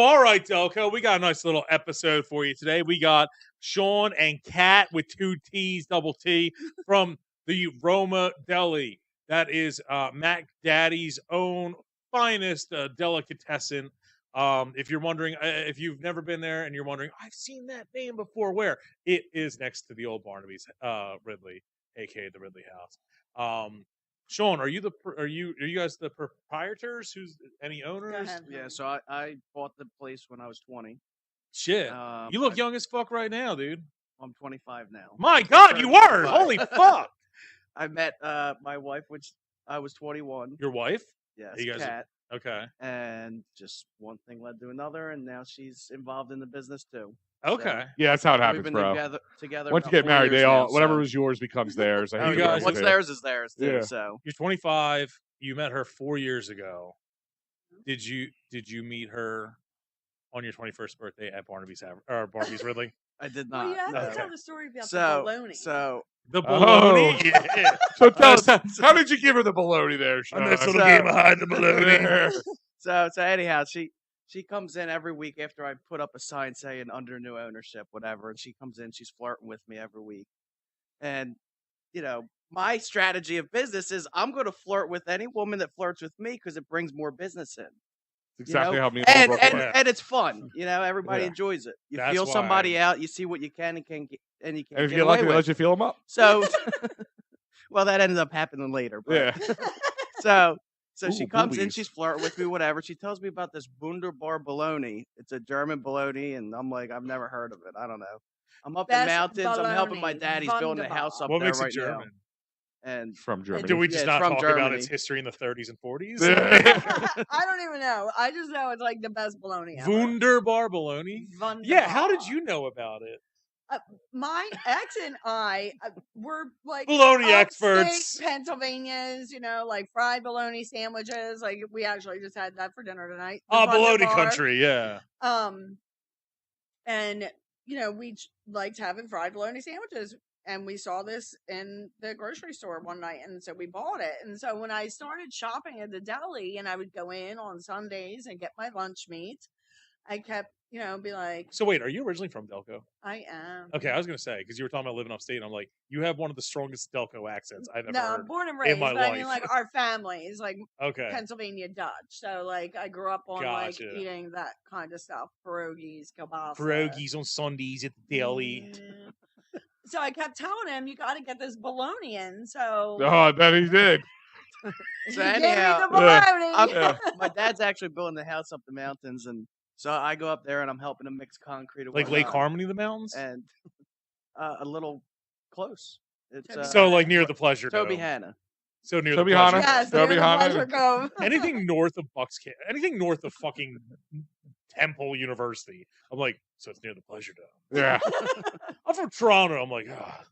all right, Delco, we got a nice little episode for you today. We got Sean and Kat with 2 T's, double T, from the Roma Deli. That is Mac Daddy's own finest delicatessen. If you're wondering, if you've never been there and you're wondering, I've seen that name before, where? It is next to the old Barnaby's Ridley, aka the Ridley House. Sean, are you guys the proprietors? Who's any owners? Yeah, so I bought the place when I was 20. Shit, you look young as fuck right now, dude. I'm 25 now. My God, you were! Holy fuck! I met my wife, which I was 21. Your wife? Yes, you guys Kat. Okay. And just one thing led to another, and now she's involved in the business too. Okay. So, yeah, that's how it we've happens, been bro. together Once you get married, they all whatever was yours becomes theirs. You guys, what's theirs is theirs too. Yeah. So you're 25. You met her 4 years ago. Did you meet her on your 21st birthday at Barnaby's Ridley? I did not. Well, you have to tell the story about the bologna. The bologna. Yeah. So tell us, how did you give her the bologna there, Sean? A nice little game of hide the bologna. So anyhow, she comes in every week after I put up a sign saying under new ownership, whatever, and she comes in, she's flirting with me every week. And, you know, my strategy of business is I'm going to flirt with any woman that flirts with me because it brings more business in. Exactly how me and it's fun. You know, everybody enjoys it. You feel somebody out, you see what you can and can't get, and you can't. And if you like it, let you feel them up. So, well, that ended up happening later. But, yeah. So she comes in, she's flirting with me, whatever. She tells me about this Wunderbar bologna. It's a German bologna, and I'm like, I've never heard of it. I don't know. I'm up in the mountains. I'm helping my dad. He's building a house up what there makes right it German? Now. And from Germany. Do we just not talk Germany. about its history in the 30s and 40s? I don't even know. I just know it's like the best bologna ever. Wunderbar bologna? Wunderbar. Yeah, how did you know about it? My ex and I were like bologna experts. Pennsylvania's, you know, like fried bologna sandwiches. Like we actually just had that for dinner tonight. Bologna country, yeah. And you know, we liked having fried bologna sandwiches, and we saw this in the grocery store one night, and so we bought it. And so when I started shopping at the deli, and I would go in on Sundays and get my lunch meat, I kept, you know, be like. So wait, are you originally from Delco? I am. Okay, I was gonna say because you were talking about living upstate, and I'm like, you have one of the strongest Delco accents I've ever heard. No, I'm born and raised, in my but life. I mean, like our family is like okay. Pennsylvania Dutch, so like I grew up on like eating that kind of stuff, pierogies, kielbasa. Pierogies on Sundays at the deli. Yeah. So I kept telling him, you got to get this bologna in. So I bet he did. So anyhow, my dad's actually building the house up the mountains, and so I go up there and I'm helping him mix concrete. Like Lake Harmony, the mountains, and a little close. It's so like near the Pleasure Dome. Toby Hanna. So near Toby the Pleasure. Yes, Toby Hanna. Anything north of Bucks, anything north of fucking Temple University, I'm like, so it's near the Pleasure Dome. Yeah. I'm from Toronto. I'm like,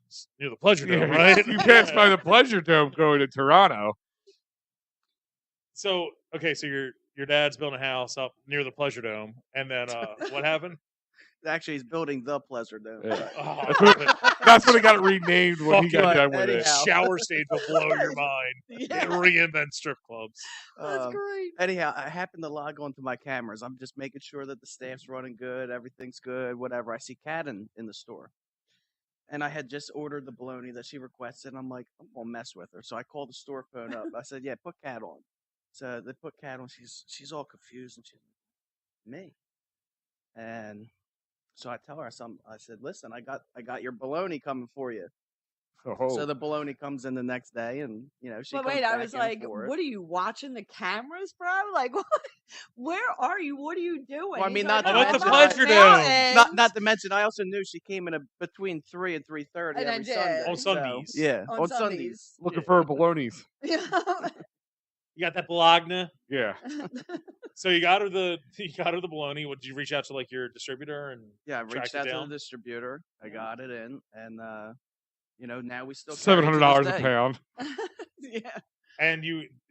it's near the Pleasure Dome, right? You can't find the Pleasure Dome going to Toronto. So okay, so your dad's building a house up near the Pleasure Dome, and then what happened? Actually, he's building the Pleasure Dome. Yeah. That's when it got renamed when he got done with it. Shower stage will blow your mind. It reinvent strip clubs. That's great. Anyhow, I happen to log on to my cameras. I'm just making sure that the staff's running good, everything's good, whatever. I see Kat in the store. And I had just ordered the bologna that she requested. And I'm like, I'm going to mess with her. So I called the store phone up. I said, yeah, put Kat on. So they put Kat on. She's all confused. And she's like, me? And so I tell her, I said, listen, I got your bologna coming for you. Oh. So the bologna comes in the next day, and you know she. But wait, I was like, "What are you watching the cameras, bro? Like, what? Where are you? What are you doing?" Well, I mean, like, not the Pleasure Dome. Not to mention, I also knew she came in between 3 and 3:30 every Sunday. On Sundays, so, yeah, on Sundays. Looking for her bolognas. Yeah. You got that bologna? Yeah. So you got her the bologna. Did you reach out to like your distributor and I reached out to the distributor. I got it in, and you know, now we still $700 a pound. Yeah. And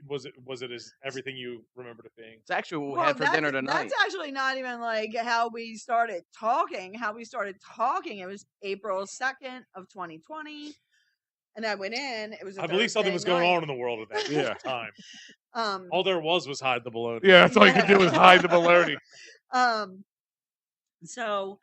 was it as everything you remembered it being? It's actually what we had for dinner tonight. That's actually not even like how we started talking. It was April 2nd of 2020. And I went in. It was a I believe something was Thursday going night. on in the world at that Yeah. time. Um, All there was hide the bologna. Yeah, that's all you could do was hide the bologna. So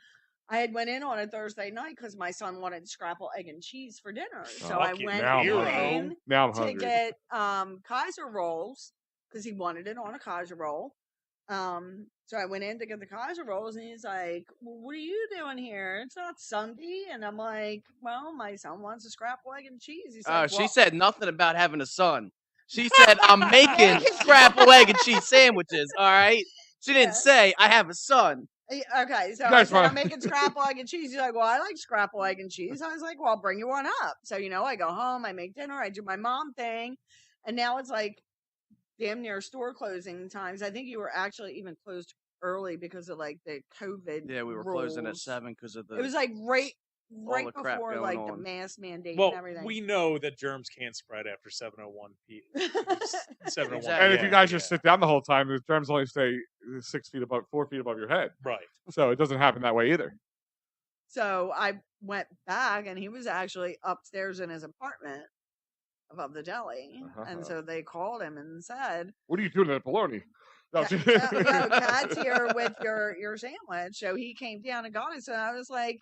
I had went in on a Thursday night because my son wanted scrapple egg and cheese for dinner. So I Fucking went now I'm hero. hungry. in Now I'm to hungry. get Kaiser rolls because he wanted it on a Kaiser roll. So I went in to get the Kaiser rolls, and he's like, well, "What are you doing here? It's not Sunday." And I'm like, "Well, my son wants a scrapple egg and cheese." He's like, She "Well, said nothing about having a son. She said, I'm making scrapple egg and cheese sandwiches, all right? She didn't Yeah. say, I have a son. Okay, so You I guys said, I'm want- making scrapple egg and cheese. He's like, well, I like scrapple egg and cheese. I was like, well, I'll bring you one up. So, I go home, I make dinner, I do my mom thing. And now it's like damn near store closing times. I think you were actually even closed early because of like the COVID. Yeah, we were closing at 7 because of the. It was like right all the crap before going like the on. mask mandate Well, and everything. we know that germs can't spread after 7:01 p.m. 7:01. Exactly. And if you guys yeah. just sit down the whole time, the germs only stay 4 feet above your head. Right. So it doesn't happen that way either. So I went back, and he was actually upstairs in his apartment above the deli. And so they called him and said, What are you doing to that bologna? No, Cat's here with your sandwich. So he came down and got it. So I was like,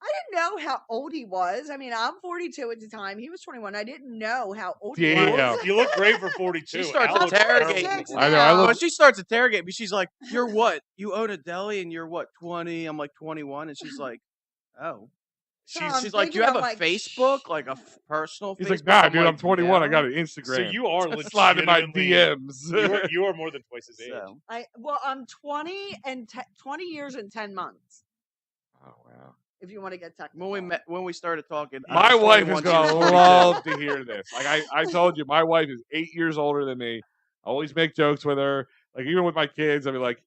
I didn't know how old he was. I mean, I'm 42 at the time. He was 21. I didn't know how old he Damn. was. You look great for 42. She starts Al looks interrogating terrible me. for I know, 42. I look- When she starts interrogating me, she's like, you're what? You own a deli and you're what, 20? I'm like 21. And she's like, oh. I'm She's like, thinking, you have I'm a like, Facebook? Like a personal He's Facebook? like, nah, I'm dude, I'm like, 21. I yeah. got an Instagram. So you are Slide in my legitimately- DMs. You are more than twice his age. So, I'm 20 and 20 years and 10 months. Oh, wow. If you want to get technical. when we started talking, I My was wife 21, is she was going to 42. love to hear this. Like I told you, my wife is 8 years older than me. I always make jokes with her. Like, even with my kids, I'll be like,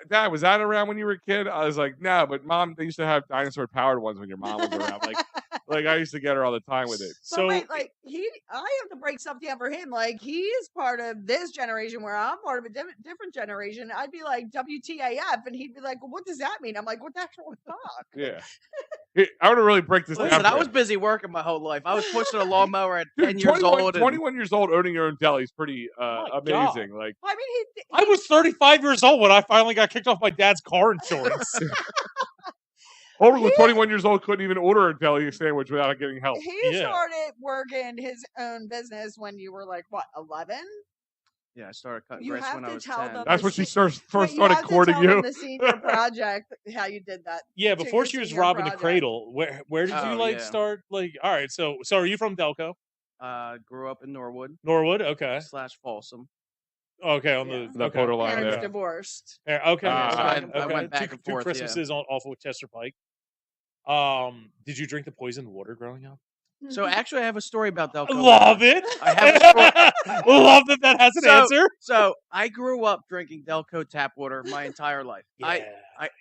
Dad, was that around when you were a kid? I was like, no, but Mom, they used to have dinosaur-powered ones when your mom was around. Like I used to get her all the time with it. So wait, like I have to break something up for him. Like he is part of this generation, where I'm part of a different generation. I'd be like WTAF, and he'd be like, well, "What does that mean?" I'm like, "What the actual fuck?" Yeah. I want to really break this down. Listen, for I was you. busy working my whole life. I was pushing a lawnmower at Dude, 10 years 21, old. 21 years old owning your own deli is pretty my amazing. Like, I mean, I was 35 years old when I finally got kicked off my dad's car insurance. Holden was 21 years old, couldn't even order a deli sandwich without getting help. he Yeah. started working his own business when you were like what, 11? Yeah, I started cutting You grass have when to I was tell 10. them- That's when she first Wait, started courting you. you. The senior project, how you did that. Yeah, To before your she was senior robbing the project. cradle, where did you Oh, like yeah. start? Like, all right, so are you from Delco, Grew up in Norwood Norwood? Okay, / Folsom. okay, on Yeah. The okay. borderline Parents there. divorced. Okay, Ah, okay, I okay. went back and two forth, yeah. Christmases off of Chester Pike. Did you drink the poisoned water growing up? So actually, I have a story about Delco. Love it. I have a story. Love that has an answer. So I grew up drinking Delco tap water my entire life. I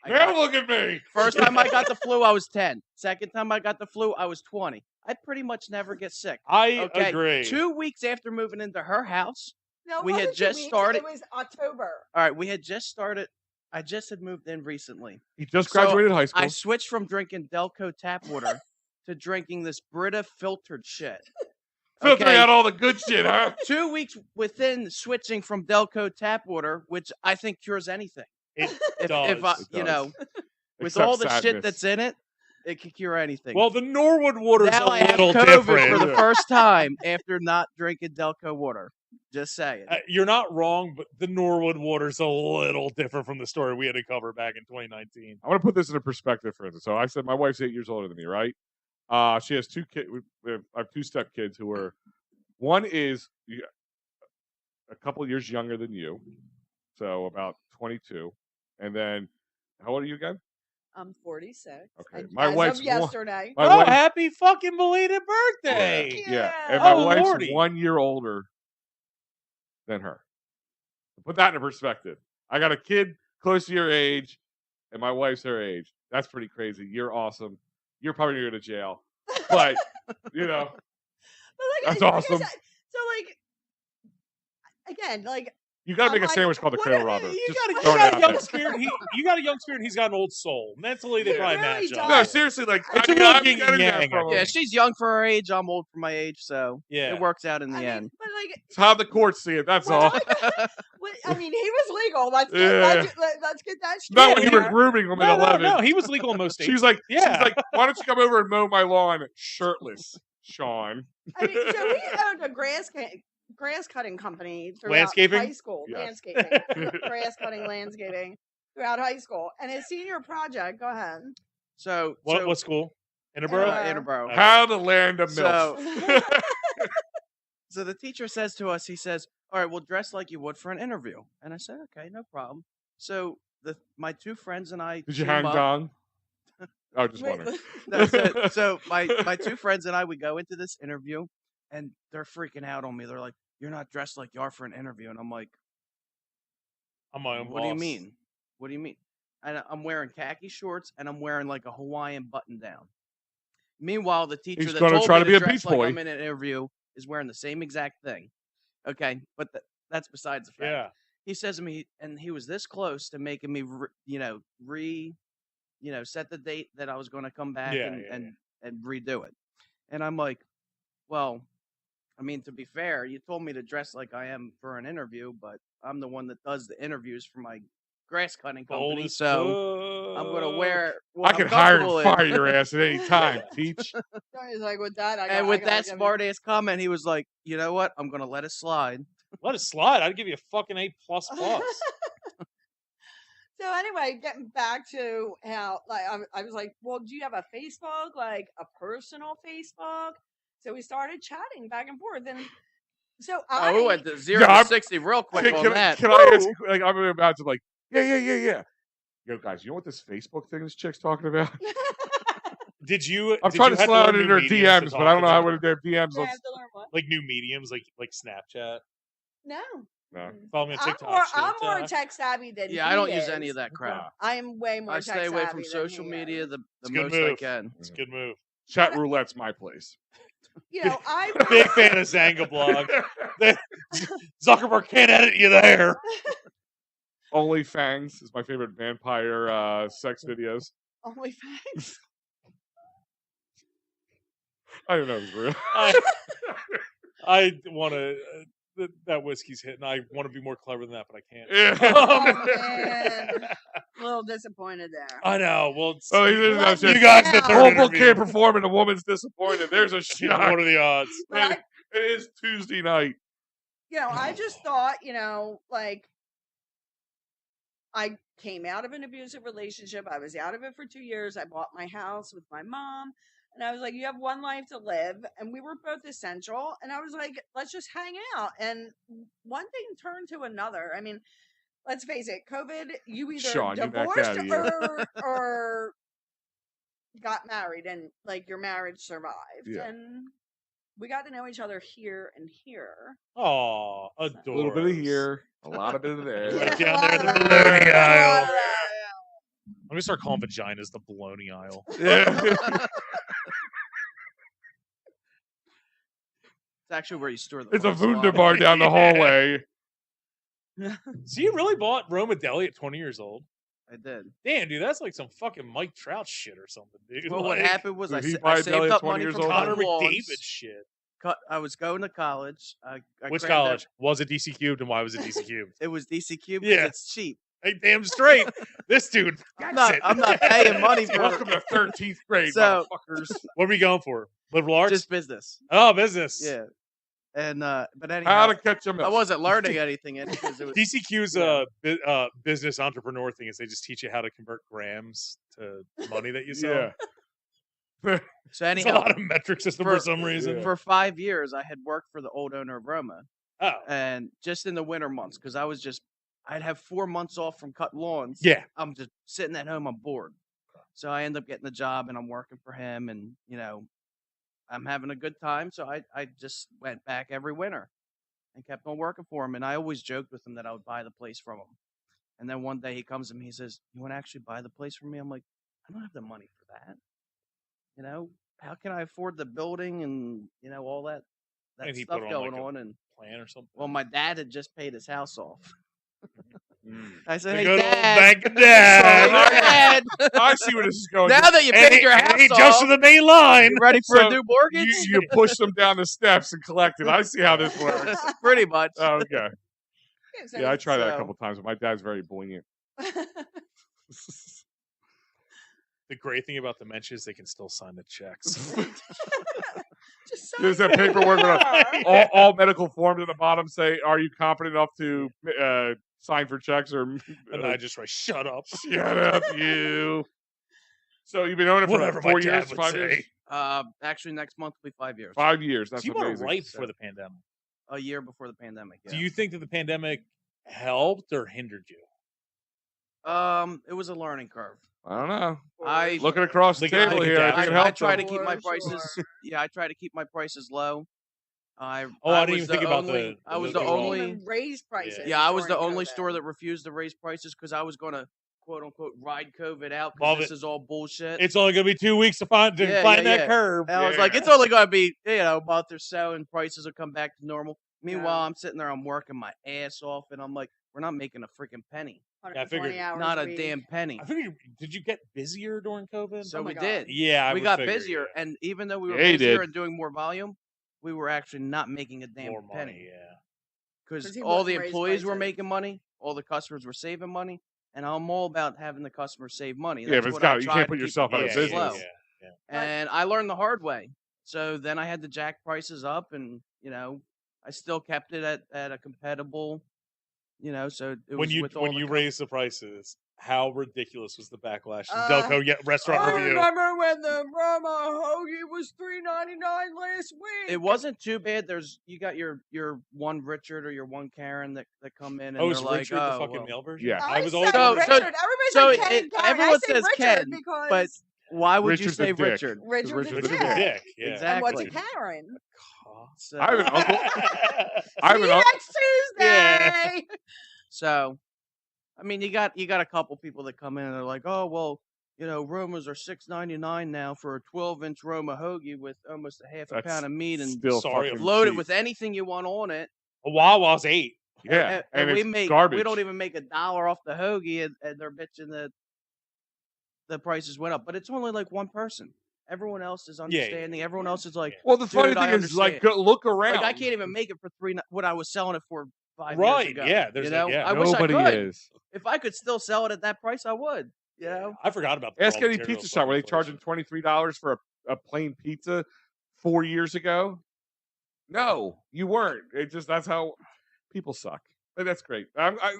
Now got- look at me. first time I got the flu, I was 10. Second time I got the flu, I was 20. I pretty much never get sick. I Okay, agree. 2 weeks after moving into her house, No, it We had wasn't 2 just weeks, started- It was October. all right, we had just started. I just had moved in recently. He just So, graduated high school. I switched from drinking Delco tap water to drinking this Brita filtered shit. Filtering okay. out all the good shit, huh? 2 weeks within switching from Delco tap water, which I think cures anything. It If does. It you does. know, with Except all the shit sadness. that's in it, it can cure anything. Well, the Norwood water's now a I have little COVID different. for the first time after not drinking Delco water. Just saying. You're not wrong, but the Norwood water's a little different from the story we had to cover back in 2019. I want to put this into perspective for instance. So I said my wife's 8 years older than me, right? She has 2 kids. I have 2 stepkids who are. One is a couple of years younger than you, so about 22, and then how old are you again? I'm 46. Okay, And my as of wife's one- yesterday. My Oh, wife- happy fucking belated birthday! Thank Yeah, Yeah. and my Oh, wife's Lordy. 1 year older than her. Put that into perspective. I got a kid close to your age, and my wife's her age. That's pretty crazy. You're awesome. You're probably going to go to jail, but you know, But That's like I awesome. said, so like again, like You got to I'm make a like, sandwich called the what cradle are robber. You Just got, throwing it a out young there. spirit. You got a young spirit. He's got an old soul. Mentally, they He probably really match up. No, does. seriously, like It's I a mean, real I'm yin and getting that yang, from I Yeah, him. think. she's young for her age. I'm old for my age, so Yeah. it works out in the I mean, end. but like, It's how the courts see it. That's when all. I mean, he was legal. Let's get, Yeah. let's get that straight. Not when you were here. grooming him No, at no, 11. no. He was legal in most states. She's like, Yeah. why don't you come over and mow my lawn shirtless, Sean? I mean, so he owned a grass cutting company throughout Landscaping? high school. Yes. Landscaping, grass cutting, landscaping throughout high school. And his senior project. Go ahead. So What school? Interboro? Interboro. Okay. How to land a milf. So, so the teacher says to us, he says, "All right, we'll dress like you would for an interview." And I said, "Okay, no problem." So my two friends and I Did you team hang up. dong? I just Wait, wondering. No, so my two friends and I, we go into this interview, and they're freaking out on me. They're like, "You're not dressed like you are for an interview," and I'm like, I'm my own "What do you boss. mean? What do you mean?" And I'm wearing khaki shorts, and I'm wearing like a Hawaiian button down. Meanwhile, the teacher He's that gonna told try me to be a dress beach like boy. I'm in an interview is wearing the same exact thing. Okay, but that's besides the fact. Yeah. He says to me, and he was this close to making me, set the date that I was going to come back Yeah, and redo it. And I'm like, well, I mean, to be fair, you told me to dress like I am for an interview, but I'm the one that does the interviews for my grass cutting Bold company, as so I'm going to fuck. wear what I can I'm hire and comfortable fire in. your ass at any time, Teach. So he's like, with that, And with that smart ass comment, he was like, "You know what? I'm going to let it slide." Let it slide. I'd give you a fucking A++. So anyway, getting back to how, like, I was like, well, do you have a Facebook, like a personal Facebook? So we started chatting back and forth, and so Oh, we went to 0 Yeah, to I'm- 60 real quick on Can that. I ask? Like, I'm about to yeah. Yo, guys, you know what this Facebook thing this chick's talking about? Did you? I'm did trying you to have slide learn in new her mediums to DMs, but I don't know talk how to them? what their DMs. I have to learn what? Like new mediums, like Snapchat. No, No. Follow me on I'm TikTok. more shit. tech savvy than Yeah, I he don't use is. any of that crap. I am way more. I tech stay away savvy from than social he media is. the It's a good most I move. can. It's a good move. Chat roulette's my place. You know, I Big fan of Zanga blog. Zuckerberg can't edit you there. Only Fangs is my favorite vampire sex videos. OnlyFans. I don't know if it's real. I want to. That whiskey's hitting. I want to be more clever than that, but I can't. Yeah. Oh man, a little disappointed there. I know. Well, it's, Oh, Let you me guys down. get the their whole interview. can't perform and the woman's disappointed. There's a shock. What are the odds? But I, It is Tuesday night. I just thought, like I came out of an abusive relationship. I was out of it for 2 years. I bought my house with my mom. And I was like, you have one life to live. And we were both essential. And I was like, let's just hang out. And one thing turned to another. I mean, let's face it, COVID, you either Sean, you back divorced outta here. or got married and like your marriage survived. Yeah. And we got to know each other here and here. Oh, A adorable. little bit of here, a lot of bit of there. Right Yeah, down a there lot in the of that. baloney A lot aisle. of that. I'm gonna start calling vaginas the baloney aisle. Yeah. It's actually where you store the It's a fun swab. Wunderbar down the hallway. So you really bought Roma Deli at 20 years old? I did. Damn, dude, that's like some fucking Mike Trout shit or something, dude. Well, what Like, happened was Did he I buy a saved deli at up 20 money years from old? Connor cutting lawns. McDavid shit. I was going to college. I Which crammed college? Was it DC Cubed, and why was it DC Cubed? It was DC Cube. Yeah. It's cheap. Hey, damn straight. This dude. I'm gets not, it. I'm not paying money for Welcome to 13th grade, So- motherfuckers. What are we going for? Liberal arts? just business. Oh, business. Yeah. And but How anyhow, to catch a I milk. wasn't learning anything in it because it was DCQ's Yeah. business entrepreneur thing is they just teach you how to convert grams to money that you sell. Yeah. so It's a anyhow lot of metric system for some reason. Yeah. for 5 years I had worked for the old owner of Roma, Oh, and just in the winter months because I'd have 4 months off from cutting lawns. yeah. I'm just sitting at home. I'm bored, so I end up getting the job and I'm working for him, and I'm having a good time. So I just went back every winter and kept on working for him. And I always joked with him that I would buy the place from him. And then one day he comes to me, he says, "You want to actually buy the place from me?" I'm like, "I don't have the money for that. How can I afford the building and all that And he stuff put on, going like, on?" And plan or something? Well, my dad had just paid his house off. Mm. I said, The "Hey, good old Dad, bank of Hey, dad. Dad, I see where this is going. now that you paid your It house ain't just off, to the main line. you ready for So, a new mortgage?" You push them down the steps and collect it. I see how this works. Pretty much. Oh, okay. So Yeah, I tried that a So- couple times, but my dad's very buoyant. The great thing about dementia is they can still sign the checks. Just There's sign that paperwork with here. all medical forms at the bottom say, "Are you competent enough to sign for checks?" Or And I just write, shut up. shut up, you. So you've been owning it for Whatever 4 my years, dad would 5 years, say. Actually, next month will be 5 years. 5 years. That's So you bought it amazing. right before the pandemic. A year before the pandemic. Yeah. Do you think that the pandemic helped or hindered you? It was a learning curve. I don't know. I Looking across the Like, I table think here, I that's- think it I helped. try to them. keep my For prices. sure. Yeah, I try to keep my prices low. I Oh, I didn't was even the think about only, I was the the They raw- only. even raised prices. Yeah, I was the during only COVID. store that refused to raise prices because I was going to quote unquote ride COVID out Love because this it. is all bullshit. It's only going to be 2 weeks to find Yeah, that yeah. curve. And I was like, Yeah. it's only going to be a month or so, and prices will come back to normal. Meanwhile, Yeah. I'm sitting there, I'm working my ass off, and I'm like, we're not making a freaking penny, 120 figured- hours not a week. damn penny. I figured, did you get busier during COVID? So my we God. did. Yeah, I We would got figure, busier, yeah. and even though we were Yeah, you busier did. and doing more volume, we were actually not making a damn More penny. money, yeah. 'Cause 'Cause he all the wouldn't raise employees were prices. making money, all the customers were saving money, and I'm all about having the customers save money. Yeah, That's but it's what I got you try can't to put keep yourself the out of Yeah, prices yeah, business. low. yeah. And I learned the hard way. So then I had to jack prices up, and I still kept it at a compatible. So it When was you with all when the you raised the prices, how ridiculous was the backlash? Uh, Delco restaurant I review. remember when the Roma hoagie was $3.99 last week. It wasn't too bad. You got your one Richard or your one Karen that come in and Oh, they're is like, Richard the oh, fucking well, male version? Yeah. I was said always So- Richard. so- Everybody so said Ken it- and Karen. everyone I say says Richard Ken, because but why would Richard's you say the dick. Richard? Richard's Richard's a the Richard's a dick. dick. Yeah. Exactly. And what's a Karen? So, I have an uncle. I have See an you uncle. next Tuesday. So, I mean, you got a couple people that come in and they're like, oh well, Romas are $6.99 now for a 12-inch Roma hoagie with almost a half a That's pound of meat and Still Sorry, fucking load it cheap. with anything you want on it. A Wawa's 8. Yeah, and it's we make garbage. we don't even make $1 off the hoagie, and they're bitching that the prices went up. But it's only like one person. Everyone else is understanding. Everyone else is like, Yeah. Well, the funny Dude, I thing is, like, understand. look around. like I can't even make it for what I was selling it for 5 Right, years ago. yeah, there's like, yeah. I wish I Nobody could. is. If I could still sell it at that price, I would. I forgot about the Ask raw any materials pizza shop. Were they inflation. charging $23 for a plain pizza 4 years ago? No, you weren't. That's how people suck. But that's great.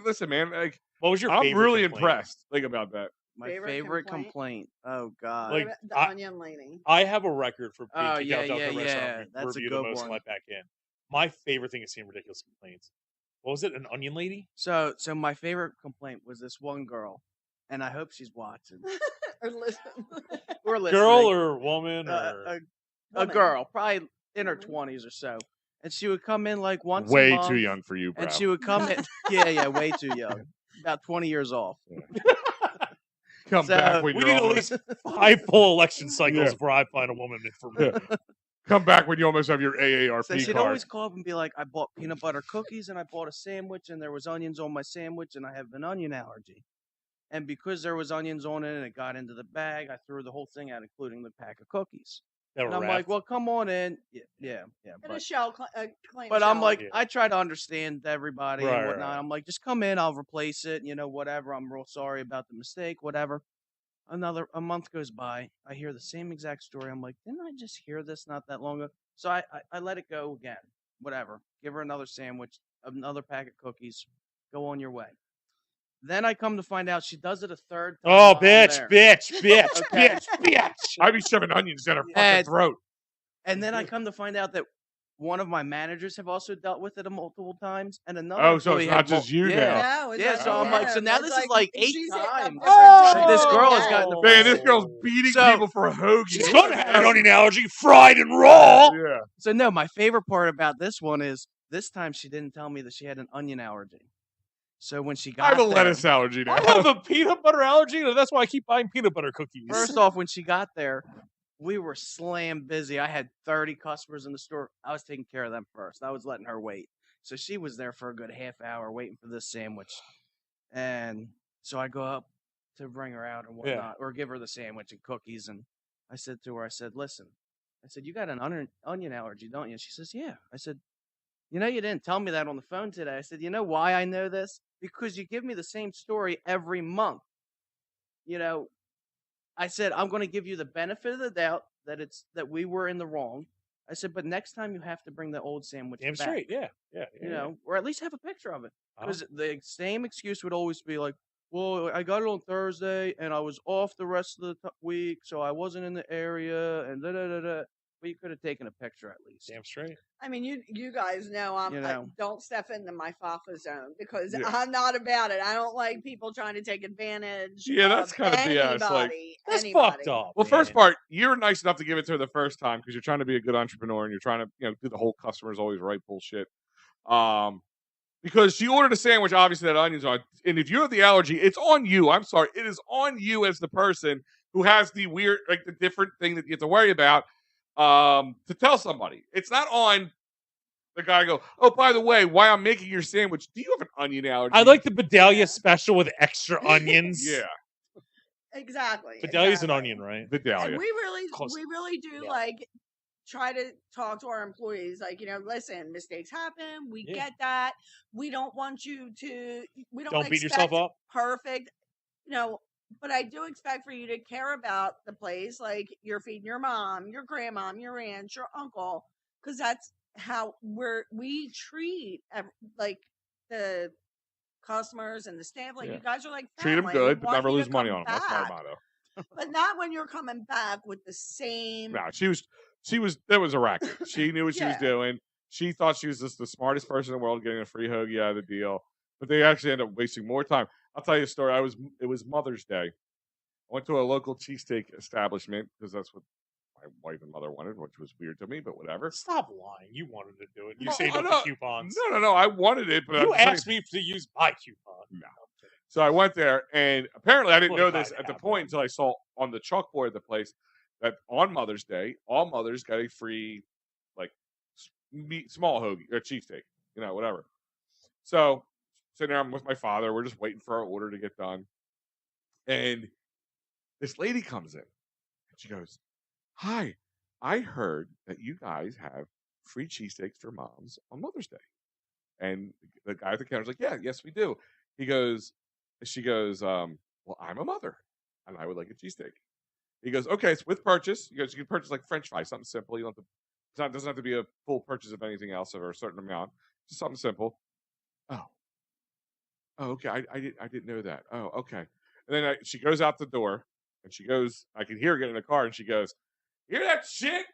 Listen, man. Like, What was your I'm favorite really complaint? impressed. Think about that. My Favorite favorite complaint? complaint. Oh God. Like, What about the I- onion lady. I have a record for being Oh, kicked yeah, out of yeah, Delco yeah. restaurant That's a review the good most and one. let back in. My favorite thing is seeing ridiculous complaints. What was it? An onion lady? So my favorite complaint was this one girl, and I hope she's watching Or listen. or listening. Girl or woman or a Woman. girl, probably in her Woman. 20s or so, and she would come in like once. Way a month, too young for you, bro. And she would come in. Yeah, way too young. About 20 years off. Come So- back when we you're need at almost, least 5 full election cycles Yeah. before I find a woman for me. Yeah. Come back when you almost have your AARP So she'd card. always call up and be like, I bought peanut butter cookies and I bought a sandwich and there was onions on my sandwich and I have an onion allergy. And because there was onions on it and it got into the bag, I threw the whole thing out, including the pack of cookies. They were And I'm wrapped. like, well, come on in. Yeah. In a shell, clean But I'm shell. like, Yeah. I try to understand everybody Right, and whatnot. right. I'm like, just come in, I'll replace it, whatever. I'm real sorry about the mistake, whatever. A month goes by, I hear the same exact story. I'm like, didn't I just hear this not that long ago? So I let it go again. Whatever. Give her another sandwich, another pack of cookies. Go on your way. Then I come to find out she does it a third time. Oh, while I'm bitch, there. bitch, bitch, Okay. bitch. I'd be shoving onions down her fucking And- throat. And then I come to find out that one of my managers have also dealt with it multiple times, and another. Oh, so employee it's had not just you yeah. now. No, it's Yeah, like, so I'm like, so now it's this is like 8 she's at a times. different Oh, time. This girl has gotten the- Man, this girl's beating So- people for a hoagie. She's going to have an onion allergy, fried and raw. Yeah. So no, my favorite part about this one is this time she didn't tell me that she had an onion allergy. So when she I got have a there, lettuce allergy now. I have a peanut butter allergy, and that's why I keep buying peanut butter cookies. first off, when she got there, we were slam busy. I had 30 customers in the store. I was taking care of them first. I was letting her wait. So she was there for a good half hour waiting for this sandwich. And so I go up to bring her out and whatnot, or give her the sandwich and cookies. And I said to her, I said, listen, I said, you got an onion allergy, don't you? And she says, yeah. I said, you know, you didn't tell me that on the phone today. I said, you know why I know this? Because you give me the same story every month. You know, I said, I'm going to give you the benefit of the doubt that we were in the wrong. I said, but next time you have to bring the old sandwich Damn back. straight, yeah. You know, or at least have a picture of it. Uh-huh. Because the same excuse would always be like, well, I got it on Thursday and I was off the rest of the week, so I wasn't in the area and da-da-da-da. But you could have taken a picture at least. Damn straight. I mean, you guys know You I know. don't step into my Fafa zone because Yeah. I'm not about it. I don't like people trying to take advantage. Yeah, that's of kind of BS. anybody. Like, That's anybody. fucked up. well, man. first part, you're nice enough to give it to her the first time because you're trying to be a good entrepreneur and you're trying to, you know, do the whole customer's always right bullshit. Because she ordered a sandwich, obviously that onions on, and if you have the allergy, it's on you. I'm sorry, it is on you as the person who has the weird, like the different thing that you have to worry about to tell somebody. It's not on the guy to go, oh, by the way, while I'm making your sandwich, do you have an onion allergy? I like the Bedelia Yeah. special with extra onions. Yeah, Exactly. Bedelia's an exactly. onion, right? Vidalia. And we Close. really do Yeah. like try to talk to our employees, like, you know, listen, mistakes happen. We Yeah. get that. We don't want you to. We Don't beat yourself expect up. Perfect. You know, but I do expect for you to care about the place, like you're feeding your mom, your grandmom, your aunt, your uncle, because that's how we treat like the customers and the staff. Like Yeah. you guys are like Treat them family. We good, but want never you to lose money come on them. That's my back. motto. But not when you're coming back with the same. No, she was, that was a racket. She knew what she was Yeah. doing. She thought she was just the smartest person in the world getting a free hoagie out of the deal. But they actually ended up wasting more time. I'll tell you a story. It was Mother's Day. I went to a local cheesesteak establishment because that's what my wife and mother wanted, which was weird to me, but whatever. Stop lying. You wanted to do it. You No, saved I up the don't- coupons. No. I wanted it, but You I'm saying- asked me to use my coupon. No. So I went there, and apparently I didn't Well, know you this gotta at the have point one. until I saw on the chalkboard of the place that on Mother's Day, all mothers got a free, like, small hoagie or cheesesteak, you know, whatever. So sitting there, I'm with my father. We're just waiting for our order to get done, and this lady comes in, and she goes, "Hi, I heard that you guys have free cheesesteaks for moms on Mother's Day." And the guy at the counter's like, "Yeah, yes, we do." She goes, "Well, I'm a mother, and I would like a cheesesteak." He goes, "Okay, it's with purchase." He goes, "You can purchase like French fries, something simple. You don't have to, doesn't have to be a full purchase of anything else or a certain amount. Just something simple." Oh, okay. I didn't know that. Oh, okay. And then she goes out the door, and she goes. I can hear her get in the car, and she goes, "Hear that shit?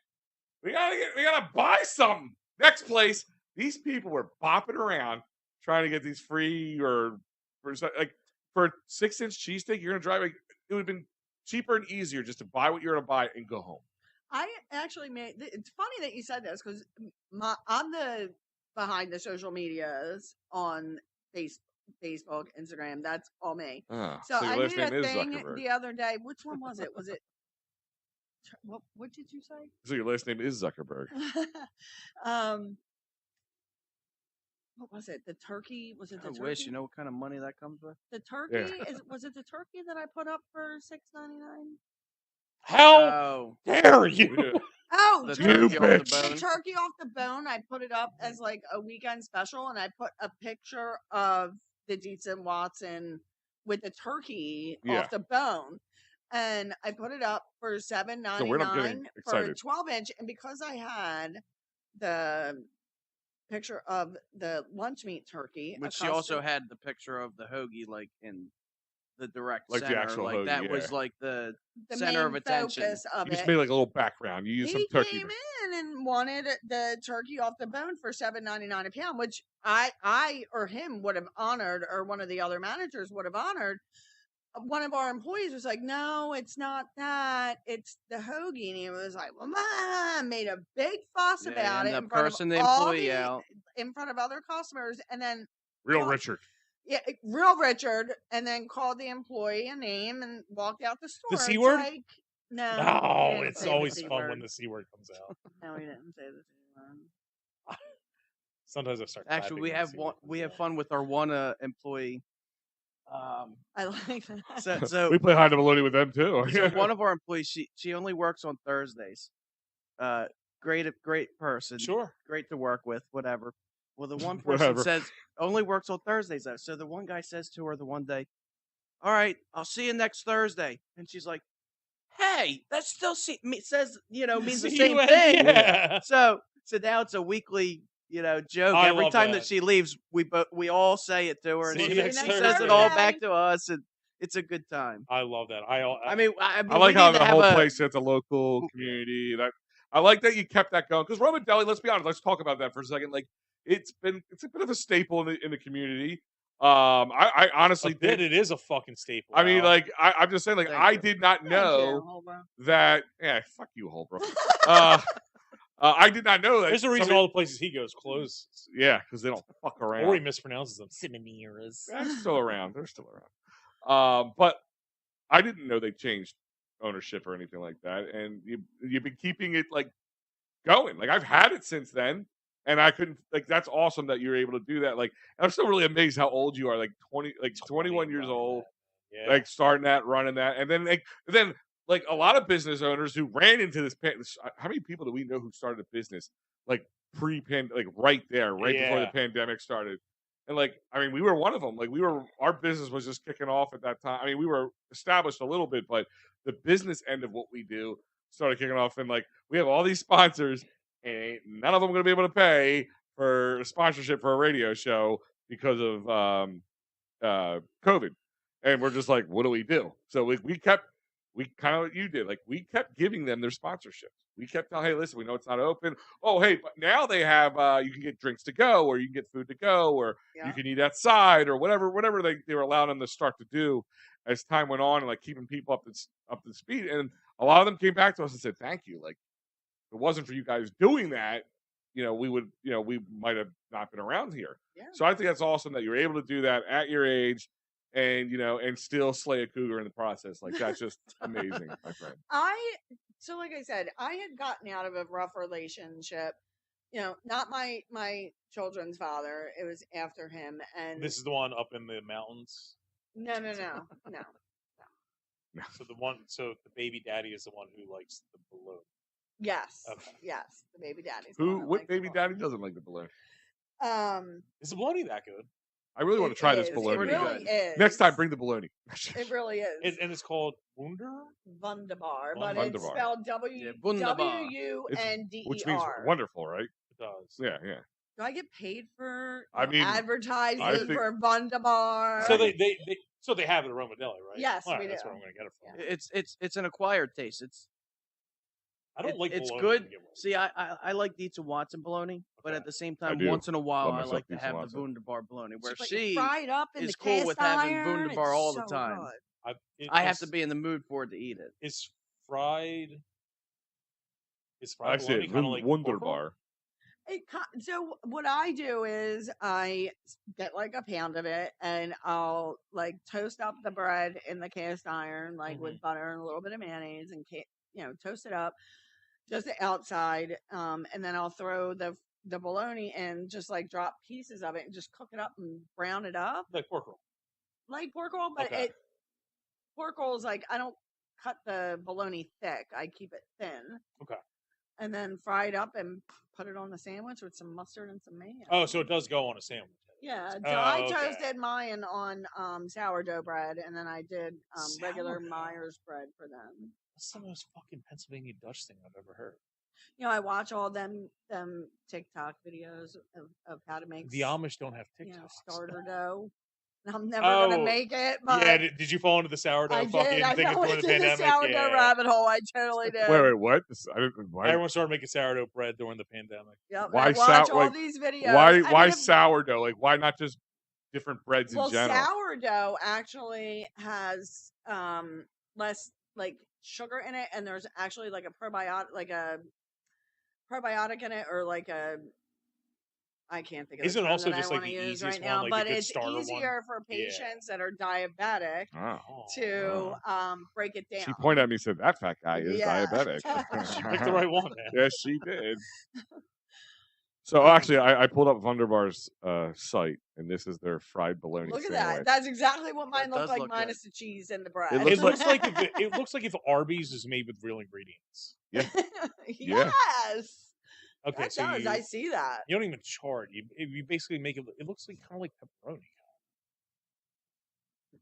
We gotta buy something." Next place, these people were bopping around trying to get these free or for 6-inch cheesesteak. You're gonna drive. Like, it would have been cheaper and easier just to buy what you're gonna buy and go home. I actually it's funny that you said this because I'm the behind the social medias on Facebook, Instagram. That's all me. So your I last made name a is thing Zuckerberg. the other day. Which one was it? Was it what did you say? So your last name is Zuckerberg. What was it? The turkey? Was it the I turkey? wish, you know what kind of money that comes with? The turkey was it the turkey that I put up for $6.99? How Oh, dare you? Yeah. Oh, the You turkey off the bitch. the bone. turkey off the bone. I put it up as like a weekend special, and I put a picture of the Dietz and Watson with the turkey Yeah. off the bone, and I put it up for we're not getting $7.99 for a excited. 12-inch. And because I had the picture of the lunch meat turkey, But she also had the picture of the hoagie, like, in the direct Like the center. actual like, hoagie, that was, yeah. like, the the center of main attention. focus of You just it. made like a little background. You used some He turkey. came in and wanted the turkey off the bone for $7.99 a pound, which I or him would have honored, or one of the other managers would have honored. One of our employees was like, "No, it's not that. It's the hoagie." And he was like, "Well, made a big fuss Yeah, about it ended in up front of cursing the all employee out. in front of other customers, and then Real Well, Richard. yeah, real Richard, and then called the employee a name and walked out the store. C It's word? like, no, he Oh, didn't it's say the always C fun word. when the C word comes out. No, he didn't say the C word. Sometimes I start. Actually, we clapping when I have see one. what We have comes fun with our one employee. I like that. So We play hide and baloney with them too. so one of our employees, she only works on Thursdays. Great person, out. Sure. great to work with, whatever. Well, the one person Whatever. says only works on Thursdays though. So the one guy says to her the one day, "All right, I'll see you next Thursday," and she's like, "Hey, that still says means the See same you at- thing." Yeah. So now it's a weekly joke. I Every love time that. she leaves, we all say it to her, See and you next she says it Thursday. all back to us, and it's a good time. I love that. I mean, I we like need how to the have whole a- place it's a local community. And I like that you kept that going because Roma Deli. Let's be honest. Let's talk about that for a second. Like it's a bit of a staple in the community. I honestly A bit, did. it is a fucking staple. I mean, Al. like I'm just saying, like Thank I you. did not Thank know you, Holbrook. that. Yeah, fuck you, Holbrook. I did not know that. there's a reason all the places he goes close, Yeah, because they don't fuck around. or he mispronounces them. Simineras. They're still around. They're still around. But I didn't know they changed ownership or anything like that. And you've been keeping it like going. Like I've had it since then, and I couldn't like. That's awesome that you're able to do that. Like I'm still really amazed how old you are. Like 21 years old. Yeah. Like starting that, running that, and then like a lot of business owners who ran into this. How many people do we know who started a business like like right there, right before the Yeah. pandemic started? And like, I mean, we were one of them. Like our business was just kicking off at that time. I mean, we were established a little bit, but the business end of what we do started kicking off. And like, we have all these sponsors, and ain't none of them going to be able to pay for a sponsorship for a radio show because of COVID. And we're just like, what do we do? So we kind of what you did. Like we kept giving them their sponsorships. We kept telling, hey, listen, we know it's not open. Oh, hey, but now they have you can get drinks to go, or you can get food to go, or you Yeah. can eat outside, or whatever they were allowing them to start to do as time went on, and like keeping people up to speed. And a lot of them came back to us and said, thank you. Like if it wasn't for you guys doing that, we might have not been around here. Yeah. So I think that's awesome that you're able to do that at your age. And and still slay a cougar in the process. Like that's just amazing, my friend. So like I said, I had gotten out of a rough relationship. Not my children's father. It was after him, and This is the one up in the mountains. no. So the baby daddy is the one who likes the balloon. Yes, Okay. yes, the baby daddy's the one that What likes the baby balloon. daddy doesn't like the balloon? Is the baloney that good? I really want to try this It baloney. really is. Next time, bring the baloney. It really is. And it's called Wunder? Wunderbar, but it's Wunderbar. spelled Wunderbar. Which means WUNDER. wonderful, right? It does. Yeah. Do I get paid for I mean, advertising I think- for Wunderbar? So they have it at Roma Deli, right? Yes, All right, we that's do. where I'm going to get it from. Yeah. It's an acquired taste. I don't like it's bologna good. to begin with. See, I like Dietz and Watson bologna, but Okay. at the same time, do. once in a while, Love I myself like to Dietz have and the Wunderbar bologny, where But she fried up in is the cool cast with having iron, Wunderbar it's all the so time. good. I have to be in the mood for it to eat it. Is fried I bologna see kind of like Wunderbar. So what I do is I get like a pound of it, and I'll like toast up the bread in the cast iron, like with butter and a little bit of mayonnaise, and toast it up just the outside, and then I'll throw the bologna in, just like drop pieces of it and just cook it up and brown it up like pork roll. like pork roll. But Okay. pork roll is like I don't cut the bologna thick; I keep it thin. Okay. And then fry it up and put it on the sandwich with some mustard and some mayo. Oh, so it does go on a sandwich. Yeah, so Oh, I okay. toasted mine on sourdough bread, and then I did regular Sourdough? Myers bread for them. That's the most fucking Pennsylvania Dutch thing I've ever heard. I watch all them TikTok videos of how to make The Amish don't have TikTok. starter dough. And I'm never gonna Oh, make it, but Yeah, did you fall into the sourdough I fucking did. I thing fell during the into the pandemic? sourdough Yeah. rabbit hole. I totally did. Wait, what? Why Everyone started making sourdough bread during the pandemic. Yep, Why I watch sou- all like, these videos. why if- sourdough? Like why not just different breads in general? sourdough actually has less like sugar in it, and there's actually like a probiotic in it, or like a I can't think of Isn't the it term also that just, I like, wanna the use easiest right now, one, like a but good it's starter one? easier for Yeah. patients that are diabetic Oh. to break it down. She pointed at me and said, that fat guy is Yeah. diabetic. She picked the right one, man. Yes, she did. So actually, I pulled up Wunderbar's site, and this is their fried bologna Look at sandwich. that. That's exactly what mine That looked does like, look good. minus the cheese and the bread. It It looks looks like it looks like if Arby's is made with real ingredients. Yeah. Yes. Okay, That so does. you, I see that. you don't even chart. You basically make it. It looks like kind of like pepperoni.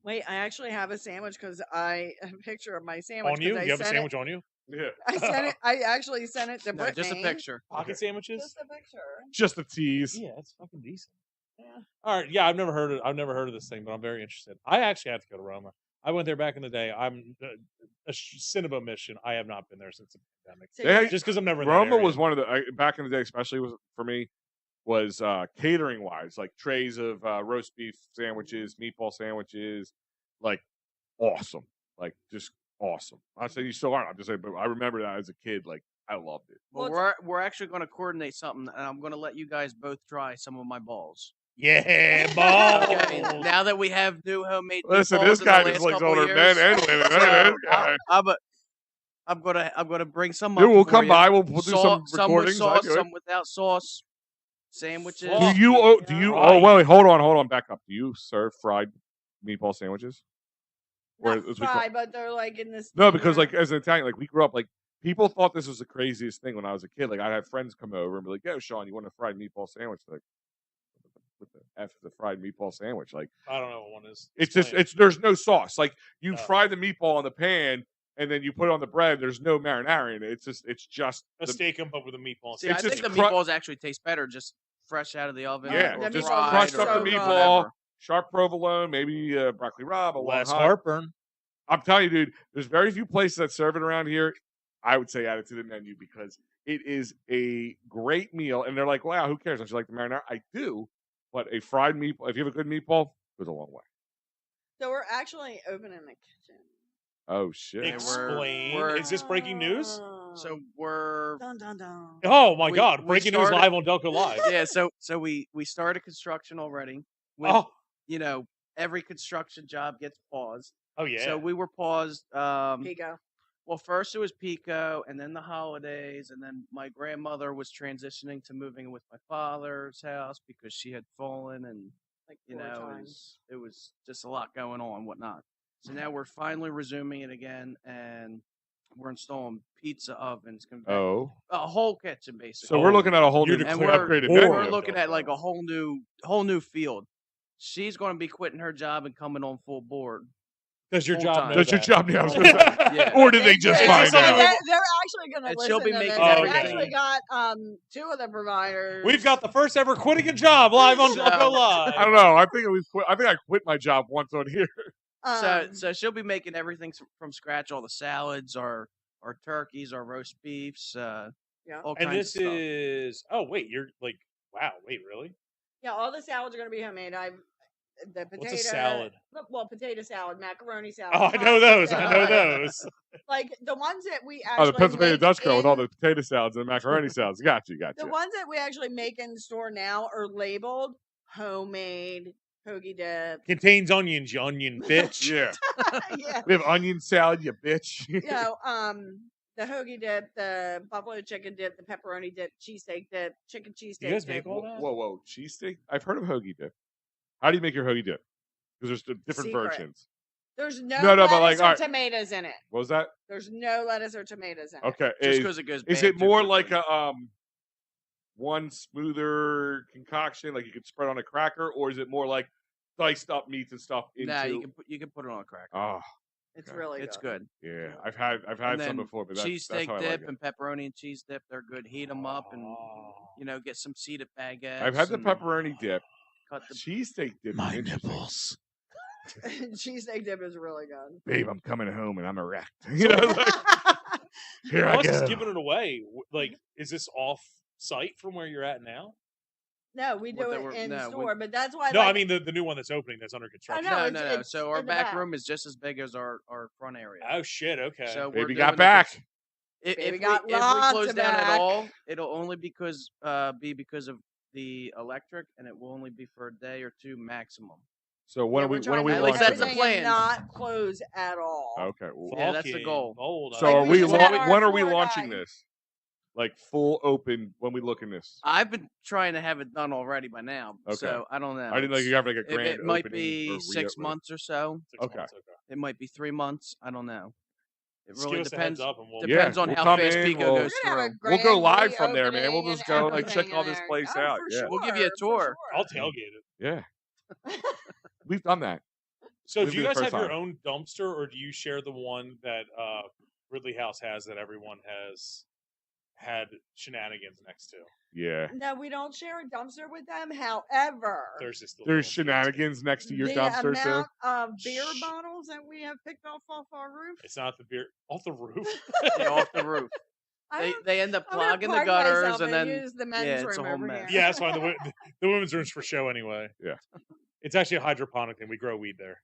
Wait, I actually have a sandwich because a picture of my sandwich. On you? 'cause I You have a sent sandwich on you? Yeah. I sent it. I actually sent it to No, Brittany. just a picture. Pocket sandwiches? Just a picture. Just a tease. Yeah, it's fucking decent. Yeah. All right, yeah, I've never heard of this thing, but I'm very interested. I actually have to go to Roma. I went there back in the day. I'm a sin of omission. I have not been there since the pandemic. So They- you- Just because I'm never in that Roma area. was one of the back in the day, especially was for me, was catering wise, like trays of roast beef sandwiches, meatball sandwiches, like awesome, like just awesome. I say you still aren't. I'm just saying, but I remember that as a kid, like I loved it. Well, Well, we're actually going to coordinate something, and I'm going to let you guys both try some of my balls. Yeah, balls. Okay. Now that we have new homemade Listen, meatballs this in guy the just last likes couple older years, men and women. Look at so this guy. I'm gonna bring some. Dude, up we'll for come you. by. We'll do some Some with recordings. I sauce, do it. some without sauce. Sandwiches. Fuck. Do you? Right. Oh, wait, hold on, back up. Do you serve fried meatball sandwiches? not as we call- fried, but they're like in this. No, thing because where- like as an Italian, like we grew up, like people thought this was the craziest thing when I was a kid. Like I'd have friends come over and be like, "Yo, Sean, you want a fried meatball sandwich?" Like, what the F is a fried meatball sandwich? Like I don't know what one is. it's just Explain. there's no sauce. Like you Oh. fry the meatball in the pan and then you put it on the bread. There's no marinara in it. It's just a the- steak and but with a meatball. See, It's I think just the cru- meatballs actually taste better just fresh out of the oven. Yeah, or just fried crushed or up the so good. meatball, whatever. sharp provolone, maybe broccoli rabe, a long Less hot. heartburn. I'm telling you, dude, there's very few places that serve it around here. I would say add it to the menu because it is a great meal. And they're like, wow, who cares? Don't you like the marinara? I do. But a fried meatball, if you have a good meatball, goes a long way. So we're actually open in the kitchen. Oh, shit. Explain. we're- Is this breaking news? So we're Dun dun dun. Oh my We- God! we Breaking news started- live on Delco Live. yeah. So we started construction already. With, Oh, you know, every construction job gets paused. oh yeah. So we were paused. Pico. Well, first it was Pico, and then the holidays, and then my grandmother was transitioning to moving with my father's house because she had fallen, and Like you 4 know, times. it was just a lot going on, whatnot. So now we're finally resuming it again, and we're installing pizza ovens, Oh. a whole kitchen basically. So we're looking at a whole You're new and declaring upgraded war. menu. we're looking at like a whole new field. She's going to be quitting her job and coming on full board. Does your full job time. know Does your that? job now? I was gonna say. Yeah. Or did they just They're- find something out? we- They're actually going to And listen she'll be to making this. everything- We actually got 2 of the providers. We've got the first ever quitting a job live on So- Delco Live. I don't know. I think I quit my job once on here. So she'll be making everything from scratch, all the salads, our turkeys, our roast beefs, Yeah. all And kinds this of stuff. is wait, you're like wow, wait, really? Yeah, all the salads are going to be homemade. The potato. What's a salad? Well, potato salad, macaroni salad. Oh, I know pasta those. I know salad. those. Like the ones that we Oh, actually the Pennsylvania make Dutch girl with all in- the potato salads and the macaroni salads. Got you. The ones that we actually make in the store now are labeled homemade hoagie dip. Contains onions, you onion bitch. Yeah. Yeah. We have onion salad, you bitch. You know, the hoagie dip, the buffalo chicken dip, the pepperoni dip, cheesesteak dip, chicken cheesesteak You guys dip. make all that? Whoa. Cheesesteak? I've heard of hoagie dip. How do you make your hoagie dip? Because there's the different Secret. versions. There's no, No, but lettuce like, or alright. tomatoes in it. What was that? There's no lettuce or tomatoes in it. Okay. Just because it goes. Is bad it more too like quickly. a one smoother concoction, like you could spread on a cracker, or is it more like diced up meats and stuff into? Nah, you can put it on a cracker. Oh, It's okay. really It's good. good. yeah. I've had And some then before, but that's cheesesteak how I dip like it. and pepperoni and cheese dip, they're good. Heat them up and get some seeded baguettes. I've had the and pepperoni dip. Cut the Cheesesteak dip. is interesting. Cheesesteak dip is really good. Babe, I'm coming home and I'm erect. You know, like, here I Us is go. giving it away. Like, is this off site from where you're at now? No, we What do they it were- in no, we- store, but that's why. No, I like, mean the new one that's opening that's under construction. know, no, it's- no, no. it's So our in the back back. room is just as big as our front area. Oh shit! Okay. So we're Baby doing got the back. If Baby we got lots close of down back. at all, it'll only be because of the electric, and it will only be for a day or two maximum. So when yeah, are we're we trying when to are At we least make that's the launching everything this? plan. and not close at all. Okay. Well, Yeah, that's the Fucking goal. bold. so Like, are we we just had our when are we floor launching guy. this? like full open when we look in this? I've been trying to have it done already by now, Okay. so I don't know. I didn't know you have like a It, grand it might opening. be or 6 months or so. 6 Okay. months, It might be 3 months. I don't know. It Just really give us a heads depends. up and we'll Depends on we'll how come fast in, Pico we'll- goes We're gonna have a through. We'll go grand live from there, man. We'll reopening just and go, like, check everything all in this there. place Oh, out, for yeah. We'll give you a sure, tour. for I'll sure. tailgate it. Yeah, we've done that. So It'll do be you the guys first have your time. own dumpster, or do you share the one that Ridley House has that everyone has had shenanigans next to? Yeah. No, we don't share a dumpster with them. However, There's just There's shenanigans next to your the dumpster too. amount of beer Shh. bottles that we have picked off our roof. It's not the beer off the roof. Yeah, off the roof. I They don't- they end up I'm gonna clogging the park gutters myself and then use the men's yeah, it's a room whole over mess. here. Yeah, that's fine. The women's room's for show anyway. Yeah. It's actually a hydroponic thing. We grow weed there.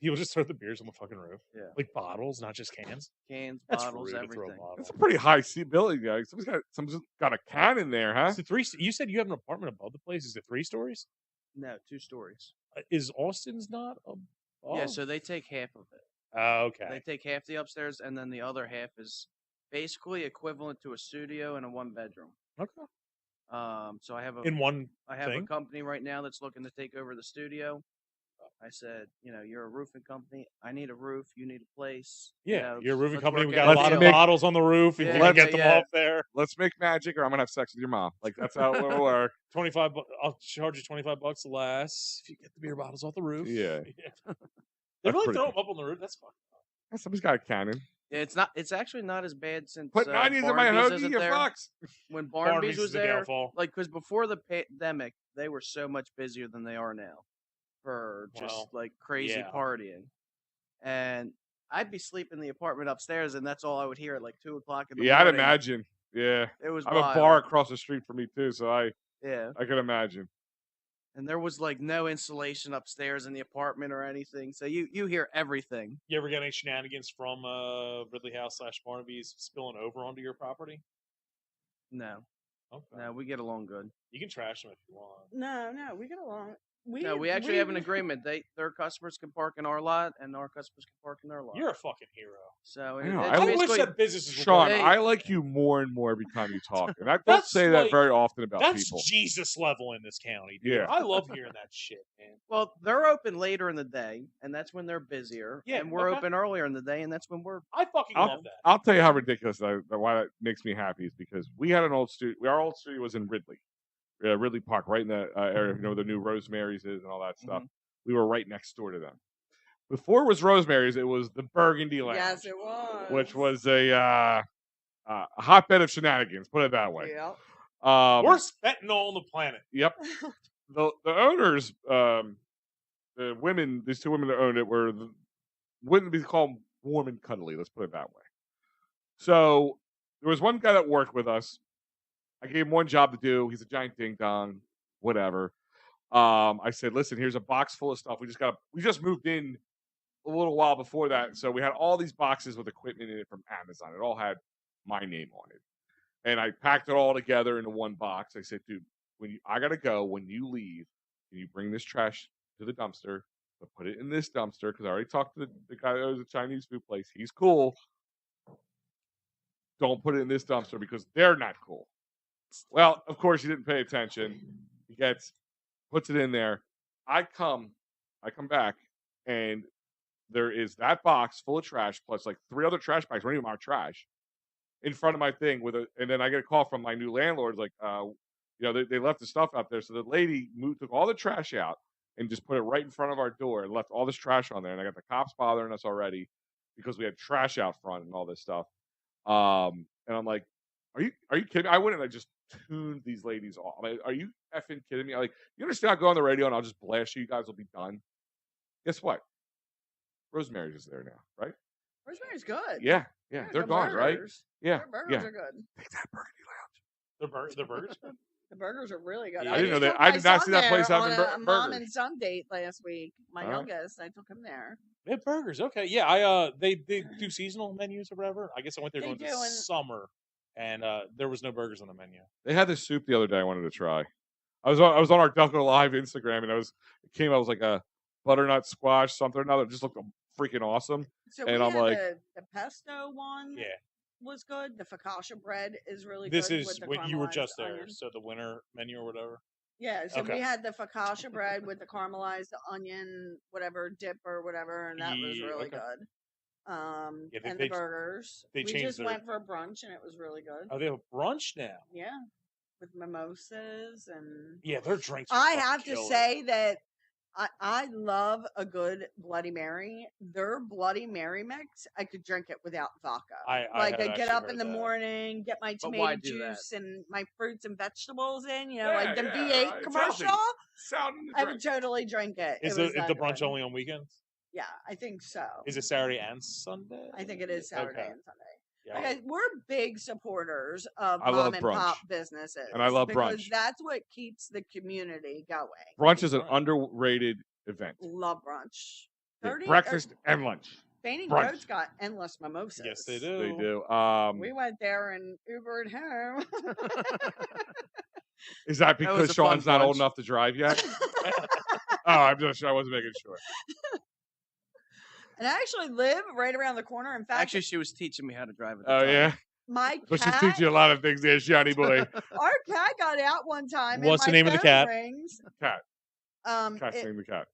People just throw the beers on the fucking roof. Yeah. Like bottles, not just cans. Cans, That's bottles, rude to throw a everything. bottle. That's a pretty high building, guys. Someone's got a can in there, huh? Is it three? You said you have an apartment above the place. Is it 3 stories? No, 2 stories. Is Austin's not above? Yeah, so they take half of it. Oh, okay. They take half the upstairs, and then the other half is basically equivalent to a studio and a 1-bedroom. Okay. So I have In one a thing? company right now that's looking to take over the studio. I said, you're a roofing company. I need a roof. You need a place. Yeah, you're a roofing let's company. work We out got a a lot of deal. bottles on the roof, and Yeah, you can yeah, get them yeah. off there. Let's make magic, or I'm gonna have sex with your mom. Like that's how it will work. 25. I'll charge you $25 less if you get the beer bottles off the roof. Yeah. They That's really pretty throw them up on the roof. That's fun. Somebody's got a cannon. Yeah, it's actually not as bad since Put onions in my Barnaby's hoagie, isn't you there. fucks. When Barnaby's Barnaby's is was the there, downfall. like because before the pandemic, they were so much busier than they are now for just Well, like crazy yeah. partying. And I'd be sleeping in the apartment upstairs, and that's all I would hear at like 2 o'clock in the Yeah, I'd morning. imagine. Yeah, It was I have wild. a bar across the street from me too, so I Yeah, can imagine. and there was like no insulation upstairs in the apartment or anything, so you hear everything. You ever get any shenanigans from Ridley House / Barnaby's spilling over onto your property? No, Okay. no, we get along good. You can trash them if you want. No, we get along. No, we actually have an agreement. Their customers can park in our lot, and our customers can park in their lot. You're a fucking hero. So I know, it's I I wish basically that businesses would Sean, work. Hey. I like you more and more every time you talk, and I don't That's say that like- very often about That's people. Jesus level in this county, dude. Yeah. I love hearing that shit, man. well, they're open later in the day, and that's when they're busier. Yeah, and we're okay. open earlier in the day, and that's when we're I fucking love that. I'll tell you how ridiculous why that makes me happy is because we had an old studio. Our old studio was in Ridley, Ridley Park, right in the area, where the new Rosemary's is and all that stuff. We were right next door to them. Before it was Rosemary's, it was the Burgundy Lounge, Yes, it was. which was a hotbed of shenanigans. Put it that way. Yep. Worst fentanyl on the planet. Yep. The owners, the women, these 2 women that owned it wouldn't be called warm and cuddly. Let's put it that way. So there was one guy that worked with us. I gave him one job to do. He's a giant ding dong, whatever. I said, listen, here's a box full of stuff. We just moved in a little while before that, so we had all these boxes with equipment in it from Amazon. It all had my name on it, and I packed it all together into one box. I said, dude, I gotta go. When you leave, can you bring this trash to the dumpster? But put it in this dumpster because I already talked to the guy that owns the Chinese food place. He's cool. Don't put it in this dumpster because they're not cool. Well, of course, he didn't pay attention. He puts it in there. I come back, and there is that box full of trash plus like 3 other trash bags, not even our trash, in front of my thing and then I get a call from my new landlord, like, they left the stuff out there. So the lady took all the trash out and just put it right in front of our door and left all this trash on there. And I got the cops bothering us already because we had trash out front and all this stuff. And I'm like, are you kidding me? I wouldn't have just tuned these ladies off. Like, are you effing kidding me? Like, you understand? I'll go on the radio and I'll just blast you. You guys will be done. Guess what? Rosemary's is there now, right? Rosemary's good. Yeah, they're the gone, right? burgers. Yeah, Their burgers are good. Take that Burgundy Lounge. The burgers. The burgers are really good. Yeah. I didn't know that- took I my did not see son that place there having on a mom burgers. and son date last week. My All right. youngest, I took him there. They have burgers. Okay, yeah. They do seasonal menus or whatever. I guess I went there They during do, the and- summer, and there was no burgers on the menu. They had this soup the other day I wanted to try. I was on our Delco Live Instagram, and it came out was like a butternut squash something or another. It just looked freaking awesome. So And we I'm had like- the pesto one. Yeah. was good. The focaccia bread is really This good. is with the when you were just caramelized there, onion. so the winter menu or whatever. Yeah, so Okay. we had the focaccia bread with the caramelized onion, whatever dip or whatever, and that was really okay. good. Yeah, And the burgers. they We changed just their- went for brunch and it was really good. Oh, they have a brunch now. Yeah, with mimosas and. Yeah, their drinks. Are I fucking have to killer. say that I love a good Bloody Mary. Their Bloody Mary mix, I could drink it without vodka. I Like had I get actually up heard in the that. morning, get my But why tomato do that? juice and my fruits and vegetables in, you know, Yeah, like the yeah, V8 right. commercial. Healthy. Sound in the I drink. would totally drink it. Is it was the that brunch good. only on weekends? Yeah, I think so. Is it Saturday and Sunday? I think it is Saturday Okay. and Sunday. Yeah. Okay, we're big supporters of I mom love and brunch. pop businesses, And I love because brunch. that's what keeps the community going. Brunch is an Right. underrated event. Love brunch. Yeah, 30 breakfast and lunch. Fainting brunch. Goat's got endless mimosas. Yes, they do. They do. We went there and Ubered home. Is that was because a fun Sean's not old brunch. enough to drive yet? I'm just sure. I wasn't making sure. And I actually live right around the corner. In fact, Actually, she was teaching me how to drive. At the Oh time. yeah. my But she's cat, teaching you a lot of things there, Johnny boy. our cat got out one time. What's and the my name of the phone cat? Rings. Cat. Um, Cat's it- name the cat.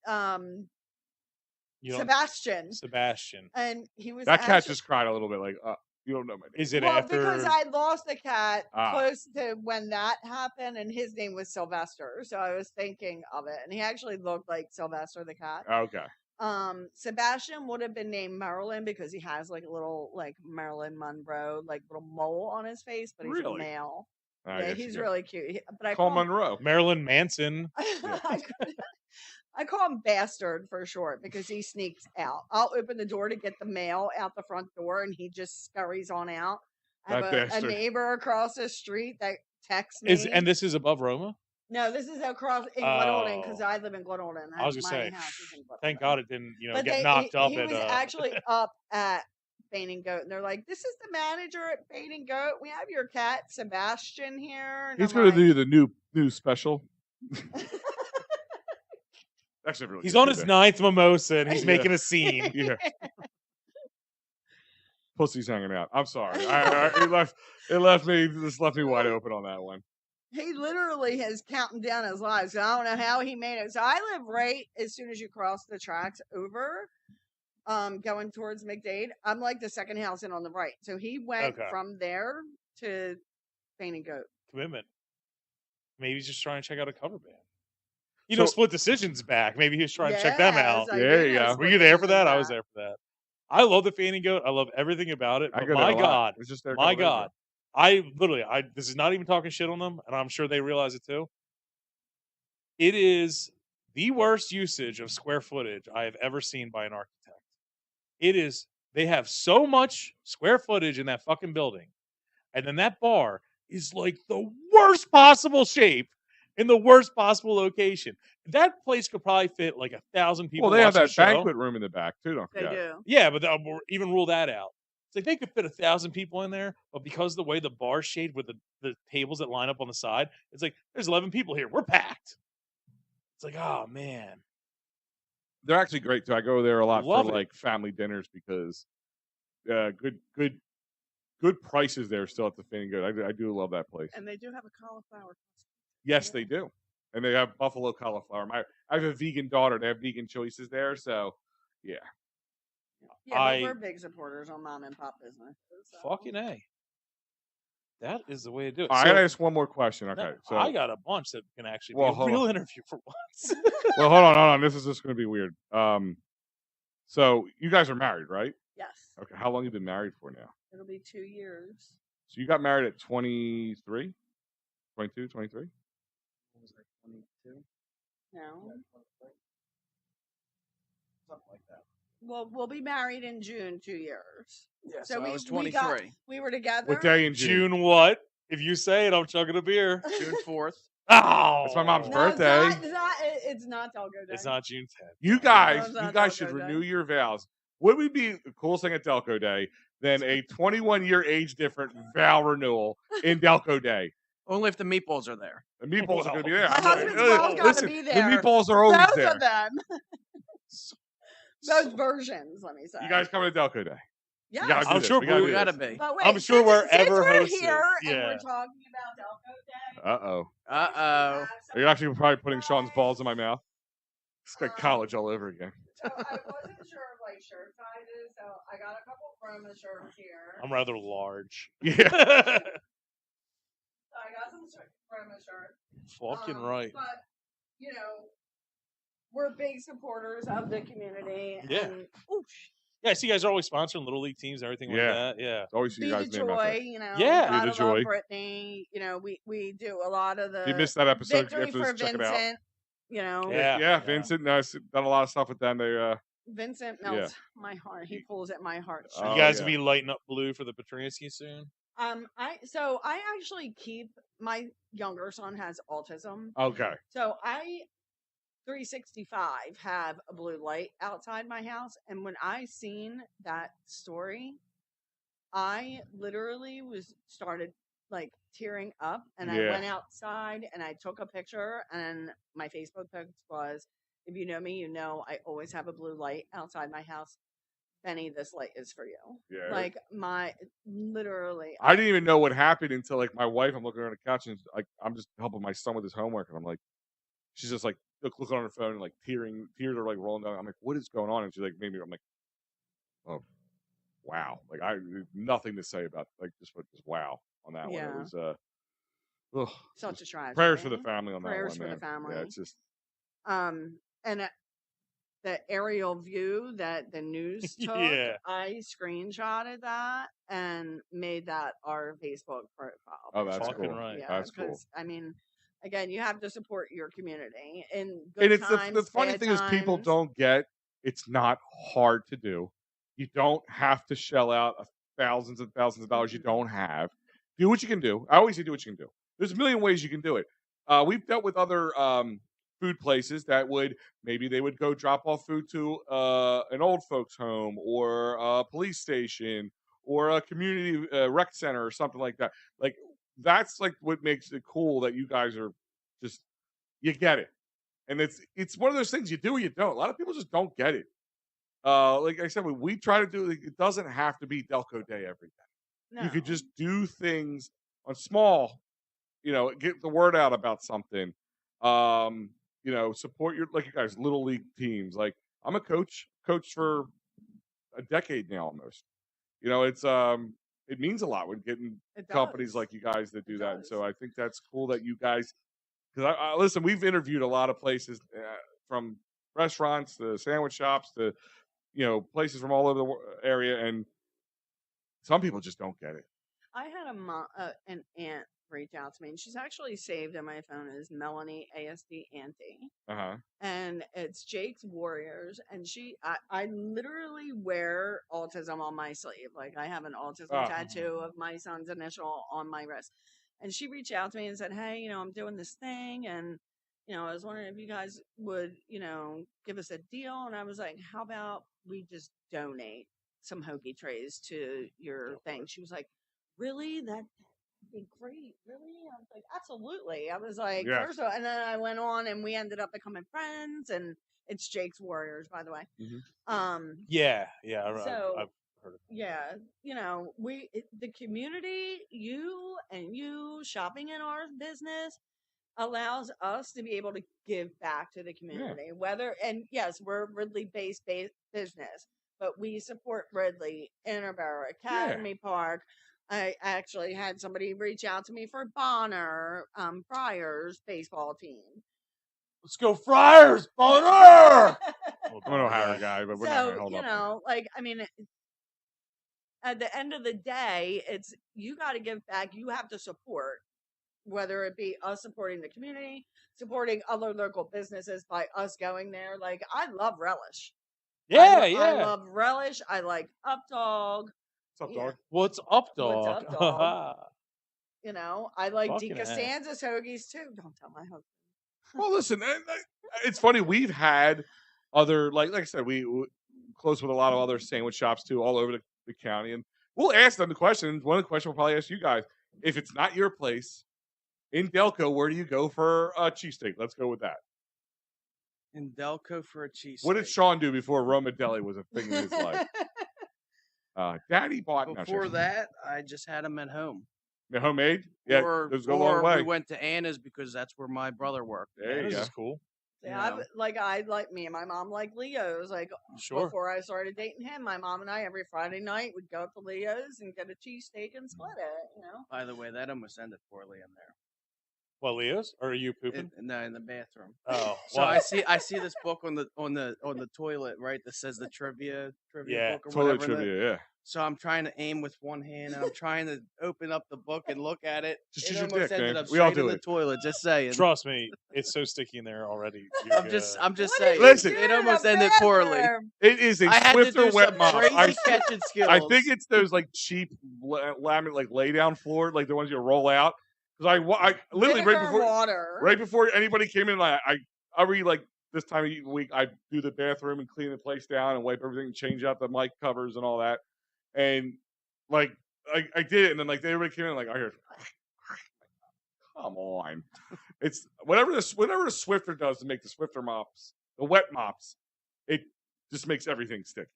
You don't- Sebastian. Sebastian. And he was That cat actually- just cried a little bit, like, you don't know my name. Is it well, after? because I lost a cat Ah. close to when that happened, and his name was Sylvester, so I was thinking of it, and he actually looked like Sylvester the cat. Okay. Sebastian would have been named Marilyn because he has like a little like Marilyn Monroe like little mole on his face, but he's Really? a male. I Yeah, guess he's you really cute. But I call call him, Monroe. Marilyn Manson. I call him Bastard for short because he sneaks out. I'll open the door to get the mail out the front door, and he just scurries on out. I have That a bastard. neighbor across the street that texts me. And this is above Roma. No, this is across in Glenolden because Oh. I live in Glenolden. I was gonna My say, house is in Glenolden. Thank God it didn't, But get knocked up he at. was actually up at Fainting Goat, and they're like, "This is the manager at Fainting Goat. We have your cat Sebastian here." And He's I'm going to like, do the new special. Actually, really He's good on too his there. 9th mimosa and he's Yeah. making a scene. Yeah. Pussy's hanging out. I'm sorry. It left me wide open on that one. He literally is counting down his lives. So I don't know how he made it. So I live right as soon as you cross the tracks over, going towards McDade. I'm like the second house in on the right. So he went Okay. from there to Fainting Goat. Commitment. Maybe he's just trying to check out a cover band. So- Split Decision's back. Maybe he was trying to check them out. Yes, I There did you know go. Were Split you there for Decision's that? I was back. there for that. I love the Fainting Goat. I love everything about it. I But go there my a lot. God, It's just there a my couple days ago. God, this is not even talking shit on them, and I'm sure they realize it too. It is the worst usage of square footage I have ever seen by an architect. It is. They have so much square footage in that fucking building, and then that bar is like the worst possible shape in the worst possible location. That place could probably fit like 1,000 people. Well, they have watching that the show. banquet room in the back too. Don't They forget. do. Yeah, but even rule that out. It's like they could fit 1,000 people in there, but because of the way the bar's shaped with the tables that line up on the side, it's like there's 11 people here. We're packed. It's like, oh man, They're actually great too. I go there a lot Love for it. like family dinners because good prices there still at the Fainting Goat. I do love that place. And they do have a cauliflower. Yes, they do. And they have buffalo cauliflower. I have a vegan daughter. They have vegan choices there. So, yeah. Yeah, but we're big supporters on mom and pop businesses. So. fucking A. That is the way to do it. I So- got to ask one more question. Okay. No, So, I got a bunch that can actually Well, be a hold real on. interview for once. well, hold on. This is just going to be weird. So you guys are married, right? Yes. Okay. How long you been married for now? It'll be 2 years. So you got married at 23? 22, 23? What was I, 22? No. Something like that. Well, we'll be married in June, 2 years. Yeah, So so we- I was we 23. got- We were together. What day in June? June what? If you say it, I'm chugging a beer. June 4th. Oh, It's my mom's No, birthday. It's not Delco Day. It's not June 10th. You No, guys it's not should Delco Day. renew your vows. What would be the coolest thing at Delco Day than a 21-year age different vow renewal in Delco Day? Only if the meatballs are there. The meatballs are going to be there. My I'm husband's like, mom's gotta listen, be the there. meatballs are always Both there. of them. Both versions, let me say. You guys coming to Delco Day? Yes. gotta do I'm this. sure We gotta Blue do gotta this. be. But wait, I'm sure since wherever we're hosted, here and yeah. we're talking about Delco Day, Uh-oh. we actually have some You're actually probably putting Sean's balls in my surprise. mouth. It's like college all over again. So I wasn't sure of like shirt sizes, so I got a couple Roma shirts here. I'm rather large. Yeah. So I got some Roma shirts. Fucking right. But you know, we're big supporters of the community. Yeah. And, ooh, Yeah, I see you guys are always sponsoring little league teams and everything like Yeah. that. Yeah. Always see Be you the guys' name out joy, there. you know. Yeah. Be the Gotta joy. love Brittany. You know, we do a lot of the If you missed that episode, victory after for this, check it out. Vincent. You know, Yeah. Yeah, Vincent. No, I've done a lot of stuff with them. They Vincent melts my heart. He pulls at my heart. Oh, You guys yeah. will be lighting up blue for the Petrinsky soon. I actually keep my younger son has autism, okay. so I 365 have a blue light outside my house, and when I seen that story, I literally started like tearing up, and I Yeah. went outside and I took a picture, and my Facebook post was, if you know me, you know I always have a blue light outside my house. Benny, this light is for you. Yeah. Like literally. I didn't even know what happened until like my wife. I'm looking on the couch and like I'm just helping my son with his homework, and I'm like, she's just like looking on her phone and like tears are like rolling down. I'm like, what is going on? And she's like, maybe I'm like, oh, wow. Like I nothing to say about like just wow on that Yeah. one. It was ugh, Such a tragedy. prayers for the family on that Prayers one, for man. the family. Yeah, it's just And the aerial view that the news took, Yeah. I screenshotted that and made that our Facebook profile. oh, that's Fucking cool. right. Yeah, That's cool. because I mean, again, you have to support your community in good And it's times, the funny bad thing is people times. don't get it's not hard to do. You don't have to shell out thousands and thousands of dollars you don't have. Do what you can do. I always say do what you can do. There's a million ways you can do it. We've dealt with other food places that maybe they would go drop off food to an old folks home or a police station or a community rec center or something like that. Like that's like what makes it cool that you guys are just you get it. And it's one of those things you do or you don't. A lot of people just don't get it. Like I said, we try to do it doesn't have to be Delco Day every day. No. You could just do things on small, get the word out about something. Support your like you guys little league teams. Like I'm a coach for a decade now almost. It's it means a lot when getting It companies does. like you guys that do It that. And does. so I think that's cool that you guys because I listen, we've interviewed a lot of places from restaurants to sandwich shops to places from all over the area, and some people just don't get it. I had an aunt reach out to me, and she's actually saved on my phone as Melanie ASD Auntie. And it's Jake's Warriors, and I literally wear autism on my sleeve. Like I have an autism tattoo of my son's initial on my wrist. And she reached out to me and said, hey, I'm doing this thing, and I was wondering if you guys would, give us a deal. And I was like, how about we just donate some hoagie trays to your thing? She was like, really? That'd be great. Really? I was like, absolutely. I was like, Yes. first of all, and then I went on and we ended up becoming friends, and it's Jake's Warriors, by the way. Yeah. So, I've heard of it. yeah, the community, you shopping in our business allows us to be able to give back to the community. Yes, we're Ridley based business, but we support Ridley, Interborough, Academy Park. I actually had somebody reach out to me for Bonner, Friars baseball team. Let's go Friars, Bonner! I'm an Ohio guy, but we're not going to hold up. At the end of the day, it's you got to give back. You have to support, whether it be us supporting the community, supporting other local businesses by us going there. Like I love Relish. I love Relish. I like Updog. What's up, dog? What's up, dog? What's up, dog? I like Fucking Di Costanza's hoagies too. Don't tell my husband. Well, listen, it's funny. We've had other, like I said, we close with a lot of other sandwich shops too, all over the county. And we'll ask them the question. One of the questions we'll probably ask you guys. If it's not your place in Delco, where do you go for a cheesesteak? Let's go with that. In Delco for a cheese. What did Sean do before Roma Deli was a thing in his life? Daddy bought. Before that, I just had them at home. The homemade. Yeah, or those go a long way. we went to Anna's because that's where my brother worked. There you This go. is cool. Yeah, I like me and my mom like Leo's. Like Sure. before I started dating him, my mom and I every Friday night would go to Leo's and get a cheesesteak and split it. You know. By the way, that almost ended poorly in there. What, Leo's? Or are you pooping? No, in the bathroom. Oh, So well, I see this book on the toilet, right? That says the trivia Yeah, book or Toilet whatever. trivia. Yeah. So I'm trying to aim with one hand, and I'm trying to open up the book and look at it. Just it use your almost dick, ended man. up We all straight in do the it. toilet. Just saying. trust me, it's so sticky in there already. You're I'm just What saying. did Listen, you it do in almost the ended poorly. bathroom? It is a I had to Swifter do wet some mop. crazy catching skills. I think it's those like cheap laminate like lay down floor, like the ones you roll out. Because I literally Vinegar water. right before anybody came in, I already like this time of week I do the bathroom and clean the place down and wipe everything, and change out the mic covers and all that, and like I did it, and then like everybody came in like I heard, come on, it's whatever the Swifter does to make the Swifter mops, the wet mops, it just makes everything sticky.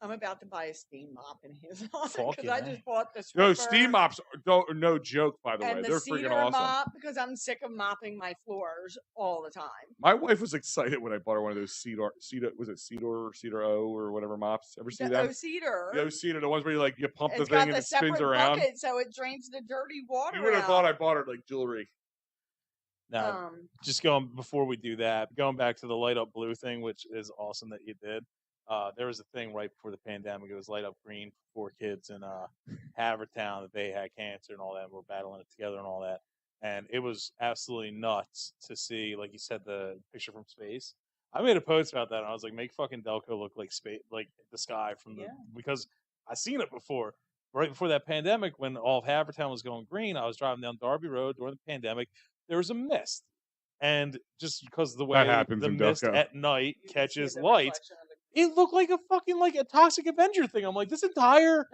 I'm about to buy a steam mop in his office Fuck because yeah. I just bought the No, Swiffer steam mops are no joke, by the way. and They're the freaking cedar awesome. mop because I'm sick of mopping my floors all the time. My wife was excited when I bought her one of those Cedar was it Cedar O or whatever mops? Ever see The them? O-Cedar. The Cedar, the ones where you pump the It's thing got and the it spins separate around. bucket so it drains the dirty water You would have out. thought I bought her like jewelry. Now, just before we do that, going back to the Light Up Blue thing, which is awesome that you did. There was a thing right before the pandemic. It was Light Up Green for 4 kids in Havertown that they had cancer and all that. And we're battling it together and all that. And it was absolutely nuts to see, like you said, the picture from space. I made a post about that. And I was like, make fucking Delco look like space, like the sky from the because I seen it before. Right before that pandemic, when all of Havertown was going green, I was driving down Darby Road during the pandemic. There was a mist, and just because of the way happens the in mist Delco. at night You can see catches the light, reflection of the- it looked like a fucking like a Toxic Avenger thing. I'm like, this entire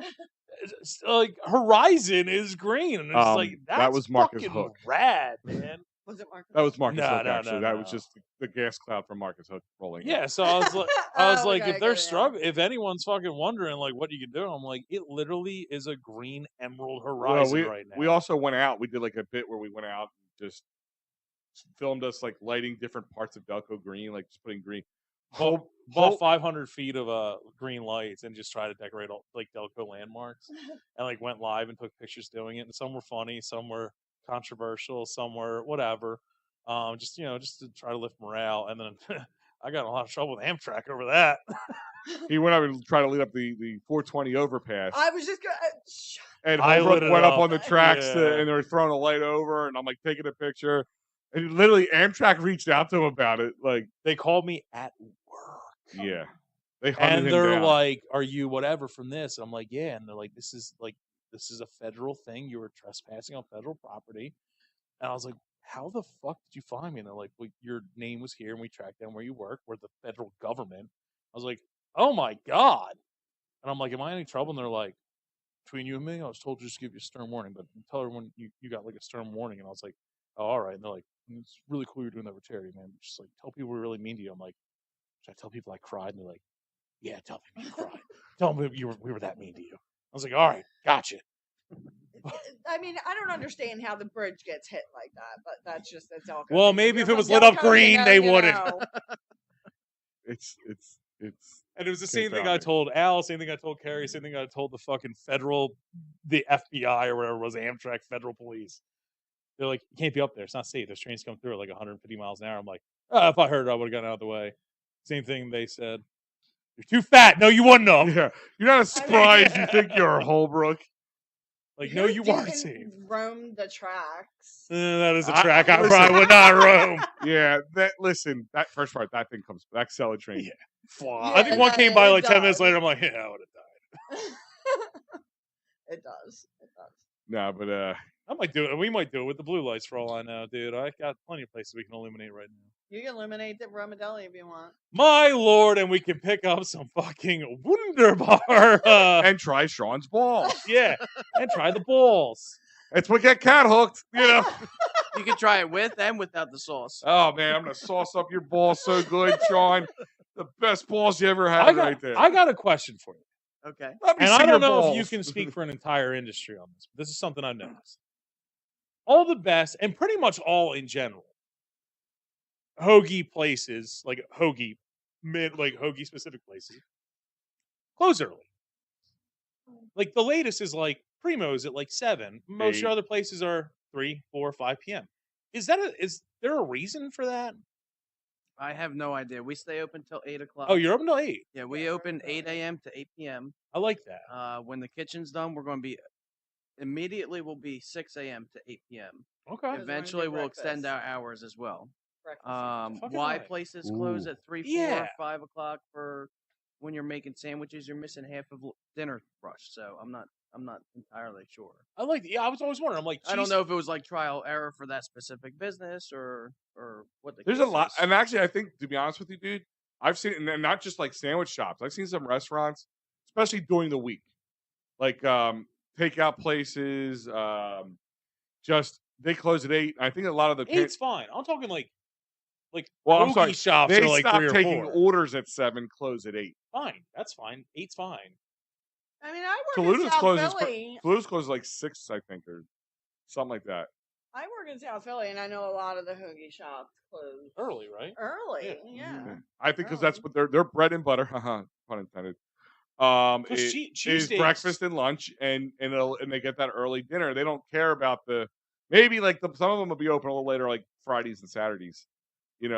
like horizon is green, and it's like that that's was Marcus fucking Hook. rad, man. Was it Marcus? That was Marcus No, Hook, no, actually. no, That no. was just the gas cloud from Marcus Hook rolling in. Yeah, so I was like, Okay, if they're good, yeah. struggling, if anyone's fucking wondering like what you can do, I'm like, it literally is a green emerald Well, horizon right now. we also went out. We did like a bit where we went out and just filmed us like lighting different parts of Delco green, like just putting green. Bought 500 feet of green lights and just try to decorate all, like Delco landmarks, and like went live and took pictures doing it. And some were funny, some were controversial, some were whatever. Just just to try to lift morale. And then I got in a lot of trouble with Amtrak over that. He went up and tried to lead up the 420 overpass. I was just gonna. And I lit Holbrook it went up up. on the tracks Yeah. and they were throwing a light over, and I'm like taking a picture. And literally, Amtrak reached out to him about it. Like, They called me at work. yeah, they hunted And him they're down. like, "Are you whatever from this?" And I'm like, "Yeah." And they're like, "This is a federal thing. You were trespassing on federal property." And I was like, "How the fuck did you find me?" And they're like, "Well, your name was here, and we tracked down where you work. We're the federal government." I was like, "Oh my god!" And I'm like, "Am I in any trouble?" And they're like, "Between you and me, I was told to just give you a stern warning, but tell everyone you got like a stern warning." And I was like, "Oh, all right." And they're like, "It's really cool you're doing that for charity, man. Just like tell people we're really mean to you." I'm like, "Should I tell people I cried?" And they're like, "Yeah, tell people you cried. Tell them we were that mean to you." I was like, "All right, gotcha." I mean, I don't understand how the bridge gets hit like that, but that's Delco. Well, thing. maybe You're if it was from lit up Delco, green, they you wouldn't. know. It's And it was the same thing I confounding. told Al, same thing I told Carrie, same thing I told the fucking the FBI or whatever it was, Amtrak Federal Police. They're like, "You can't be up there. It's not safe. There's trains coming through at like 150 miles an hour." I'm like, "Oh, if I heard it, I would have gotten out of the way." Same thing they said. "You're too fat. No, you wouldn't have." yeah. You're not a surprise. You think you're a Holbrook. Like, no, Who you weren't didn't safe. roam the tracks. That is a I- track I listen. probably would not roam. Yeah. That first part, that thing comes. That Acela train. Yeah. Fly. I think one came by it like 10 minutes does. later. I'm like, "Yeah, I would have died." It does. It does. No, but I might do it. We might do it with the blue lights for all I know, dude. I got plenty of places we can illuminate right now. You can eliminate the Roma Deli if you want. My lord, and we can pick up some fucking Wunderbar. and try Sean's balls. Yeah, and try the balls. It's what get cat hooked. You know. You can try it with and without the sauce. Oh man, I'm gonna sauce up your balls so good, Sean. The best balls you ever had right there. I got a question for you. Okay. Let me And see I your don't know if you balls. can speak for an entire industry on this, but this is something I've noticed. All the best, and pretty much all in general, hoagie places, like hoagie, like hoagie specific places, close early. Like the latest is like Primo's at like 7. Most of your 8. other places are 3, 4, 5 p.m. Is there a reason for that? I have no idea. We stay open till 8 o'clock. Oh, you're open till 8. Yeah, we open 8 a.m. to 8 p.m. I like that. When the kitchen's done, we're going to be immediately. We'll be 6 a.m. to 8 p.m. Okay. Because we're gonna do Eventually, we'll extend breakfast. our hours as well. Breakfast. Fucking Why right. places close Ooh. at 3, 4, Yeah. 5 o'clock for when you're making sandwiches? You're missing half of dinner rush. So I'm not entirely sure. I like. Yeah, I was always wondering. I'm like, I don't geez, know if it was like trial error for that specific business or what the There's case a lot, is. and actually, I think to be honest with you, dude, I've seen, and not just like sandwich shops. I've seen some restaurants, especially during the week, like takeout places. Just they close at 8. I think a lot of the 8's fine. I'm talking like well, I'm hoagie sorry, shops they are like stop 3 or taking 4. orders at 7, close at 8. Fine, that's fine. 8's fine. I mean, I work in Toluca's South closes. Philly. Toluca's closes like 6, I think, or something like that. I work in South Philly, and I know a lot of the hoagie shops close Early, right? early. Yeah. Yeah. I think because that's what their bread and butter, haha, pun intended. Because Is cheesesteaks. breakfast and lunch, and they get that early dinner. They don't care about maybe like some of them will be open a little later, like Fridays and Saturdays,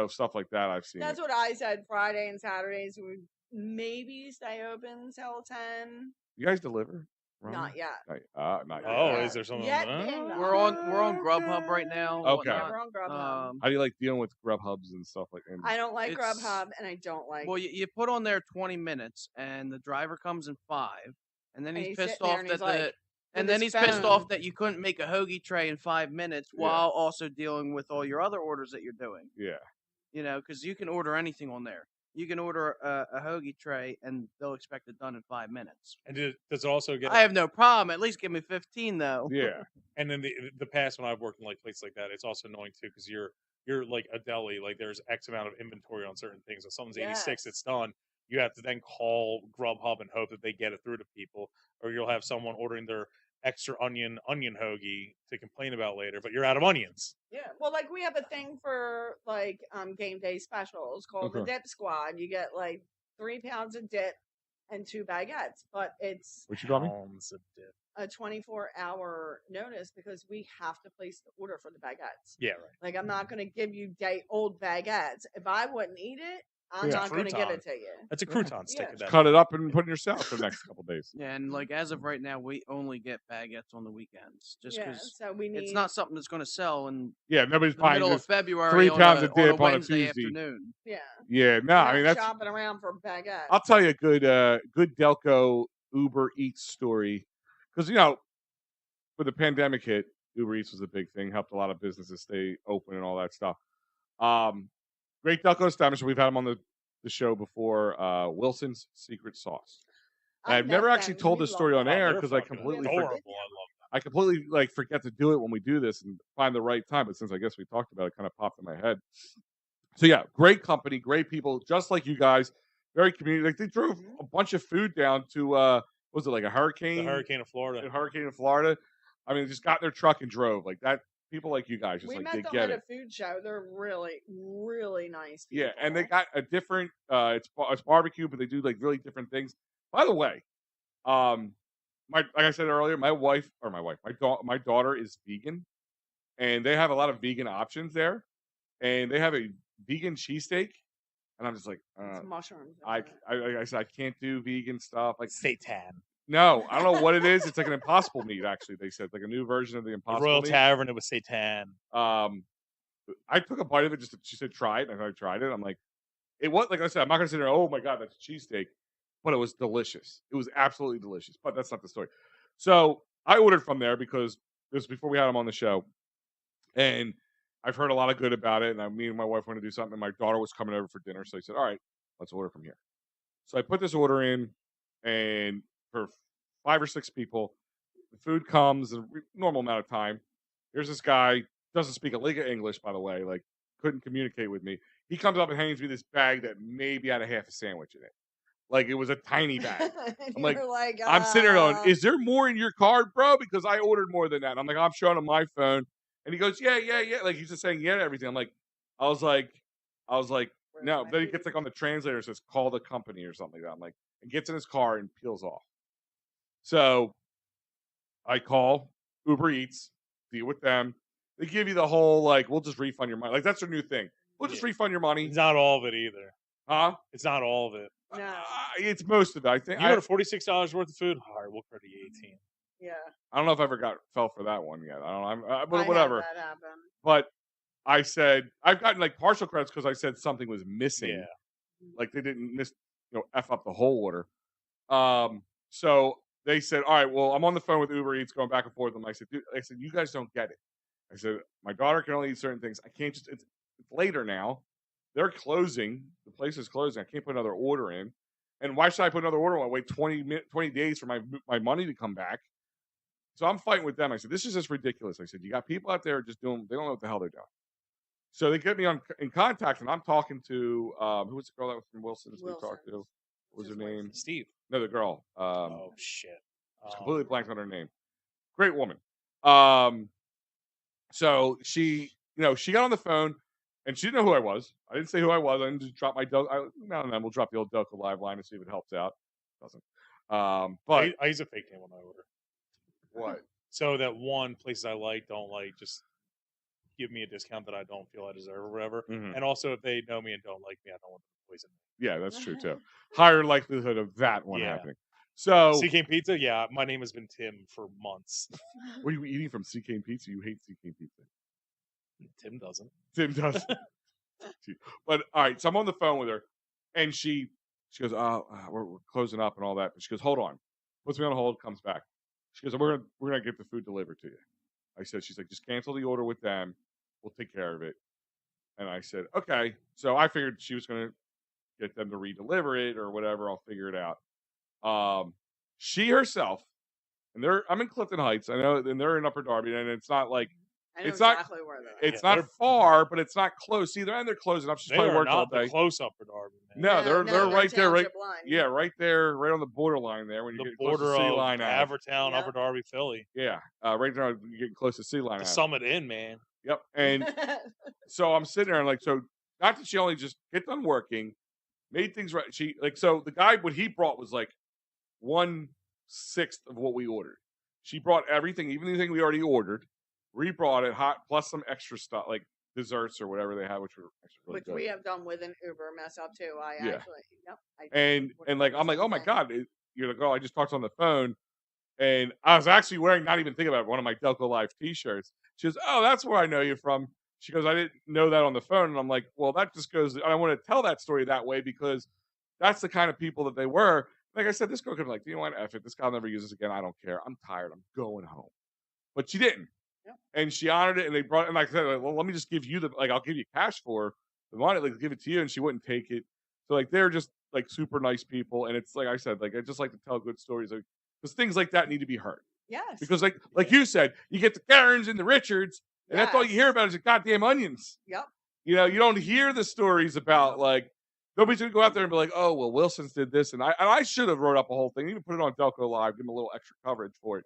stuff like that. I've seen. That's what I said. Friday and Saturdays we maybe stay open till 10. You guys deliver? Roma? Not yet. Not Not Oh, yet. yet. is there something? Yet on being that? We're on Grubhub right now. and Okay. Yeah, whatnot. we're on Grubhub. How do you like dealing with Grubhubs and stuff like that? I don't like it's- Grubhub, and I don't like. Well, you put on there 20 minutes, and the driver comes in 5, and then And he's he's pissed sitting there off and that he's like, the and with then his he's pissed phone. off that you couldn't make a hoagie tray in 5 minutes Yeah. while also dealing with all your other orders that you're doing. Yeah. Because you can order anything on there. You can order a hoagie tray, and they'll expect it done in 5 minutes. And does it also get? I have no problem. At least give me 15 though. Yeah. And then the past when I've worked in like places like that, it's also annoying too because you're like a deli, like there's X amount of inventory on certain things. If someone's 86, Yes. it's done. You have to then call Grubhub and hope that they get it through to people, or you'll have someone ordering their extra onion hoagie to complain about later, but you're out of onions. Yeah, well, like we have a thing for like game day specials called the Okay. Dip Squad. You get like 3 pounds of dip and 2 baguettes, but it's What you got me? Pounds of dip. a 24-hour notice because we have to place the order for the baguettes. Yeah, right. Like I'm not going to give you day-old baguettes. If I wouldn't eat it, I'm Yeah. not going to give Crouton. it to you. That's a crouton stick. Yeah. At that Cut it up and put it in your salad for the next couple days. Yeah, and like as of right now, we only get baguettes on the weekends, just Yeah, because so we need. it's not something that's going to sell in Yeah, nobody's the buying middle of this. February 3 on pounds a, of dip on a Wednesday Tuesday. afternoon. Yeah. Yeah, no, We're I mean not that's. shopping around for baguettes. I'll tell you a good Delco Uber Eats story because when the pandemic hit, Uber Eats was a big thing, helped a lot of businesses stay open and all that stuff. Great Delco establishment. We've had them on the show before. Wilson's Secret Sauce. And I've never met actually them. told We this story love on them. air they're because I fucking completely adorable. forget. I love I completely forget to do it when we do this and find the right time. But since I guess we talked about it, kind of popped in my head. So yeah, great company, great people, just like you guys. Very community. Like they drove a bunch of food down to was it like a hurricane? The hurricane of Florida. A hurrane in Florida. I mean, they just got in their truck and drove like that. People like you guys, just We like met they them get at it. a food show. They're really, really nice people. Yeah, and they got a different. It's barbecue, but they do like really different things. By the way, like I said earlier, my daughter is vegan, and they have a lot of vegan options there, and they have a vegan cheesesteak, and I'm just like, It's mushrooms. in I it. said I can't do vegan stuff. Like, Seitan. no, I don't know what it is. It's like an Impossible meat. Actually, they said like a new version of the The Impossible Royal meat. Tavern. It was Seitan. I took a bite of it. She said try it, and I tried it. I'm like, it was like I said. I'm not gonna sit there. Oh my god, that's a cheesesteak, but it was delicious. It was absolutely delicious. But that's not the story. So I ordered from there because this was before we had them on the show, and I've heard a lot of good about it. And me and my wife want to do something. And my daughter was coming over for dinner, so I said, "All right, let's order from here." So I put this order in, and for 5 or 6 people, the food comes in a normal amount of time. Here's this guy, doesn't speak a lick of English, by the way, like couldn't communicate with me. He comes up and hands me this bag that maybe had a half a sandwich in it. like it was a tiny bag. And I'm like, you're like, I'm sitting there going, is there more in your card, bro? Because I ordered more than that. And I'm like, I'm showing him my phone. And he goes, yeah. Like he's just saying, yeah, to everything. I was like, Where's no. my Then he food? gets like on the translator and says, call the company or something like that. I'm like, and gets in his car and peels off. So I call Uber Eats, deal with them. They give you the whole, like, we'll just refund your money. Like, that's their new thing. We'll just refund your money. It's not all of it either. Huh? It's not all of it. No. It's most of it. I think. You order $46 worth of food. All right, we'll credit you 18. Yeah. I don't know if I ever fell for that one yet. I don't know. But I had whatever. that happen. But I said I've gotten like partial credits because I said something was missing. Yeah. Like they didn't f up the whole order. So they said, all right, well, I'm on the phone with Uber Eats going back and forth. And I said, dude, you guys don't get it. I said, my daughter can only eat certain things. I can't just. It's later now. They're closing. The place is closing. I can't put another order in. And why should I put another order? I wait 20 days for my money to come back. So I'm fighting with them. I said, this is just ridiculous. I said, you got people out there just doing, they don't know what the hell they're doing. So they get me in contact, and I'm talking to, who was the girl that was from Wilson's we talked to? What was her name? Steve. No, the girl. Oh, shit. Just completely blanked on her name. Great woman. So she got on the phone, and she didn't know who I was. I didn't say who I was. I didn't just drop my Delco. Now and then we'll drop the old Delco Live line and see if it helps out. Doesn't. But I use a fake name on my order. What? So that one, places I don't like, just give me a discount that I don't feel I deserve or whatever. Mhm. And also, if they know me and don't like me, I don't want them to poison me. Yeah, that's true too. Higher likelihood of that one Yeah. happening. So CK Pizza, yeah, my name has been Tim for months. what are you eating from CK Pizza? You hate CK Pizza. Tim doesn't. Tim does. But all right, so I'm on the phone with her, and she goes, "Oh, we're closing up and all that." But she goes, "Hold on," puts me on hold, comes back. She goes, "We're gonna get the food delivered to you." I said, "She's like, just cancel the order with them. We'll take care of it." And I said, "Okay." So I figured she was gonna get them to redeliver it or whatever. I'll figure it out. She herself, and I'm in Clifton Heights. I know, and they're in Upper Darby, and it's not like. I know It's not- exactly where they're at. It's not far, but it's not close either. And they're closing up. She's They probably are worked all not the day. close Upper Darby, man. No, they're right there, right. township line. Yeah, right there, right on the borderline there. When you The get close to border Sea of Line Ave. Havertown, Yeah. Upper Darby, Philly. Yeah, right there. You getting close to Sea Line The Ave. Summit Inn, man. Yep. And so I'm sitting there and like, so not that she only just get done working, made things right. She so the guy what he brought was like 1/6 of what we ordered. She brought everything, even anything we already ordered. Rebrought it hot, plus some extra stuff like desserts or whatever they had, which were actually really Which good. we have done with an Uber mess up too. I Yeah. actually, yep. And like I'm like, oh my god, you're the girl I just talked on the phone, and I was actually wearing, not even thinking about it, one of my Delco Live T-shirts. She goes, oh, that's where I know you from. She goes, I didn't know that on the phone, and I'm like, well, that just goes. I want to tell that story that way because that's the kind of people that they were. Like I said, this girl could be like, do you know what? F it. This guy will never use this again. I don't care. I'm tired. I'm going home. But she didn't. Yep. And she honored it, and they brought it. And like I said, like, well, let me just give you I'll give you cash for the money, like give it to you, and she wouldn't take it. So like they're just like super nice people, and it's like I said, like I just like to tell good stories, like because things like that need to be heard. Yes. Because like you said, you get the Karens and the Richards, and that's all you Yes. hear about is the goddamn onions. Yep. You know, you don't hear the stories about like nobody's gonna go out there and be like, oh well, Wilson's did this, and I should have wrote up a whole thing, even put it on Delco Live, give them a little extra coverage for it.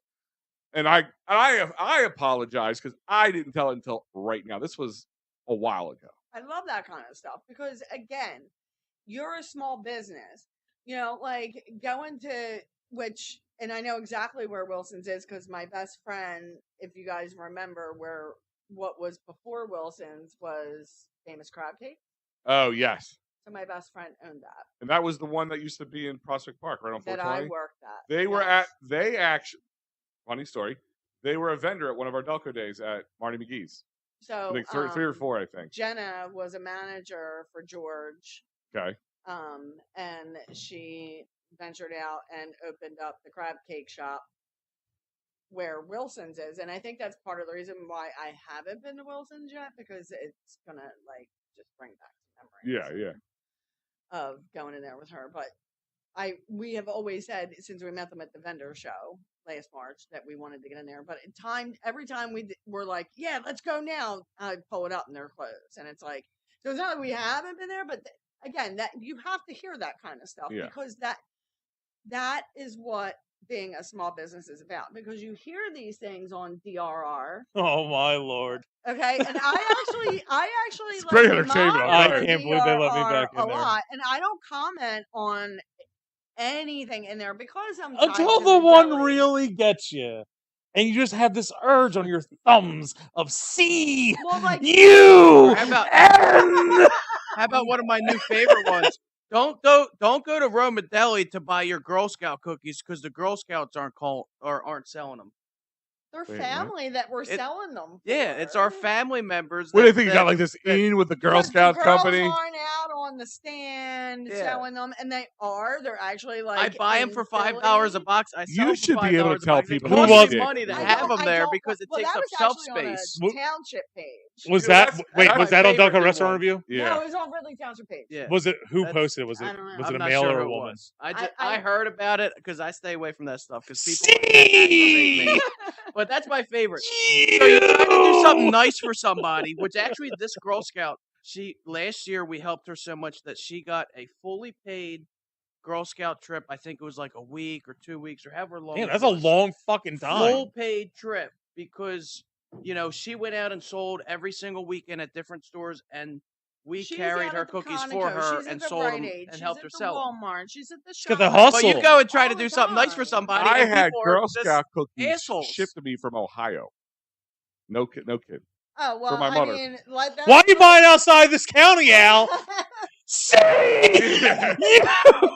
And I apologize because I didn't tell it until right now. This was a while ago. I love that kind of stuff because again, you're a small business. You know, like going to which, and I know exactly where Wilson's is because my best friend, if you guys remember, where what was before Wilson's was Famous Crab Cake. Oh yes, So my best friend owned that. and that was the one that used to be in Prospect Park, right on That 420. I worked at. They were Yes. they actually, funny story. They were a vendor at one of our Delco days at Marty McGee's. So I think three or four, I think. Jenna was a manager for George. Okay. And she ventured out and opened up the crab cake shop where Wilson's is. And I think that's part of the reason why I haven't been to Wilson's yet, because it's gonna like just bring back some memories. Yeah. Of going in there with her. But we have always said since we met them at the vendor show last March that we wanted to get in there. But every time we're like, yeah, let's go now. I pull it up and they're closed. And it's like, so it's not that we haven't been there, but again, that you have to hear that kind of stuff Yeah. because that is what being a small business is about. Because you hear these things on DRR, Oh my lord! okay, and I actually It's great like entertainment, I'm I sorry. can't believe they let me DRR back a in there. lot, and I don't comment on anything in there because I'm tied Until to the one deli. really gets you, and you just have this urge on your thumbs of see Well, like you How about- and How about one of my new favorite ones? Don't go to Roma Deli to buy your Girl Scout cookies because the Girl Scouts aren't selling them. they're Wait, what? family that we're selling them. Yeah, it's our family members. What do you that- think? You got that- like this that- in with the Girl Because Scout the girls company? aren't out on the stand Yeah. selling them, and they're actually I like buy them in for $5 a Philly. box. I sell You them for should be able to $5 a tell box. people It who costs was me it. money to I have don't- them I there don't- because it well, takes that up was shelf actually on a space. township page. was Dude, that that's- wait? that's Was my that on favorite Delco new Restaurant one. Review? Yeah. No, it was on Ridley Township page. Yeah. Was it who That's- posted it? Was I it don't know. was I'm it a not male sure or a who it woman? was. I- I heard about it because I stay away from that stuff because people aggravate See me. But that's my favorite. So you're trying to do something nice for somebody, which actually this Girl Scout, last year we helped her so much that she got a fully paid Girl Scout trip. I think it was like a week or 2 weeks or however long. Man, it that's a was. long fucking time. Full paid trip because she went out and sold every single weekend at different stores, and we She's carried out her at the cookies Conoco, for her she's at and the sold Rite them Aid, and she's helped at her the sell them. Walmart. She's at the Got the shop. hustle. But you go and try All to the do something nice for time. somebody. I and had people are Girl just Scout cookies assholes. shipped to me from Ohio. No kid. Oh well, my mother. I mean, like that. Why are you buying outside this county, Al? See you.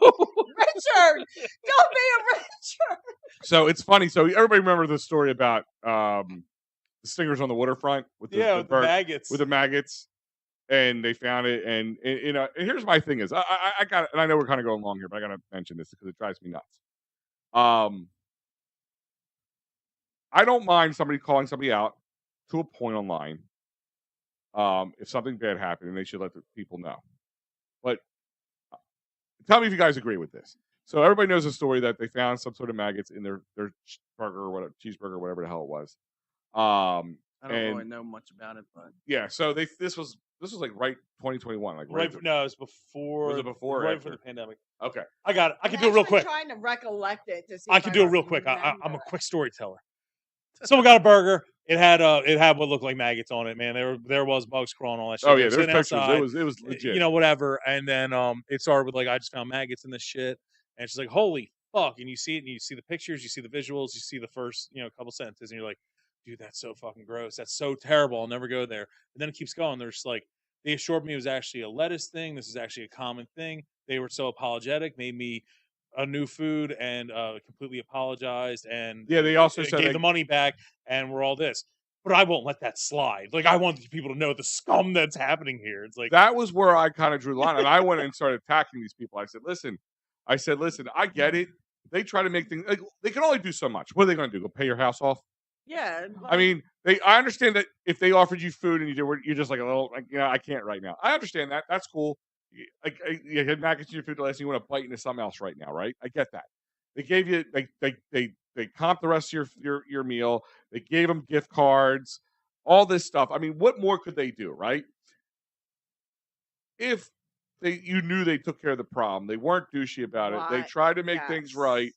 Richard, don't be a Richard. So it's funny. So everybody remember the story about the stingers on the waterfront with the, Yeah, with the bird- maggots. with the maggots, and they found it. And and here's my thing is I got, and I know we're kind of going long here, but I got to mention this because it drives me nuts. I don't mind somebody calling somebody out to a point online. If something bad happened, and they should let the people know. But tell me if you guys agree with this. So everybody knows the story that they found some sort of maggots in their burger or whatever, cheeseburger, whatever the hell it was. I don't and- really know much about it, but Yeah, so this was like right 2021, like right. No, it was before. Was it before or Right after? for the pandemic. Okay, I got it. I I'm can do it real actually quick. Trying to recollect it to see. I if can do it real can quick. I'm a remember. quick storyteller. Someone got a burger. It had what looked like maggots on it. Man, there was bugs crawling, all that shit. oh They yeah, were there was sitting pictures. outside, It was legit. you know, whatever. And then it started with like, I just found maggots in this shit, and she's like, holy fuck! And you see it, and you see the pictures, you see the visuals, you see the first couple sentences, and you're like, dude, that's so fucking gross. That's so terrible. I'll never go there. And then it keeps going. There's like, they assured me it was actually a lettuce thing. This is actually a common thing. They were so apologetic, made me a new food, and completely apologized, and Yeah, they also gave said the money back, and we're all this. But I won't let that slide. Like, I want people to know the scum that's happening here. It's like, that was where I kind of drew the line, and I went and started attacking these people. I said, listen, I get it. They try to make things like, they can only do so much. What are they going to do? Go pay your house off? Yeah. I mean, I understand that if they offered you food and you're just like a little, like, I can't right now. I understand that. That's cool. Like, you had maggots in your food last, and you want to bite into something else right now, right? I get that. They gave you, they comped the rest of your meal. They gave them gift cards, all this stuff. I mean, what more could they do, right? If you knew they took care of the problem, they weren't douchey about it. They tried to make things right.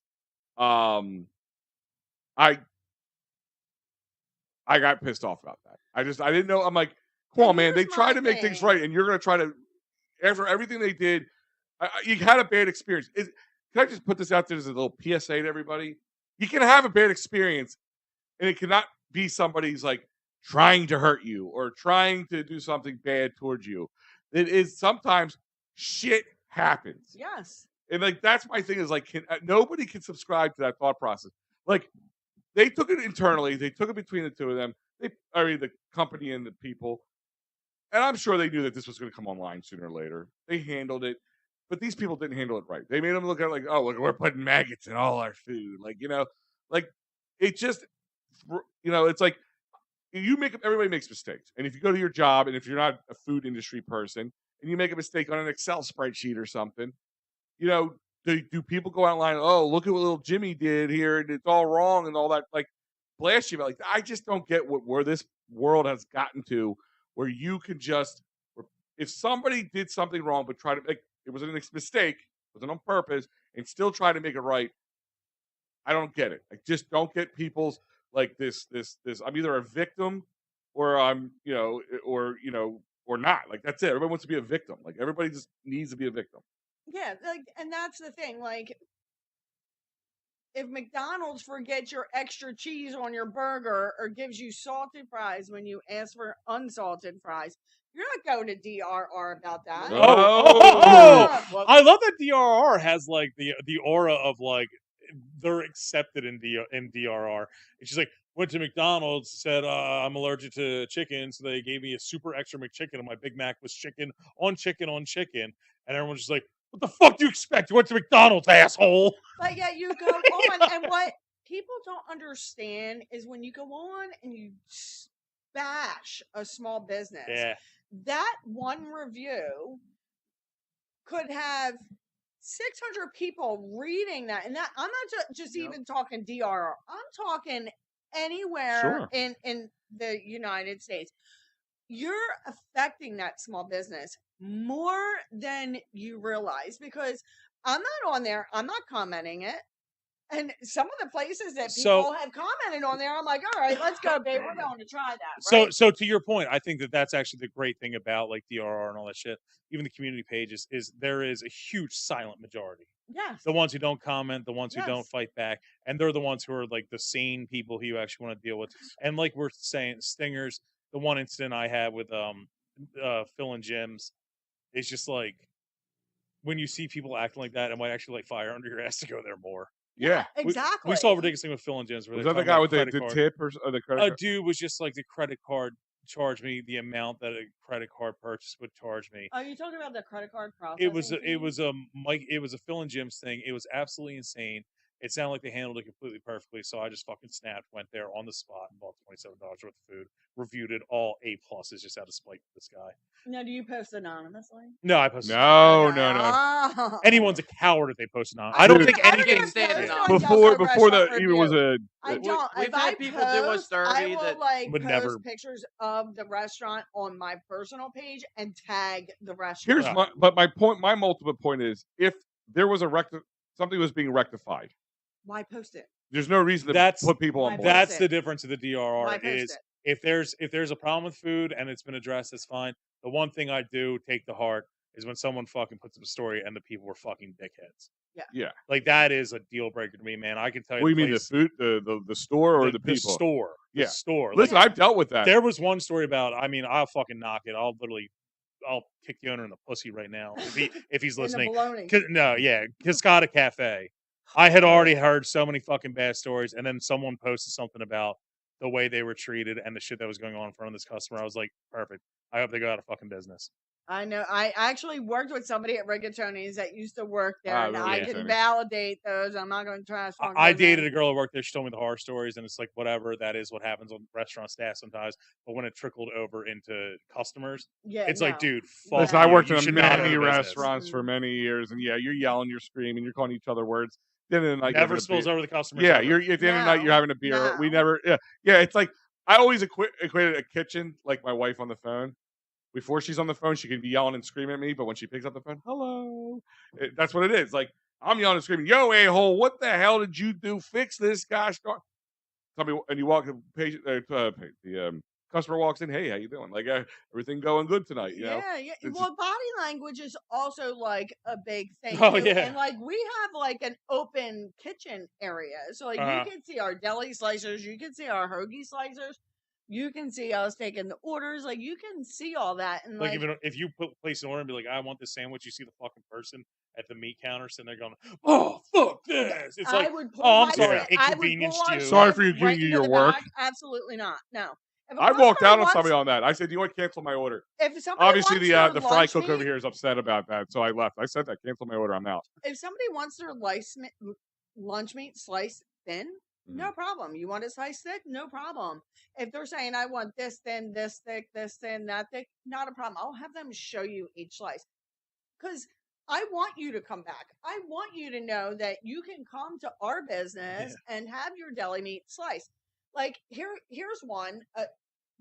I got pissed off about that. I didn't know. I'm like, come on, man. They tried to make things right, and you're going to try to, after everything they did, you had a bad experience. Can I just put this out there as a little PSA to everybody? You can have a bad experience, and it cannot be somebody's like trying to hurt you or trying to do something bad towards you. It is sometimes shit happens. Yes. And like, that's my thing is like, nobody can subscribe to that thought process. Like, they took it internally. They took it between the two of them. The company and the people. And I'm sure they knew that this was going to come online sooner or later. They handled it. But these people didn't handle it right. They made them look at it like, oh, look, we're putting maggots in all our food. Like, like it just, it's like everybody makes mistakes. And if you go to your job and if you're not a food industry person and you make a mistake on an Excel spreadsheet or something, do people go online? Oh, look at what little Jimmy did here, and it's all wrong and all that. Like, blast you. Like, I just don't get where this world has gotten to, where you can just, if somebody did something wrong, but tried to like it was a mistake, wasn't on purpose, and still try to make it right, I don't get it. I just don't get people's like this. I'm either a victim, or I'm or not. Like that's it. Everybody wants to be a victim. Like everybody just needs to be a victim. Yeah, like, and that's the thing. Like, if McDonald's forgets your extra cheese on your burger or gives you salted fries when you ask for unsalted fries, you're not going to DRR about that. No. Oh, I love that DRR has like the aura of like they're accepted in DRR. And she's like, went to McDonald's, said I'm allergic to chicken, so they gave me a super extra McChicken, and my Big Mac was chicken on chicken on chicken, and everyone's just like, what the fuck do you expect? You went to McDonald's, asshole. But yeah, you go on, and what people don't understand is when you go on and you bash a small business, that one review could have 600 people reading that, and that I'm not just even talking DRR. I'm talking anywhere in the United States. You're affecting that small business more than you realize, because I'm not on there. I'm not commenting it. And some of the places that people have commented on there, I'm like, all right, let's go, babe. We're going to try that. Right? So to your point, I think that's actually the great thing about like DRR and all that shit. Even the community pages is there is a huge silent majority. Yes. The ones who don't comment, the ones who don't fight back, and they're the ones who are like the sane people who you actually want to deal with. And like we're saying, stingers. The one incident I had with Phil and Jim's, it's just like when you see people acting like that, it might actually like fire under your ass to go there more. Yeah, exactly. We saw a ridiculous thing with Phil and Jim's. Was that the guy with the tip or the credit card? A dude was just like the credit card charged me the amount that a credit card purchase would charge me. Are you talking about the credit card processing? It was a Phil and Jim's thing. It was absolutely insane. It sounded like they handled it completely perfectly. So I just fucking snapped, went there on the spot, and bought $27 worth of food. Reviewed it all A pluses just out of spite for this guy. Now, do you post anonymously? No, I post. No. Oh. Anyone's a coward if they post anonymous. I don't think anything before the even was a. I don't. We've had people do us dirty I will that like would post never pictures of the restaurant on my personal page and tag the restaurant. Here's my ultimate point is if there was something was being rectified. Why post it? There's no reason to put people on board. That's the difference of the DRR Why post is it? if there's a problem with food and it's been addressed, that's fine. The one thing I do take to heart is when someone fucking puts up a story and the people were fucking dickheads. Yeah. Like that is a deal breaker to me, man. I can tell you. What do you mean the food, the store, or the people? The store. Yeah. The store. Listen, I've dealt with that. There was one story about. I mean, I'll fucking knock it. I'll kick the owner in the pussy right now if he's listening. Cascada Cafe. I had already heard so many fucking bad stories, and then someone posted something about the way they were treated and the shit that was going on in front of this customer. I was like, perfect. I hope they go out of fucking business. I know. I actually worked with somebody at Rigatoni's that used to work there, and I can Rigatoni's. validate those. I'm not going to try to. I dated a girl who worked there. She told me the horror stories, and it's like, whatever. That is what happens on restaurant staff sometimes. But when it trickled over into customers, it's like, dude, fuck. Listen, I worked in many business. restaurants for many years, and you're yelling, you're screaming, you're calling each other words. At the end of the night, never spills over the customer. Yeah, you're at the end of the night, you're having a beer. No. We never. Yeah. It's like I always equated a kitchen like my wife on the phone. Before she's on the phone, she can be yelling and screaming at me, but when she picks up the phone, hello, that's what it is. Like I'm yelling and screaming, yo, a-hole, what the hell did you do? Fix this, gosh darn. Somebody, and you walk the customer walks in, hey, how you doing? Like everything going good tonight? You know? Yeah. Well, body language is also like a big thing. Oh, too. yeah. And like we have like an open kitchen area, so like you can see our deli slicers, you can see our hoagie slicers. You can see us taking the orders, like you can see all that, and like even if you place an order and be like, "I want this sandwich," you see the fucking person at the meat counter sitting there going, "Oh fuck this!" It's like, "Oh, I'm sorry, inconvenienced you." Sorry for you giving you your work. Absolutely not. No. I walked out on somebody on that. I said, "Do you want to cancel my order?" If somebody obviously the fry cook meat, over here is upset about that, so I left. I said that, cancel my order. I'm out. If somebody wants their lunch meat sliced thin. No problem. You want it sliced thick? No problem. If they're saying, I want this thin, this thick, this thin, that thick, not a problem. I'll have them show you each slice. Because I want you to come back. I want you to know that you can come to our business and have your deli meat sliced. Like, here's one,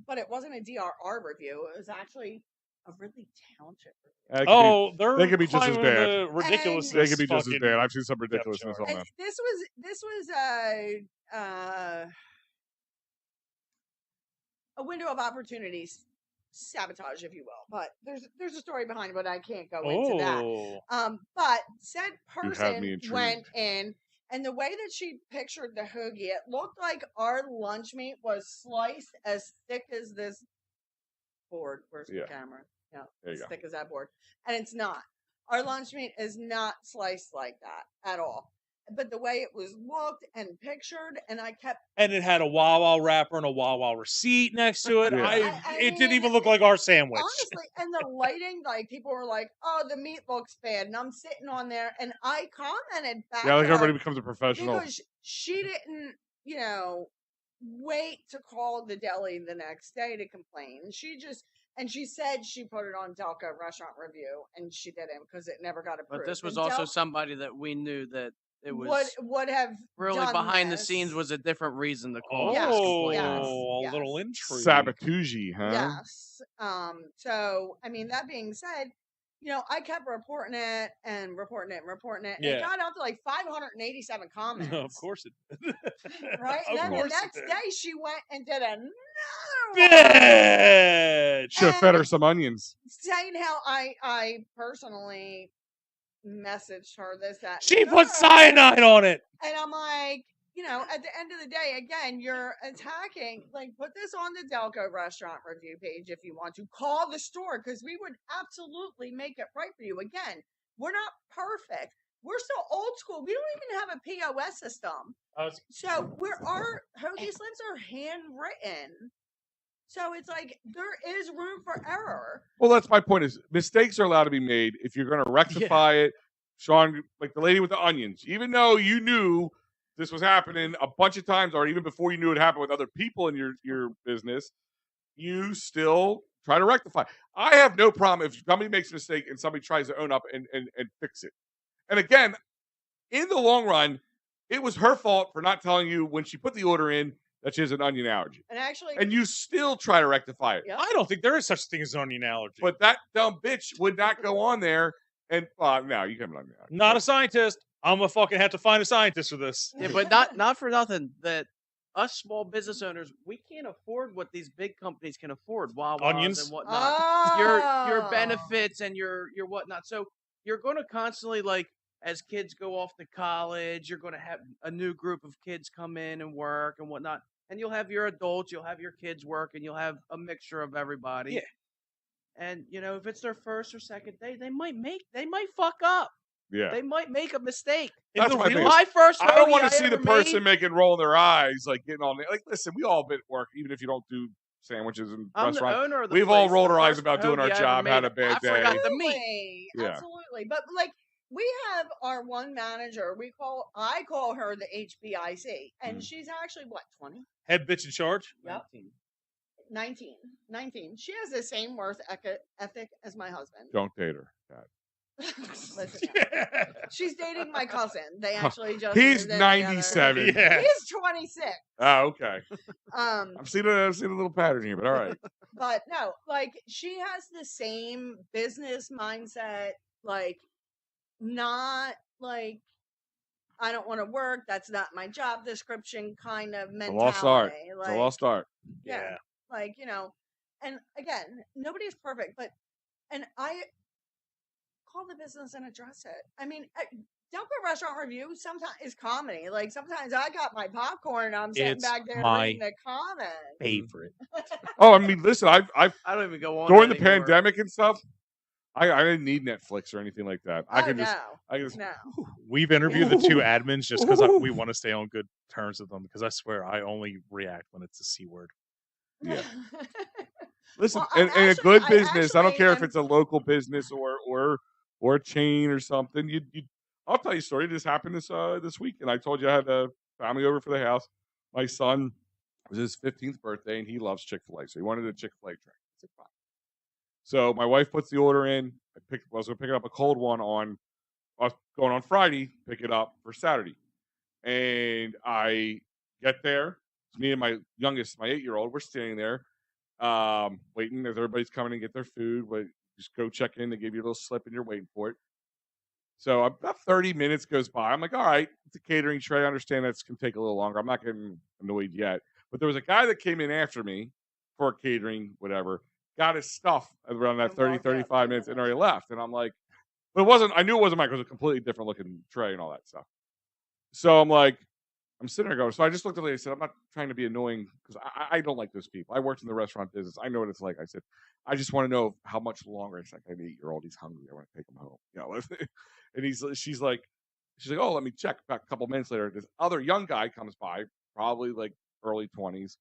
but it wasn't a DRR review. It was actually A Ridley Township. They could Oh, they could be just as climbing bad. the ridiculousness. They could be just as fucking bad. I've seen some depth ridiculousness chart. on And that. this was a window of opportunities sabotage, if you will. But there's a story behind it, but I can't go into that. Oh, But said You have me person intrigued. went in, and the way that she pictured the hoagie, it looked like our lunch meat was sliced as thick as this board. Where's Yeah. the camera? Yeah, There you as go. thick as that board. And it's not. Our lunch meat is not sliced like that at all. But the way it was looked and pictured, and I kept and it had a Wawa wrapper and a Wawa receipt next to it. Yeah. It didn't mean, even look like our sandwich. honestly, and the lighting, like people were like, "Oh, the meat looks bad," and I'm sitting on there, and I commented back. Yeah, like to her everybody becomes a professional. because she didn't, wait to call the deli the next day to complain. She said she put it on Delco Restaurant Review, and she didn't because it never got approved. But this was And also Delco somebody that we knew that it was would have really done behind the this. scenes was a different reason to call. Yes, this Oh, complaint. yes, a yes. little intrigue. Sabotage, huh? Yes. So I mean, that being said, I kept reporting it and reporting it and reporting it. And Yeah. it got up to like 587 comments. Of course it did. Right? Of And then the course it next did. day she went and did another one. Bitch! Should have fed her some onions. Saying how I personally messaged her this, that. and She the put third. cyanide on it. And I'm like, at the end of the day, again, you're attacking. Like, put this on the Delco Restaurant Review page if you want to. Call the store because we would absolutely make it right for you. Again, we're not perfect. We're still old school. We don't even have a POS system. So our hoagie slips are handwritten. So it's like there is room for error. Well, that's my point. Is mistakes are allowed to be made if you're going to rectify it. Sean, like the lady with the onions, even though you knew this was happening a bunch of times, or even before you knew it happened with other people in your business, you still try to rectify. I have no problem if somebody makes a mistake and somebody tries to own up and fix it. And again, in the long run, it was her fault for not telling you when she put the order in that she has an onion allergy. And you still try to rectify it. Yep. I don't think there is such thing as an onion allergy. But that dumb bitch would not go on there and no, you can have an onion allergy. Not a scientist. I'm gonna fucking have to find a scientist for this. Yeah, but not for nothing that us small business owners, we can't afford what these big companies can afford. Wawas Onions? and whatnot. Your Oh. benefits and your whatnot. So you're going to constantly, like, as kids go off to college, you're going to have a new group of kids come in and work and whatnot. And you'll have your adults, you'll have your kids work, and you'll have a mixture of everybody. Yeah. And if it's their first or second day, they might fuck up. Yeah. They might make a mistake. That's my thing. My first I don't hoagie want I to see the ever person made- making rolling their eyes, like getting on there. Like, listen, we all been at work, even if you don't do sandwiches and I'm the restaurants. owner of the We've all place. rolled The our eyes first about doing our hoagie I ever job, had made, a bad I day. forgot the meat. Absolutely. Yeah. Absolutely. But like we have our one manager, I call her the HBIC. And she's actually what, 20? Head bitch in charge. Yep. 19. She has the same worth ethic as my husband. Don't date her. God. Listen, she's dating my cousin. They actually just He's moved in together. 97. Yeah. He's 26. Oh, okay. Um, I've seen a little pattern here, but all right. but no, like she has the same business mindset, like not like I don't want to work, that's not my job description kind of It's a mentality. lost start. Like, It's a lost start. yeah. Like, and again, nobody's perfect, and I call the business and address it. I mean, Delco Restaurant Review sometimes is comedy. Like sometimes I got my popcorn and I'm sitting It's back there my reading the comments. favorite. Oh, I mean, listen, I've I don't even go on during the that anymore. pandemic and stuff, I didn't need Netflix or anything like that. I could just no. We've interviewed the two admins just because we want to stay on good terms with them. Because I swear I only react when it's a C word. Yeah. Listen, Well, and a actually- good I business. I don't actually care if am- it's a local business or a chain or something. I'll tell you a story. This happened this week, and I told you I had a family over for the house. My son, it was his 15th birthday, and he loves Chick-fil-A, so he wanted a Chick-fil-A drink. I said, fine. So my wife puts the order in. I was going to pick up a cold one I was going on Friday, pick it up for Saturday, and I get there. It's me and my youngest, my 8-year-old. We're standing there. Waiting as everybody's coming and get their food. But just go check in. They give you a little slip and you're waiting for it. So about 30 minutes goes by. I'm like, all right, it's a catering tray. I understand that's going to take a little longer. I'm not getting annoyed yet. But there was a guy that came in after me for catering, whatever, got his stuff around that And 30, walked out, 35 yeah, minutes and that's already right. left. And I'm like, but it wasn't, I knew it wasn't mine because it was a completely different looking tray and all that stuff. So I'm like, I'm sitting there going, so I just looked at the lady and said, I'm not trying to be annoying because I don't like those people. I worked in the restaurant business. I know what it's like. I said, I just want to know how much longer. It's like, I have an 8-year-old. He's hungry. I want to take him home. You know, and she's like, oh, let me check. About a couple minutes later, this other young guy comes by, probably like early 20s,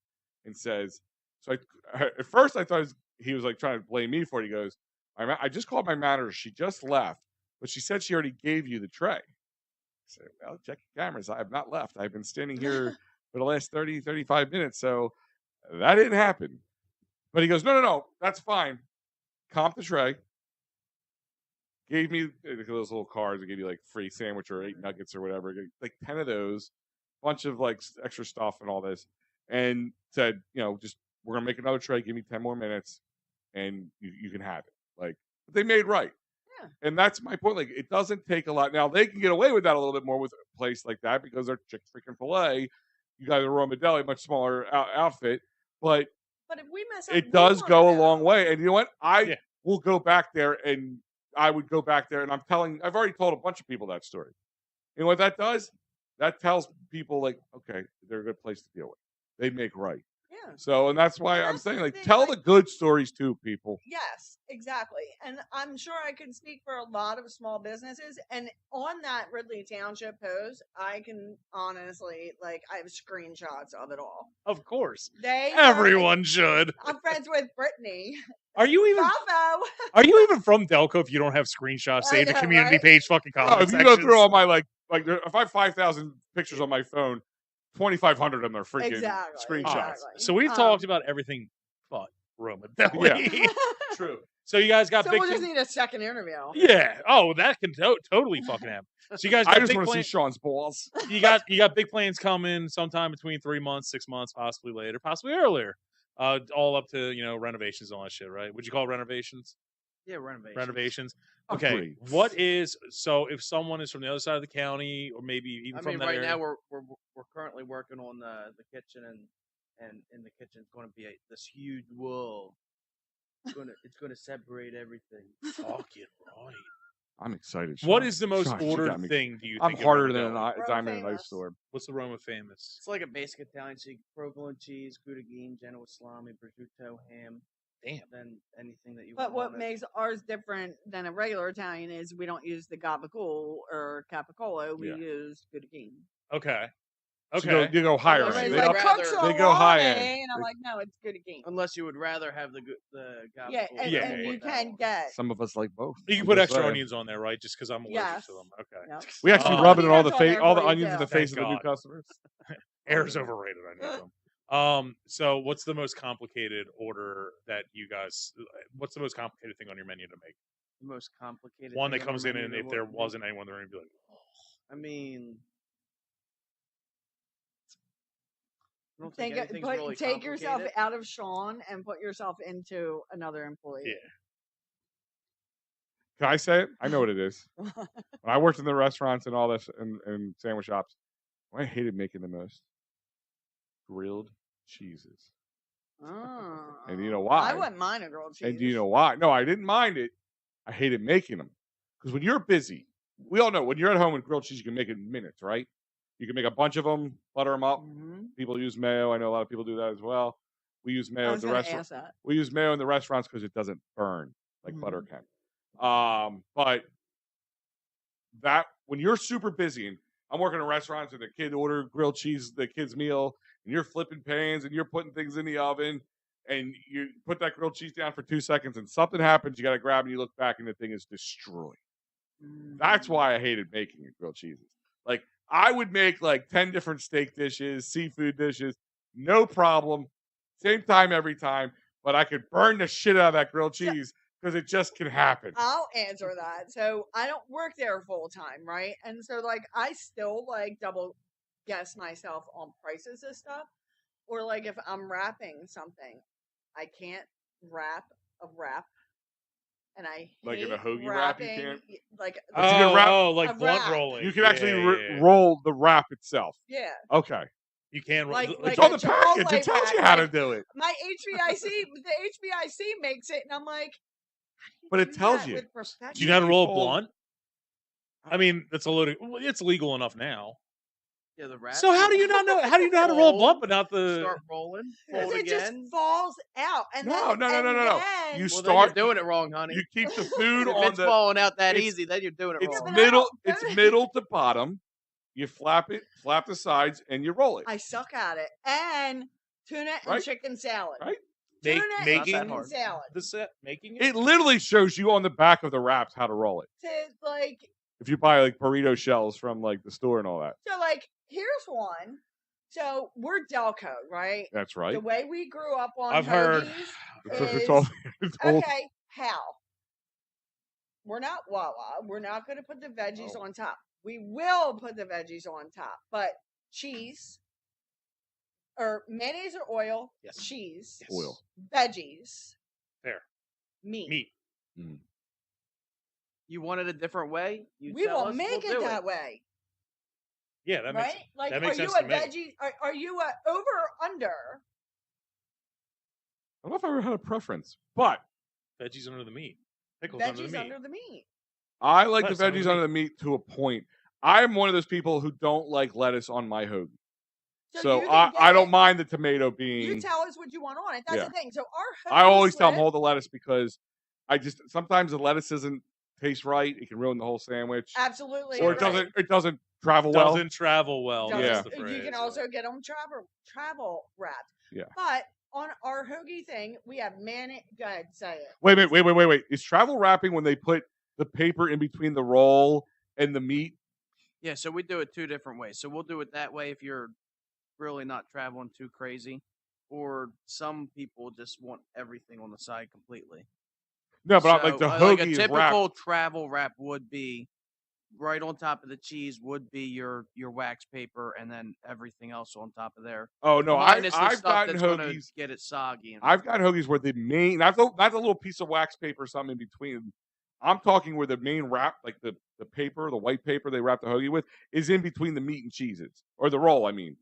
and says, so at first I thought he was like trying to blame me for it. He goes, I just called my manager. She just left, but she said she already gave you the tray. I said, well, check your cameras. I have not left. I've been standing here for the last 30, 35 minutes. So that didn't happen. But he goes, no, that's fine. Comp the tray. Gave me those little cards that give you like free sandwich or 8 nuggets or whatever. Like 10 of those, bunch of like extra stuff and all this. And said, just we're going to make another tray. Give me 10 more minutes and you can have it. Like, they made right. Yeah. And that's my point. Like, it doesn't take a lot. Now, they can get away with that a little bit more with a place like that because they're chick freaking filet. You got the Roma Deli, much smaller outfit. But if we mess up, it we does wanna go a know. long way. And you know what? I Yeah. will go back there and I would go back there. And I've already told a bunch of people that story. You know what that does? That tells people, like, okay, they're a good place to deal with. They make right. Yeah. So, and that's why And I'm that's the saying, like, thing, tell like- the good stories too, people. Yes, exactly. And I'm sure I can speak for a lot of small businesses. And on that Ridley Township post, I can honestly, like, I have screenshots of it all. Of course. They were- Everyone should. I'm friends with Brittany. Are you even Bravo. are you even from Delco if you don't have screenshots I saved to know, community right? page fucking Oh, comment if you go sections? through all my, like if I have 5,000 pictures on my phone, 2,500 of them are freaking Exactly. screenshots. Exactly. So we've talked about everything but Roma Deli. True. So you guys got So big we'll just thing- need a second interview. Yeah. Oh, that can totally fucking happen. So you guys got I just big want to see plans. Sean's balls. You got big plans coming sometime between 3 months, 6 months, possibly later, possibly earlier. All up to renovations and all that shit, right? Would you call it renovations? Yeah, renovations. Renovations. Okay. Upgrades. What is so if someone is from the other side of the county or maybe even I from mean, that right area? now we're currently working on the kitchen and in the kitchen it's going to be this huge wall. It's gonna separate everything. Fucking right. I'm excited. What Sean. is the most Sean, you got ordered me. thing? Do you I'm think? at harder Roma than Deli? a diamond in an ice famous. store. What's the Roma famous? It's like a basic Italian. So you provolone cheese, Gouda-Gine, Genoa salami, prosciutto, ham. Damn. Then anything that you But want. what makes ours different than a regular Italian is we don't use the gabagool or capicolo. We Yeah. use Gouda-Gine. Okay. So Okay. you go higher. Everybody's end. They They, like, up- rather- cook they go high salami," end. and I'm like, no, it's Gouda-Gine. Unless you would rather have the gabagool. Yeah, and, Yeah, and yeah, you Put that can on. get. Some of us like both. You can I'm put just extra saying. onions on there, right? Just because I'm allergic Yes. to them. Okay. Yep. We actually Oh. rub it on all the Onions on there all the for you, onions in too. the face of Thank the new God. customers. Air's overrated. I need them. So what's the most complicated order that you guys? What's the most complicated thing on your menu to make? The most complicated. One thing that on our comes in, menu and that if there we'll- wasn't anyone there, you'd be like, I mean, I don't think Take anything's really take yourself complicated. out of Sean and put yourself into another employee. yeah. Can I say it? I know what it is. When I worked in the restaurants and all this and sandwich shops, what I hated making the most grilled cheeses. Oh. And you know why? I wouldn't mind a grilled cheese. And do you know why? No, I didn't mind it. I hated making them. Because when you're busy, we all know when you're at home with grilled cheese, you can make it in minutes, right? You can make a bunch of them, butter them up. Mhm. People use mayo. I know a lot of people do that as well. We use I mayo at was the going to restaurant. ask that. We use mayo in the restaurants because it doesn't burn like butter Mhm. can. But that when you're super busy and I'm working in restaurants and the kid order grilled cheese, the kid's meal, and you're flipping pans and you're putting things in the oven and you put that grilled cheese down for 2 seconds and something happens, you got to grab it and you look back and the thing is destroyed. That's why I hated making grilled cheeses. Like I would make like 10 different steak dishes, seafood dishes, no problem. Same time every time, but I could burn the shit out of that grilled So- cheese because it just can happen. I'll answer that. So I don't work there full time, right? And so like I still like double guess myself on prices of stuff. Or like if I'm wrapping something, I can't wrap a wrap and I Like in hate a hoagie wrap, you wrapping, can't? like But you can wrap- like a blunt wrap. rolling. You can actually Yeah. roll the wrap itself. Yeah, Okay. You can like It's a on the package. Chipotle It tells wrap, you how to like, do it. my the HBIC makes it, and I'm like, how do you But it do tells that you. with Do perfection? you know how to Usually roll a fold- blunt? I mean, that's a loaded. Well, it's legal enough now. Yeah, the wrap. So how do you not know? How do you know how to roll a blunt, but not the? Start rolling, Because fold it just again. falls out, and No. then, You Well, then you're start. doing it wrong, honey. You keep the food If on it's the. falling out that it's- easy, then you're doing it It's wrong. but I middle. don't- It's middle to bottom. You flap it, flap the sides, and you roll it. I suck at it. And tuna and Right. chicken salad. Right? Tuna Not that making hard. salad. the set, making it. It literally shows you on the back of the wraps how to roll it. To like, If you buy like burrito shells from like the store and all that. so like, here's one. So we're Delco, right? That's right. The way we grew up on I've heard. hoagies It's is all- okay. How? We're not Wawa. We're not going to put the veggies Oh. on top. We will put the veggies on top, but cheese or mayonnaise or oil, Yes. cheese, Yes. Oil. veggies, Fair. meat. Meat. You want it a different way? You We tell will us, make we'll it do that way, Yeah, that right? makes Like, that makes are you sense a to me. veggie? Are you a over or under? I don't know if I ever had a preference, but Veggies under the meat. Pickles under the Veggies meat. under the meat. I like the Lettuce under veggies the under the meat to a point. I'm one of those people who don't like lettuce on my hoagie. So you can I get don't it. mind the tomato You being. tell us what you want on it. That's Yeah. the thing. So our I always tell them slip- hold the lettuce because I just sometimes the lettuce doesn't taste right. It can ruin the whole sandwich, absolutely, or it right. doesn't travel well. Doesn't travel well. Doesn't- That's the You phrase, can yeah. also get them travel wrapped. Yeah. But on our hoagie thing, we have mayonnaise. Go ahead, say it. Wait. Is travel wrapping when they put the paper in between the roll and the meat? Yeah, so we do it two different ways. So we'll do it that way if you're really not traveling too crazy, or some people just want everything on the side completely. No, but I'm like the like hoagie a is typical wrapped. travel wrap would be right on top of the cheese would be your wax paper, and then everything else on top of there. Oh no, Minus the I've stuff gotten that's gonna hoagies. get it soggy. And I've gotten hoagies where the main, not the little piece of wax paper or something in between. I'm talking where the main wrap, like the paper, the white paper they wrap the hoagie with, is in between the meat and cheeses, or the roll, I mean.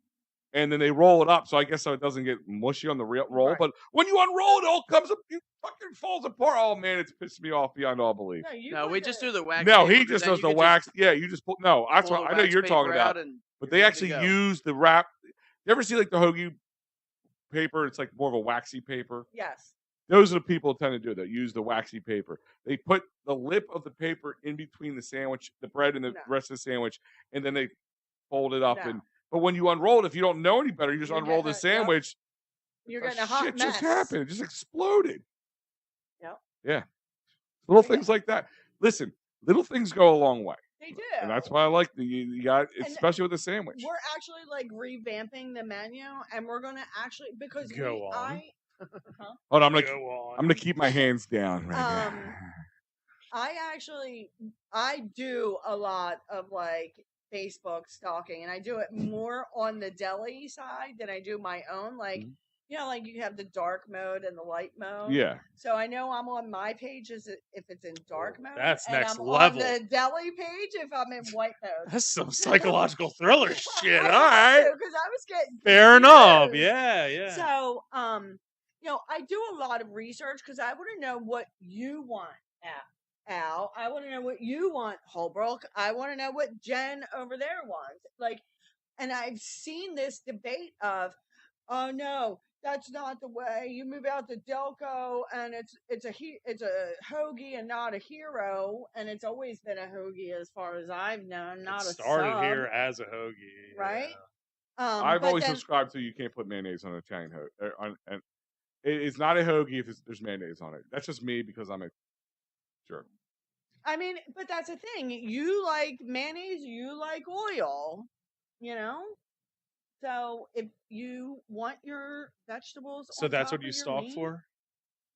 And then they roll it up, so I guess so it doesn't get mushy on the roll. Right. But when you unroll it, it all comes up, it fucking falls apart. Oh man, it's pissed me off beyond all belief. no, we just do the wax. No, paper, he 'cause just then does you the could wax. Yeah, you just pull. No, that's pull what the I know wax you're talking paper about. out and But you're they good to actually go. use the wrap. You ever see like the hoagie paper? It's like more of a waxy paper. Yes. Those are the people who tend to do that. Use the waxy paper. They put the lip of the paper in between the sandwich, the bread, and the No. rest of the sandwich, and then they fold it up. No. And but when you unroll it, if you don't know any better, you just You're unroll getting the a- yep. sandwich. You're the getting a hot shit mess. just happened. It just exploded. Yep. Yeah. Little Yeah. things like that. Listen, little things go a long way, They do. and that's why I like you got, And especially with the sandwich. We're actually like revamping the menu, and we're gonna actually because Go on. Hold on, I'm gonna Go on. I'm gonna keep my hands down right I do a lot of like Facebook stalking, and I do it more on the Deli side than I do my own. Like, Mhm. you know, like you have the dark mode and the light mode. Yeah. So I know I'm on my page if it's in dark mode. That's and next I'm level. on the Deli page if I'm in white mode. That's some psychological thriller shit. All right. Because I was getting Fair enough. confused. Yeah, yeah. So, you know, I do a lot of research because I want to know what you want, Al. I want to know what you want, Holbrook. I want to know what Jen over there wants. Like, and I've seen this debate of, oh no, that's not the way. You move out to Delco, and it's a hoagie and not a hero, and it's always been a hoagie as far as I've known, not It a started sub, here as a hoagie. right? yeah. I've but always then- subscribed to you can't put mayonnaise on an Italian hoagie. And it's not a hoagie if there's mayonnaise on it. That's just me because I'm a jerk. I mean, but that's the thing. You like mayonnaise, you like oil, you know? So if you want your vegetables So on that's top what you of your stalk meat- for?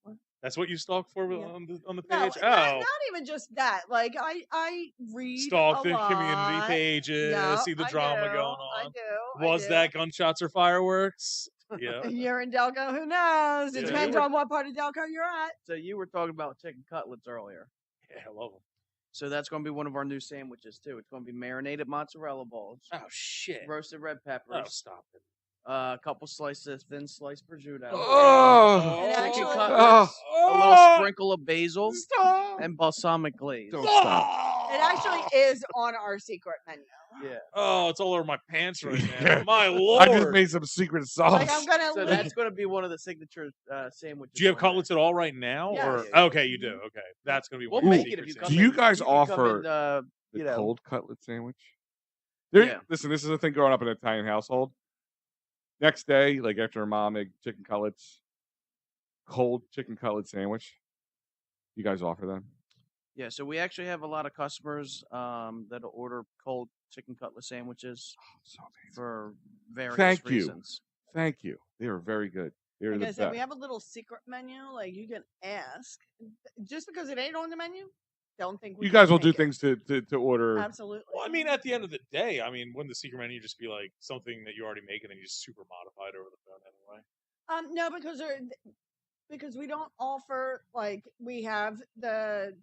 What? That's what you stalk for Yeah. on the No, page? not even just that. Like I read Stalk a the community lot. pages, Yeah, see the I drama do, going I on. do. Was I do. that gunshots or fireworks? Yeah. You're in Delco. Who knows? It Yeah. depends on what part of Delco you're at. So you were talking about chicken cutlets earlier. Yeah, I love them. So that's going to be one of our new sandwiches too. It's going to be marinated mozzarella balls, Oh shit. roasted red Oh, peppers, stop it. a couple slices of thin sliced prosciutto, Oh, And chicken actually- cutlets, a little Oh, sprinkle of basil, stop. and balsamic glaze. Don't stop. It actually is on our secret menu. Yeah. Oh, it's all over my pants right now. Yeah. My lord. I just made some secret sauce. Like I'm gonna So leave. that's going to be one of the signature sandwiches. Do you have on there. cutlets at all right now? Yes. Or Yeah. okay, you do. Okay, that's gonna be We'll one of the make it if you secret come Do you in. sandwiches. guys can come offer in, the you know, cold cutlet sandwich? There, Yeah. Listen, this is the thing growing up in an Italian household. Next day, like after her mom made chicken cutlets, cold chicken cutlet sandwich. You guys offer them? Yeah, so we actually have a lot of customers that'll order cold chicken cutlet sandwiches So amazing. for various Thank you. reasons. Thank you. They are very good. They're Like the I said, we best. have a little secret menu. Like you can ask. Just because it ain't on the menu, don't think we You guys can will do make it. things to order. Absolutely. Well, I mean, at the end of the day, I mean, wouldn't the secret menu just be like something that you already make and then you just super modified over the phone anyway? No, because we don't offer like we have the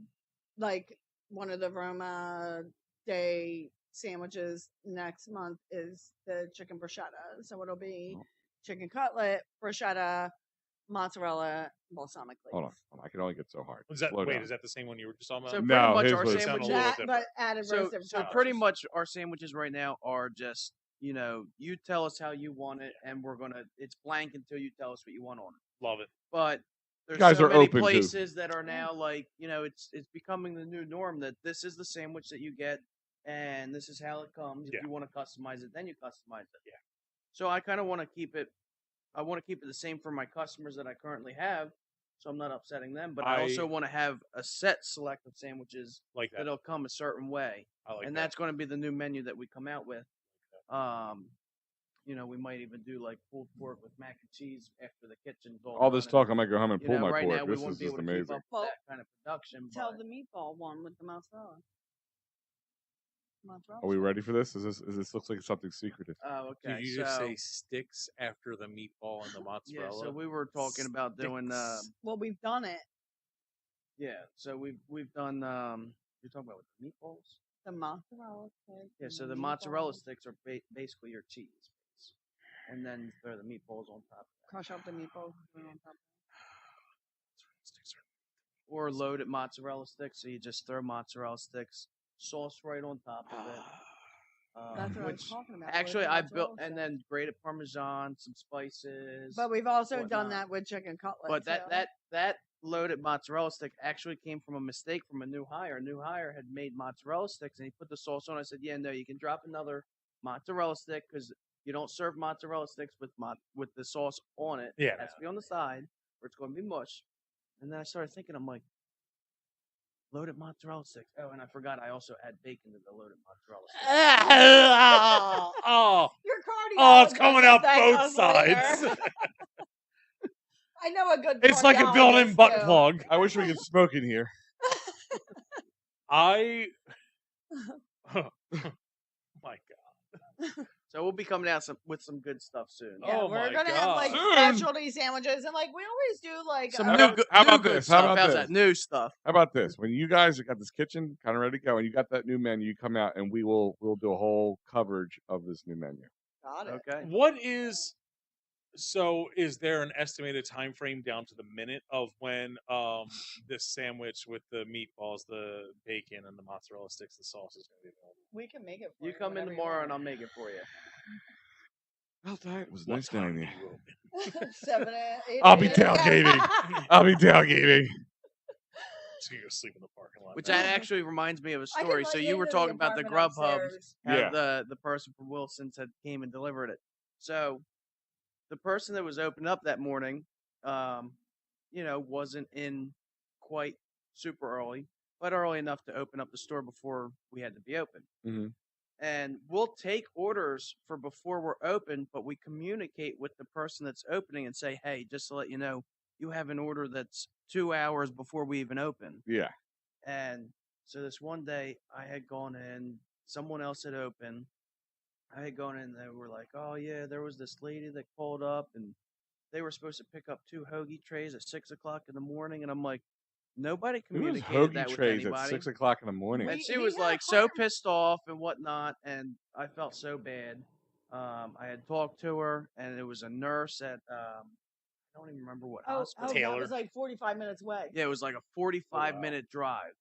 like one of the Roma Day sandwiches next month is the chicken bruschetta. So it'll be chicken cutlet, bruschetta, mozzarella, balsamic glaze. Hold on. I can only get so hard. Was that Slow wait? down. Is that the same one you were just talking So about? No, pretty much his our was- Sound a sandwiches. little That, different. but added So, roasted so peppers. pretty much our sandwiches right now are just, you tell us how you want it, and it's blank until you tell us what you want on it. Love it. But there's guys so are many open to- places that are now like, it's becoming the new norm that this is the sandwich that you get, and this is how it comes. Yeah. If you want to customize it, then you customize it. Yeah. So I kind of want to keep it. I want to keep it the same for my customers that I currently have, so I'm not upsetting them. But I also want to have a set select of sandwiches Like that. that'll come a certain way, I like and that. that's going to be the new menu that we come out with. We might even do like pulled pork with mac and cheese after the kitchen's All this done. talk, I might go home and pull my right pork. now we This won't is be able just to keep amazing. up Well, with that kind of production. Tell but- the meatball one with the mozzarella. Mozzarella. Are we ready for this? Is this looks like something secretive? Oh, okay. Did you so, just say sticks after the meatball and the yeah, mozzarella? so we were talking about doing Sticks. Well, we've done it. so we've done you're talking about with the meatballs? The mozzarella stick. Yeah, and so the mozzarella meatballs. sticks are basically your cheese base. And then throw the meatballs on top. Crush up the meatballs. and put it on top. Sticks are- Or loaded mozzarella sticks, so you just throw mozzarella sticks, sauce right on top of it. That's what I was Which talking about. actually loaded I built, mozzarella and sticks. then grated Parmesan, some spices. But we've also done whatnot. that with chicken cutlet. But too. that loaded mozzarella stick actually came from a mistake from a new hire. A new hire had made mozzarella sticks, and he put the sauce on. I said, "Yeah, no, you can drop another mozzarella stick because you don't serve mozzarella sticks with the sauce on it. Yeah, It has to be on the side, or it's going to be mush." And then I started thinking, I'm like, loaded mozzarella sticks. Oh, and I forgot I also add bacon to the loaded mozzarella sticks. oh, Your cardio. oh, it's is coming gonna out thank both us later. sides. I know a good. It's like a built-in cardiologist, butt too. plug. I wish we could smoke in here. I. My God. So we'll be coming out with some good stuff soon. Yeah, Oh we're my gonna have like God. specialty sandwiches, and like we always do, like Some How new, about- good, how about new good this? How stuff. about How's this? that? New stuff. How about this? When you guys got this kitchen kind of ready to go, and you got that new menu, you come out and we'll do a whole coverage of this new menu. got it. Okay. What is so? Is there an estimated time frame down to the minute of when this sandwich with the meatballs, the bacon, and the mozzarella sticks, the sauce is going to be available? We can make it. For You come in whenever you tomorrow, and I'll want. make it for you. Well, it was What nice time knowing do you. you open? 7, 8. I'll be tailgating. I'll be tailgating. So you go sleep in the parking lot. Which that actually reminds me of a I can story. let So you you were into the talking about the apartment Grubhubs. upstairs. How Yeah. the person from Wilson's had came and delivered it. So the person that was opened up that morning, wasn't in quite super early, but early enough to open up the store before we had to be open. Mhm. And we'll take orders for before we're open, but we communicate with the person that's opening and say, "Hey, just to let you know, you have an order that's 2 hours before we even open." Yeah. And so this one day I had gone in, someone else had opened, I had gone in. They were like, "Oh yeah, there was this lady that called up, and they were supposed to pick up 2 hoagie trays at 6 o'clock in the morning." And I'm like, nobody Who has communicated hoagie that with trays at anybody. 6 o'clock in the morning? And she He was got like so harmed. pissed off and whatnot, and I felt so bad. I had talked to her, and it was a nurse at I don't even remember what hospital. That Taylor. was like 45 minutes away. Yeah, it was like a Oh, 45-minute drive,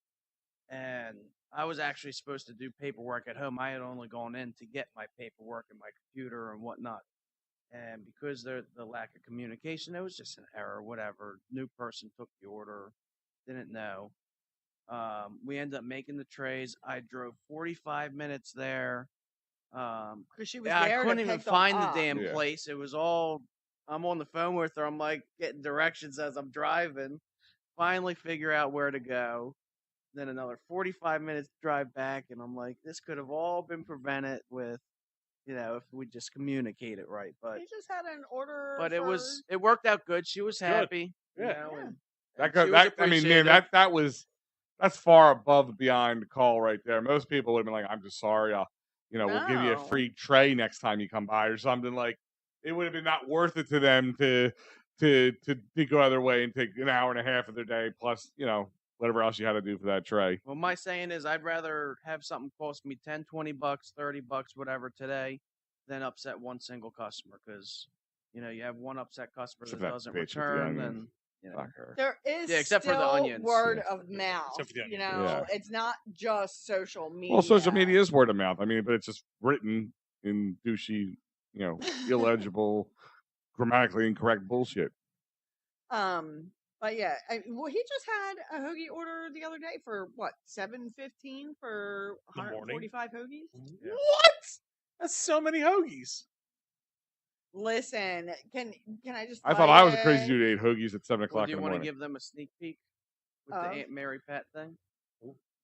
and I was actually supposed to do paperwork at home. I had only gone in to get my paperwork and my computer and whatnot. And because the lack of communication, it was just an error, whatever. New person took the order, didn't know. We ended up making the trays. I drove 45 minutes there. Because she was Yeah, I there couldn't to even pick them find the up. damn Yeah. place. It was all. I'm on the phone with her. I'm like getting directions as I'm driving. Finally, figure out where to go. Then another 45 minutes drive back, and I'm like, this could have all been prevented with, if we just communicate it right. But He just had an order. but for... it worked out good. She was happy. Yeah. And That she go, was that I mean, man, appreciative. that's far above and beyond the call right there. Most people would have been like, "I'm just sorry. We'll give you a No. free tray next time you come by or something." Like, it would have been not worth it to them to go other way and take an hour and a half of their day plus, whatever else you had to do for that tray. Well, my saying is, I'd rather have something cost me $10, $20, $30, whatever today, than upset one single customer. Because you have one upset customer Except that that doesn't bitch with the return, onions. then Fuck her. There is Yeah, except for the still onions. word Yeah. of mouth. Except for the onions. Yeah. It's not just social media. Well, social media is word of mouth. I mean, but it's just written in douchey, illegible, grammatically incorrect bullshit. But yeah, he just had a hoagie order the other day for what, $7.15 for The morning? 145 hoagies. Yeah. What? That's so many hoagies. Listen, can I just? I thought I was a crazy dude who ate hoagies at 7 Well, o'clock do in you the want to morning. give them a sneak peek with Of? the Aunt Mary Pat thing?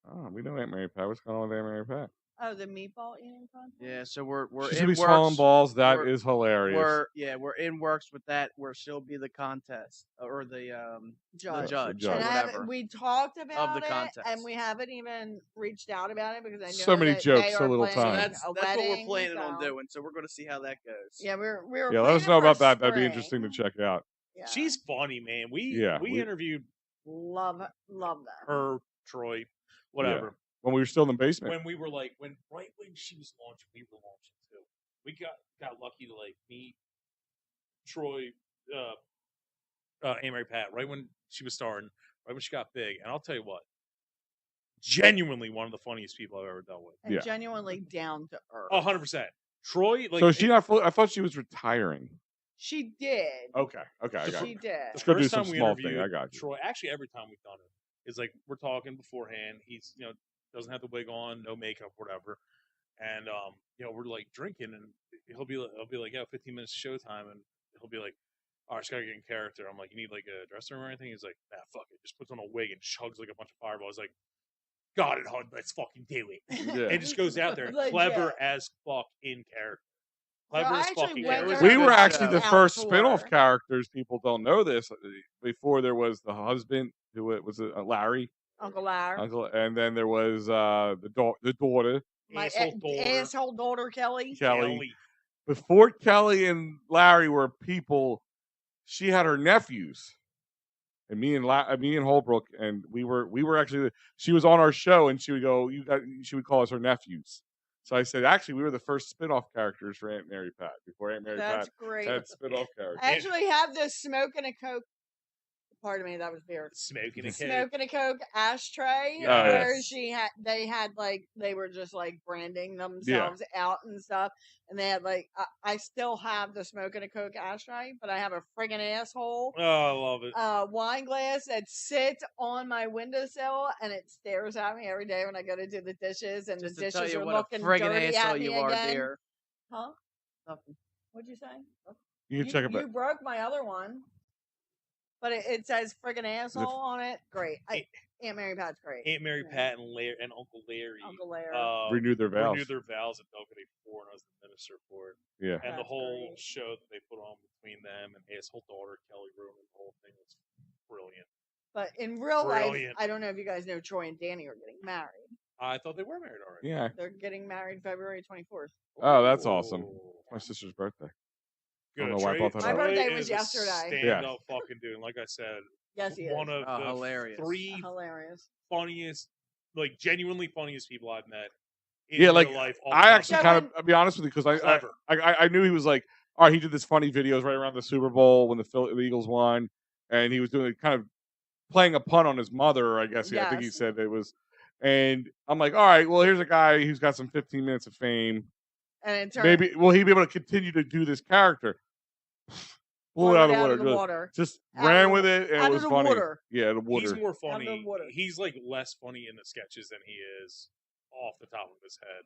Oh, we know Aunt Mary Pat. What's going on with Aunt Mary Pat? Oh, the meatball eating contest. Yeah, so we're She's in gonna be swallowing works. balls. That We're- is hilarious. We're in works with that, where she'll be the contest or the Judge. judge. or And whatever. we talked about the it, contest. and we haven't even reached out about it because I know So many that jokes, they so are little planning time. that's a what we're wedding, planning on so- doing. So we're going to see how that goes. Yeah, we're Yeah, let us planning know for about that. That'd be interesting to spring. check out. Yeah. She's funny, man. We interviewed love that. her, Troy, whatever. When we were still in the basement. When we were like, right when she was launching, we were launching too. We got lucky to like meet Troy, Aunt Mary Pat, right when she was starting, right when she got big. And I'll tell you what, genuinely one of the funniest people I've ever dealt with. And Yeah. genuinely down to earth. 100%. Troy, like, so is she not fully, I thought she was retiring. She did. Okay, I got She it. did. Let's go do first some time we small thing. interviewed I got you. Troy, actually, every time we've done it, is like we're talking beforehand. He's, doesn't have the wig on, no makeup, whatever. And, we're like drinking, and he'll be like, yeah, 15 minutes showtime. And he'll be like, all right, just gotta get in character. I'm like, you need like a dressing room or anything? He's like, nah, fuck it. Just puts on a wig and chugs like a bunch of fireballs. Like, got it, hon. Let's fucking do it. Yeah. And just goes out there, Legit. clever as fuck in character. Clever I as actually fucking went character. We a were good actually show. the first Outdoor. spin-off characters. People don't know this. Before there was the husband, who was Larry, Uncle Larry. uncle, and then there was the daughter, My Asshole daughter. asshole daughter, Kelly. Kelly. Before Kelly and Larry were people, she had her nephews, and me and Holbrook, and we were actually. She was on our show, and she would go. She would call us her nephews. So I said, actually, we were the first spin-off characters for Aunt Mary Pat before Aunt Mary That's Pat great. had spin-off characters. I actually have this smoking a Coke. Pardon me, that was beer. Smoking a cake. Smoking a Coke ashtray Yes. where they were just like branding themselves out and stuff, and they had like I still have the Smoking a Coke ashtray, but I have a friggin' asshole Oh, I love it. wine glass that sits on my windowsill, and it stares at me every day when I go to do the dishes, and Just the to tell dishes you are what a looking friggin' dirty asshole at me you are, again. dear. Huh? Nothing. What'd you say? You can check it You out. broke my other one, but it says friggin' asshole on it. Great. Aunt Mary Pat's great. Aunt Mary Yeah. Pat and Uncle Larry. Uncle Larry. Renewed their vows. Renewed their vows at Delco 84, and I was the minister for it. Yeah. And the That's whole great. show that they put on between them and asshole daughter Kelly Roman, the whole thing was brilliant. But in real life, Brilliant. I don't know if you guys know Troy and Danny are getting married. I thought they were married already. Yeah. They're getting married February 24th. Oh, that's awesome. Oh. My sister's birthday. Good. don't know why I brought that My up. birthday Trey was is a yesterday. Stand-up fucking dude. Like I said, Yes, he is. one of the hilarious. 3 Hilarious. funniest, like genuinely funniest people I've met in Yeah, real like life. I actually So kind when- of, I'll be honest with you, because Clever. I knew he was like, all right, he did this funny videos right around the Super Bowl when the Eagles won, and he was doing kind of playing a pun on his mother, I guess. I think he Yes. said it was, and I'm like, all right, well, here's a guy who's got some 15 minutes of fame. And it turned Maybe will he be able to continue to do this character? Blew it out of the water. water. Just Out ran of with the- it, and out it of was the funny. water. Yeah, the water. He's more Out of funny. the water. He's like less funny in the sketches than he is off the top of his head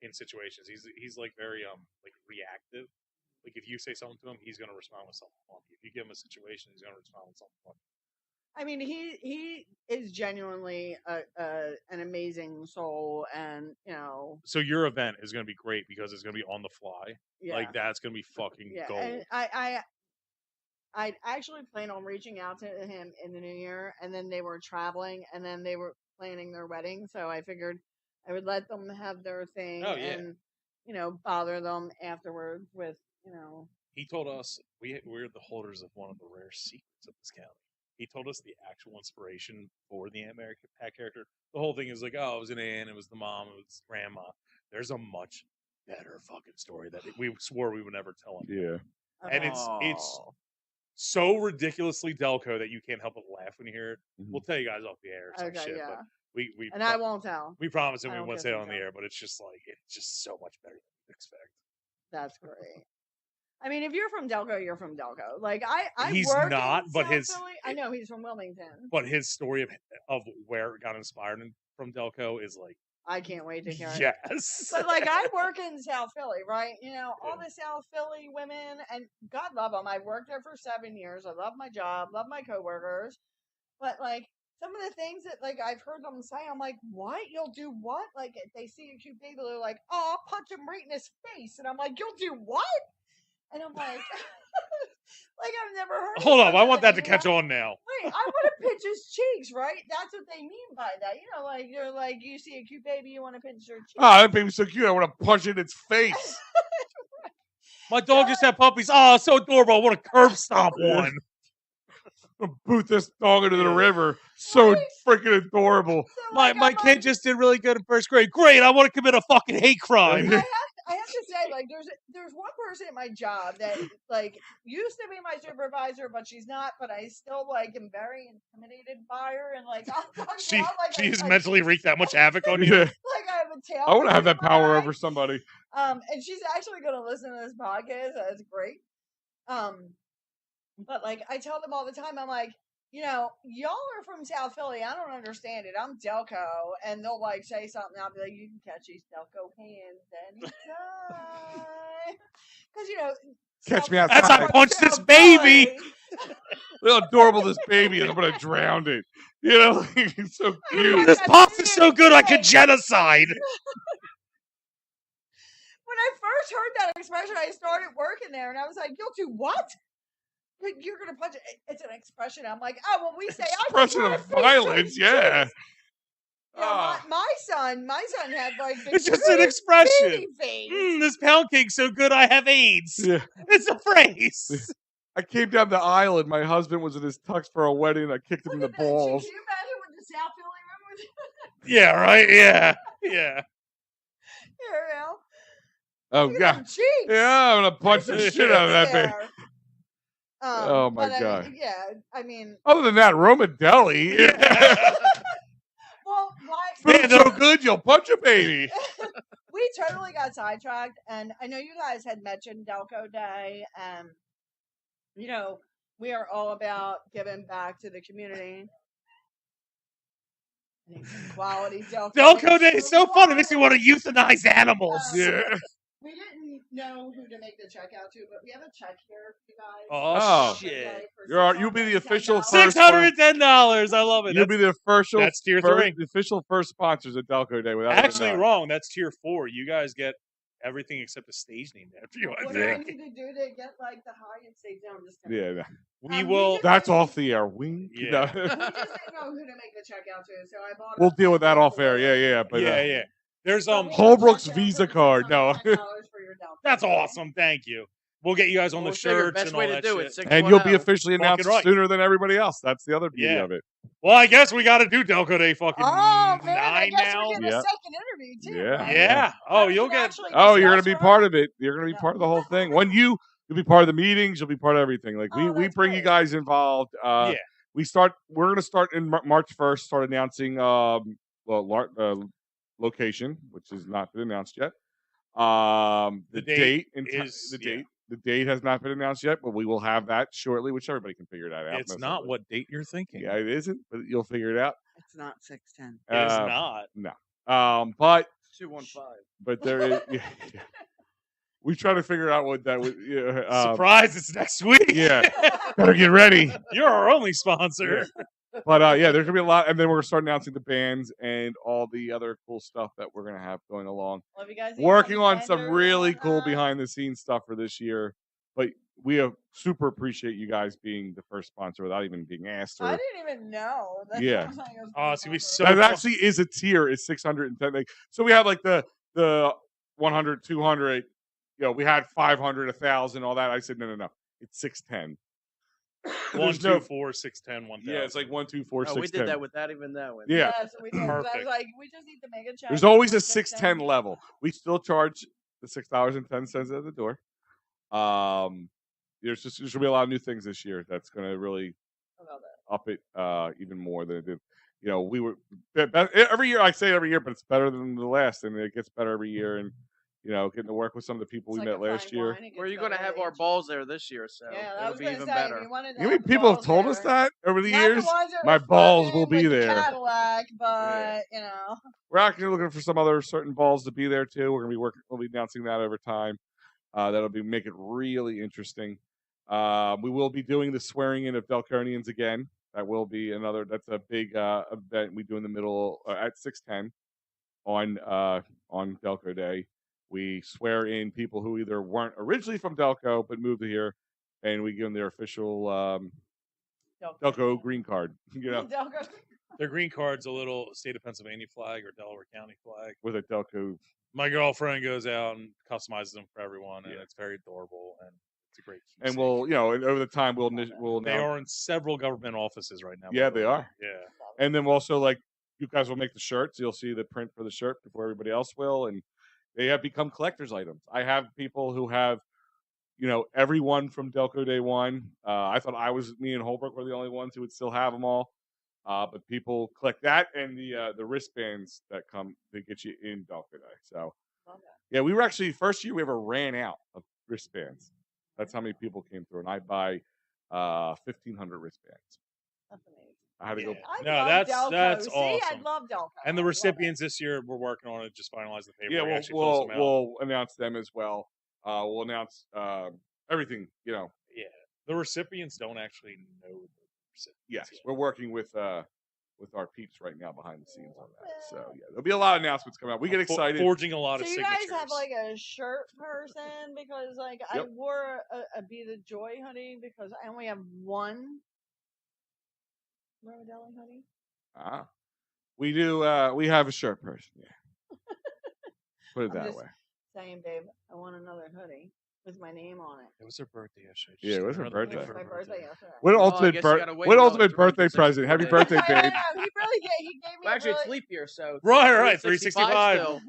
in situations. He's like very like reactive. Like if you say something to him, he's gonna respond with something funny. If you give him a situation, he's gonna respond with something funny. I mean, he is genuinely an amazing soul, and So your event is gonna be great because it's gonna be on the fly. yeah, Like that's gonna be fucking yeah. gold. And I actually plan on reaching out to him in the new year, and then they were traveling, and then they were planning their wedding, so I figured I would let them have their thing, Oh, yeah. and bother them afterwards with He told us we're the holders of one of the rare secrets of this county. He told us the actual inspiration for the Aunt Mary Pat character. The whole thing is like, oh, it was an aunt, it was the mom, it was grandma. There's a much better fucking story that we swore we would never tell him. Yeah. And it's Oh. so ridiculously Delco that you can't help but laugh when you hear it. Mhm. We'll tell you guys off the air or some Okay, shit, yeah. but we and I won't tell. we promise him I we don't won't get say it them on the done. air, but it's just so much better than you'd expect. That's great. I mean, if you're from Delco, you're from Delco. Like I He's work not, in but South his- Philly. I know he's from Wilmington. But his story of where it got inspired from Delco is like, I can't wait to hear it. yes. But like I work in South Philly, right? All the South Philly women, and God love them. I worked there for 7 years. I love my job, love my coworkers. But like some of the things that like I've heard them say, I'm like, what? You'll do what? Like if they see a cute baby, they're like, oh, I'll punch him right in his face, and I'm like, you'll do what? And I'm like, like I've never heard. Hold of up, I want that to you catch know? on now. Wait, I want to pinch his cheeks, right? That's what they mean by that. Like you're like you see a cute baby, you want to pinch their cheeks. Oh, that baby's so cute. I want to punch it in its face. My dog just had puppies. Oh, so adorable. I want to curb stomp one. I'm gonna boot this dog into the river. So Right? freaking adorable. So, My like, my I'm kid like, just did really good in first grade. Great, I want to commit a fucking hate crime. I have to say, like, there's one person at my job that like used to be my supervisor, but she's not. But I still like am very intimidated by her, and like She like, has mentally wreaked that much havoc on you. Yeah. like I have a tail. I want to have that between my power eyes. over somebody. And she's actually going to listen to this podcast. That's great. But like I tell them all the time, I'm like, y'all are from South Philly. I don't understand it. I'm Delco, and they'll like say something. I'll be like, you can catch these Delco hands anytime, because Catch me That's outside. how I punch this baby. Look how adorable this baby is. I'm gonna drown it. It's so cute. This pasta's so good I could genocide. When I first heard that expression, I started working there, and I was like, "You'll do what? You're gonna punch it?" It's an expression. I'm like, "Oh, well, we say Expression I of violence, yeah. Ah. my son had like the It's just an cutest expression. baby face. This pound cake's so good I have AIDS. Yeah. It's a phrase. I came down the aisle and my husband was in his tux for a wedding and I kicked him in the Look at that. balls. Can you imagine what the South Philly room was? Yeah, right? Yeah. Yeah. Oh, Look at yeah. them cheeks. Yeah, I'm going to punch the shit out of that baby. There. Oh, my but, God. I mean, Other than that, Roma Deli. well, Food's so good, you'll punch a baby. we totally got sidetracked, and I know you guys had mentioned Delco Day, and we are all about giving back to the community. Quality Delco Day is so fun. It makes me want to euthanize animals. Yeah. We didn't know who to make the check out to, but we have a check here, you guys. Oh, Oh. shit. You'll be the official first $610. I love it. You'll be the official that's tier first, 3. the official first sponsors at Delco Day. Without Actually even knowing. wrong. That's tier 4. You guys get everything except a stage named after you. I What do Yeah. I think need to do to get like the Hyatt stage? No, I'm just kidding. Yeah, we we will. just- that's off the air. Wink. Yeah. No. We just didn't know who to make the check out to, so I bought. We'll a deal with that off air. balloon. Yeah. But Yeah. There's So we'll Holbrook's check out Visa for card. No. $610 for your Delco, that's okay? awesome. Thank you. We'll get you guys on Well, the figure shirts best and way all to that do shit. it. 610. And you'll be officially announced right. sooner than everybody else. That's the other beauty Yeah. of it. Well, I guess we got to do Delco Day fucking Oh man, 9 I guess now. we're getting Yeah. a second interview too. Yeah. right? Yeah. Now Oh, we you'll can get. actually Oh, you're gonna discuss be what part of it. You're gonna be No. part of the whole thing. You'll be part of the meetings. You'll be part of everything. Like we Oh, that's bring you great. guys involved. Yeah. We're gonna start in March 1st. Start announcing location, which has not been announced yet. The date and the date has not been announced yet, but we will have that shortly, which everybody can figure that out. It's most not likely. what date you're thinking. Yeah, it isn't, but you'll figure it out. It's not 610. It is Uh, not. No. But 215. there is. Yeah. We try to figure out what that would. Surprise! It's next week. Yeah. Better get ready. You're our only sponsor. But there's gonna be a lot, and then we're gonna start announcing the bands and all the other cool stuff that we're gonna have going along. Love you guys. Working on some really cool behind the scenes stuff for this year. But we super appreciate you guys being the first sponsor without even being asked. I didn't even know. That's Yeah. what I'm saying, it was Oh, it's gonna be awesome. so that fun. actually is a tier. It's 610. Like, so we have like the 100, 200. We had 500, 1,000, all that. I said no. It's 610. 1, 2, 4, 6, 10, 1,000. Yeah, it's like 1, 2, 4, 6, Oh, we 10. did that without even knowing. Yeah. Yes, we did. 'cause I was Perfect. like, we just need to make a check. There's always for a 610 level. We still charge the $6.10 at the door. There's gonna be a lot of new things this year that's gonna really I love it. up it even more than it did. We were every year. I say it every year, but it's better than the last, and it gets better every year. And getting to work with some of the people It's we like met a last fine year. wine, it Where are gets you going to better have with our age. balls there this year? So Yeah, I it'll was be gonna even say, better. we wanted to You have mean the people have balls told us there. that over the Not years? the ones that My were balls will fucking be with the there. Cadillac, but We're actually looking for some other certain balls to be there too. We're gonna be working. We'll be announcing that over time. That'll make it really interesting. We will be doing the swearing in of Delconians again. That will be another. That's a big event we do in the middle at 610 on Delco Day. We swear in people who either weren't originally from Delco but moved here, and we give them their official Delco green card. Delco. Their green card's a little state of Pennsylvania flag or Delaware County flag. with a Delco. My girlfriend goes out and customizes them for everyone, and Yeah. it's very adorable and it's a great. And keepsake. we'll, and over the time, we'll They announce. are in several government offices right now. by Yeah, the they way. are. Yeah. And then we'll also, you guys will make the shirts. You'll see the print for the shirt before everybody else will. And they have become collector's items. I have people who have, everyone from Delco Day 1. I thought me and Holbrook were the only ones who would still have them all. But people collect that and the wristbands that get you in Delco Day. So, yeah, we were actually, first year we ever ran out of wristbands. That's how many people came through. And I buy 1,500 wristbands. That's amazing. I had to go. I No, love that's Delco. See, I awesome. love Delco. And the I love it. recipients this year, we're working on it. Just finalize the paper. Yeah, we'll announce them as well. We'll announce everything. Yeah, the recipients don't actually know the recipients. Yes, yet. we're working with our peeps right now behind the scenes on that. So yeah, there'll be a lot of announcements coming out. We get excited. Forging a lot So of you signatures. guys have like a shirt person because I Yep. wore a Be the Joy hoodie because I only have one Roma Deli hoodie. We do. We have a shirt person. Yeah. Put it I'm that just way. saying, babe, I want another hoodie with my name on it. It was her birthday yesterday. Yeah, it was her Another birthday. It was my birthday yesterday. What Oh, I ultimate guess you gotta wait what until ultimate it's birthday 364 present? Happy days. birthday, I babe. know, he gave me Well, actually, a it's really, leap year, so Right, 365 365. still.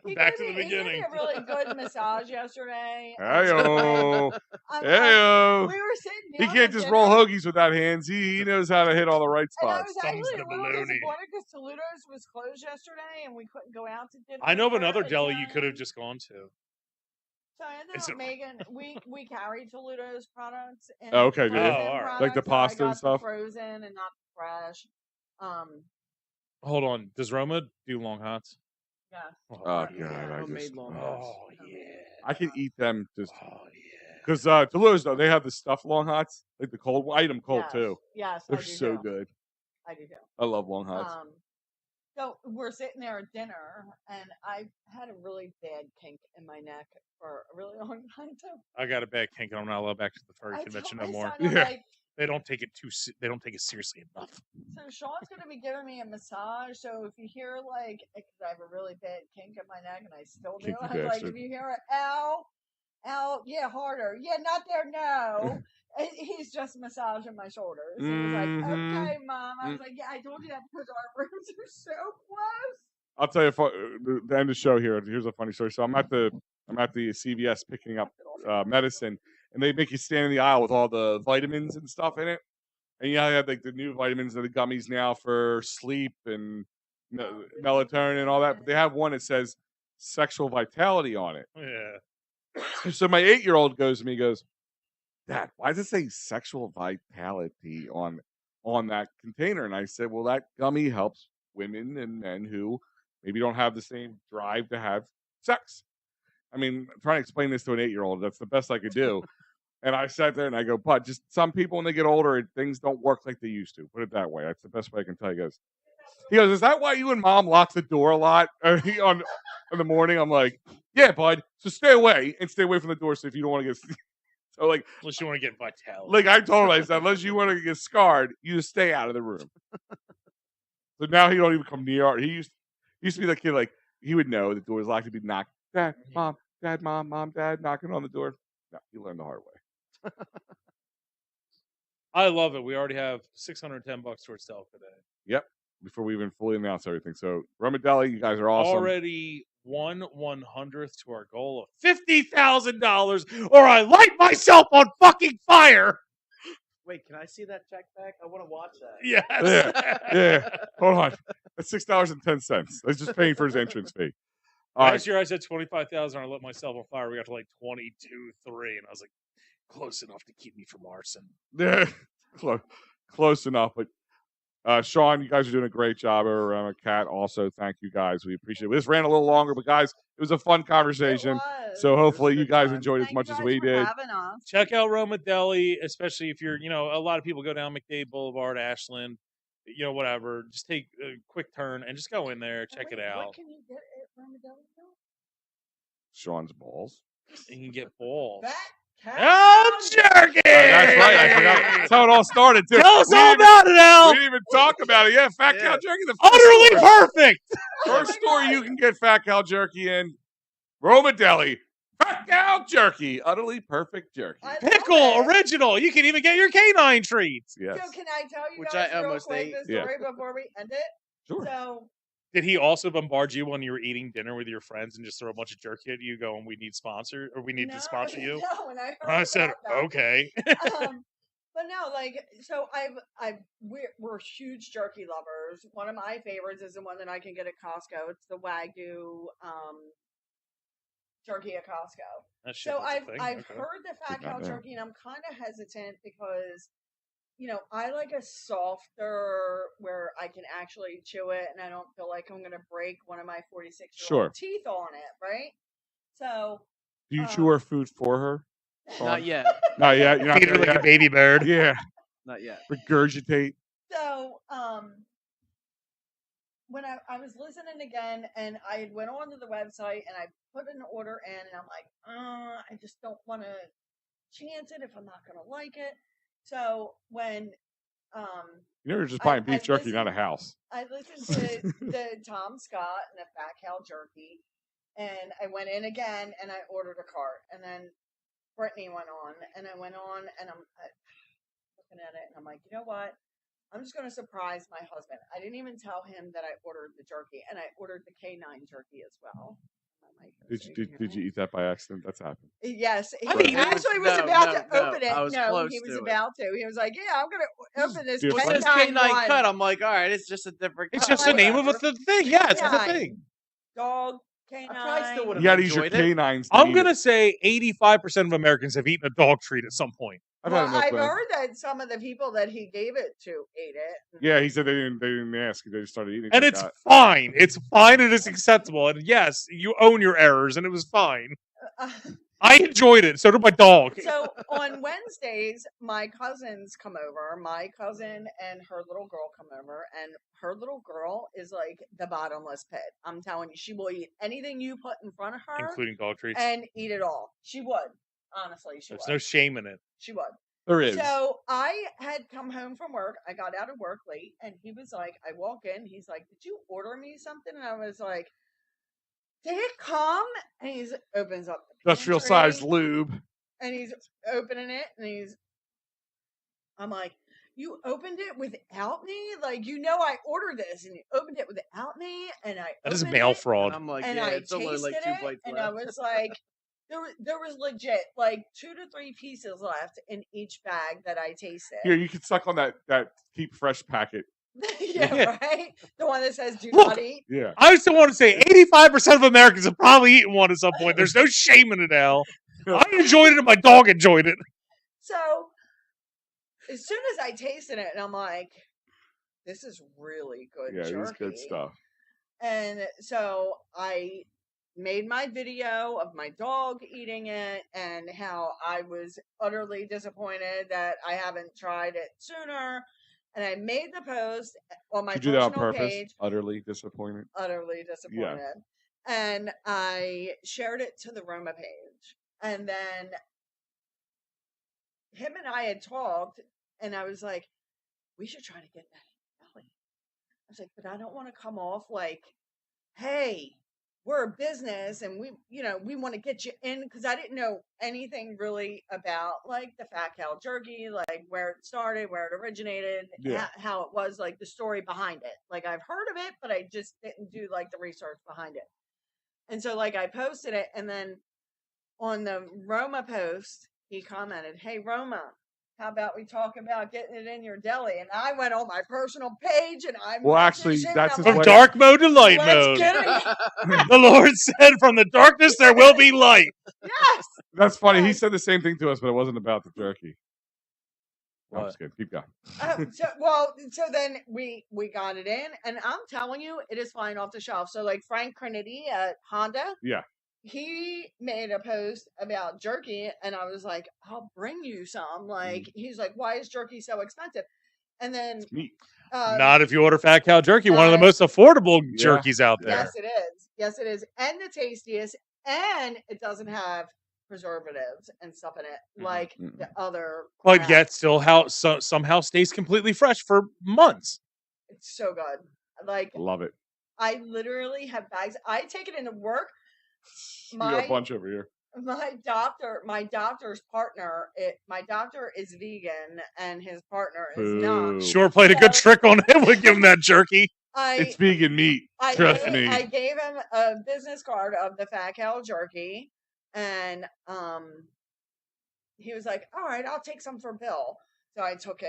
he Back gave to the me- He gave beginning. me a really good massage yesterday. Heyo. I'm- Heyo. We were sitting He down can't at just dinner, roll hoagies without hands. He knows how to hit all the right and I spots. was Thumbs actually the a little baloney. disappointed because Toledo's was closed yesterday, and we couldn't go out to dinner. I know of for another deli you Italian. could have just gone to. So I ended It's up a- making we carry Toledo's products and Oh, okay, do you? Oh, all right. Like the products, pasta so I and got the stuff? frozen and not the fresh. Hold on. Does Roma do long hots? Yeah. Oh yeah. god, I Homemade just long Oh hots. yeah. I can eat them just Oh yeah. because Toulouse though they have the stuffed long hots, like the cold. I eat them cold Yes. too. Yes, They're I do so too. good. I do too. I love long hots. So we're sitting there at dinner, and I had a really bad kink in my neck for a really long time. So I got a bad kink, and I'm not allowed back to the furry I convention told no my more. son, I'm Yeah. like, They don't take it they don't take it seriously enough. so Sean's gonna be giving me a massage. So if you hear like, because I have a really bad kink in my neck, and I still do, Kinky I was like, bastard. if you hear it, ow, ow, yeah, harder, yeah, not there, no. And he's just massaging my shoulders. He was like, Mhm. okay, Mom. I was like, yeah, I told you that because our rooms are so close. I'll tell you the end of the show here. Here's a funny story. So I'm at the CVS picking up medicine, and they make you stand in the aisle with all the vitamins and stuff in it. And yeah, I have like the new vitamins and the gummies now for sleep and melatonin and all that. But they have one that says sexual vitality on it. Yeah. So my 8-year-old goes to me, goes, Dad, why does it say sexual vitality on that container? And I said, well, that gummy helps women and men who maybe don't have the same drive to have sex. I mean, trying to explain this to an 8-year-old, that's the best I could do. And I sat there and I go, but just some people when they get older, things don't work like they used to. Put it that way. That's the best way I can tell you. He goes, is that why you and Mom lock the door a lot in the morning? I'm like, yeah, bud. So stay away from the door. So if you don't want to get so like, Unless you want to get vitality. like I told him, I said, unless you want to get scarred, you just stay out of the room. So now he don't even come near. He used to be the kid, like he would know the door was locked. He'd be knocked. Dad, Mom, Dad, Mom, Dad, knocking on the door. No, he learned the hard way. I love it. We already have $610 towards Delco today. Yep. Before we even fully announce everything. So Roma Deli, you guys are awesome. Already 1/100th to our goal of $50,000, or I light myself on fucking fire. Wait, can I see that check back? I want to watch that. Yes. Yeah. Hold on. That's $6.10. That's just paying for his entrance fee. All Last right. year I said 25,000. I lit myself on fire. We got to like 22.3, and I was like, close enough to keep me from arson. Yeah. Close enough, but Sean, you guys are doing a great job. Kat, also, thank you guys. We appreciate it. This ran a little longer, but guys, it was a fun conversation. So hopefully you guys enjoyed as much as we did. Check out Roma Deli, especially if you're, a lot of people go down McDade Boulevard, Ashland, whatever. Just take a quick turn and just go in there, check it out. What can you get at Roma Deli? Sean's balls. You can get balls. Oh, jerky! That's right. I forgot. That's how it all started. Too. Tell us all about it, Al. We didn't even talk about it. Yeah, Fat Cow Jerky. The utterly perfect. First store you can get Fat Cow Jerky in. Roma Deli. Fat Cow Jerky. Utterly perfect jerky. Pickle, original. You can even get your canine treats. Yes. So can I tell you Which guys I real almost quick ate. the story before we end it? Sure. So did he also bombard you when you were eating dinner with your friends and just throw a bunch of jerky at you, going, "We need sponsor, or we need to sponsor you"? No, and I said, "Okay." But no, so we're huge jerky lovers. One of my favorites is the one that I can get at Costco. It's the Wagyu jerky at Costco. So I've heard the Fat Cow jerky, and I'm kind of hesitant because I like a softer where I can actually chew it and I don't feel like I'm going to break one of my 46-year-old teeth on it, right? So, do you chew her food for her? Not yet. Not yet. You're not feed her like a baby bird. Yeah. Not yet. Regurgitate. So, when I was listening again and I went onto the website and I put an order in and I'm like, I just don't want to chance it if I'm not going to like it. So when you're just buying beef jerky, not a house. I listened to the Tom Scott and the Fat Cow jerky, and I went in again and I ordered a cart, and then Brittany went on, and I went on, and I'm looking at it, and I'm like, you know what? I'm just going to surprise my husband. I didn't even tell him that I ordered the jerky, and I ordered the canine jerky as well. Did you eat that by accident? That's happened. Yes, he actually was about to open it. He was to about to. He was like, "Yeah, I'm going to open this." It says canine cut. I'm like, all right, it's just a different. It's just the name of a thing. Yeah, it's a thing. Dog, canine. I probably still would have. You gotta use your canines. I'm gonna say 85% of Americans have eaten a dog treat at some point. I've heard that some of the people that he gave it to ate it. Yeah, he said they didn't ask. They just started eating it. And it's fine. It's fine. It is acceptable. And yes, you own your errors, and it was fine. I enjoyed it. So did my dog. So on Wednesdays, my cousins come over. My cousin and her little girl come over, and her little girl is like the bottomless pit. I'm telling you, she will eat anything you put in front of her, Including dog treats. and eat it all. She would. Honestly, she There's would. no shame in it. She would. There is. So I had come home from work. I got out of work late, and he was like, I walk in. He's like, "Did you order me something?" And I was like, "Did it come?" And he opens up the Industrial pantry, size lube. and he's opening it, and I'm like, "You opened it without me? Like, I ordered this, and you opened it without me?" And I That is opened mail it, fraud. I'm like, and yeah, I it's only tasted like 2 it, bites and left. I was like, there was legit like 2 to 3 pieces left in each bag that I tasted. Here, you can suck on that Keep Fresh packet. Yeah, right. The one that says "Do Look, not eat." Yeah. I still want to say 85% of Americans have probably eaten one at some point. There's no shame in it, Al. I enjoyed it and my dog enjoyed it. So as soon as I tasted it, and I'm like, "This is really good Yeah, jerky." it is good stuff. And so I made my video of my dog eating it and how I was utterly disappointed that I haven't tried it sooner. And I made the post on my Did you do that on personal purpose? page. Utterly disappointed. Utterly disappointed. And I shared it to the Roma page. And then him and I had talked, and I was like, we should try to get that in Delhi. I was like, but I don't want to come off like, hey, we're a business and we want to get you in, because I didn't know anything really about like the fat cow jerky, like where it started, where it originated, Yeah. how it was, like the story behind it. Like I've heard of it, but I just didn't do like the research behind it. And so like I posted it, and then on the Roma post, he commented, "Hey Roma, how about we talk about getting it in your deli?" And I went on my personal page, and I Well, actually, messaged him, that's and his I'm From way- like, dark mode to light let's mode. get it. The Lord said, from the darkness there will be light. Yes. That's funny. He Yes. said the same thing to us, but it wasn't about the jerky. No, I'm What? just kidding. Keep going. So then we got it in, and I'm telling you, it is flying off the shelf. So like Frank Crinity at Honda, Yeah. he made a post about jerky, and I was like, I'll bring you some. Like he's like, why is jerky so expensive? And then It's meat. Not if you order fat cow jerky, one of the not- most affordable Yeah. jerkies out there. yes, it is. Yes, it is, and the tastiest, and it doesn't have preservatives and stuff in it like the other. But crap. yet still somehow stays completely fresh for months. It's so good. Like Love it. I literally have bags. I take it into work. We got My a bunch over here. my doctor's partner. My doctor is vegan, and his partner is Boo. not. Sure played a good So- trick on him with giving that jerky. It's vegan meat. I Trust gave, me. I gave him a business card of the fat cow jerky, and he was like, "All right, I'll take some for Bill." So I took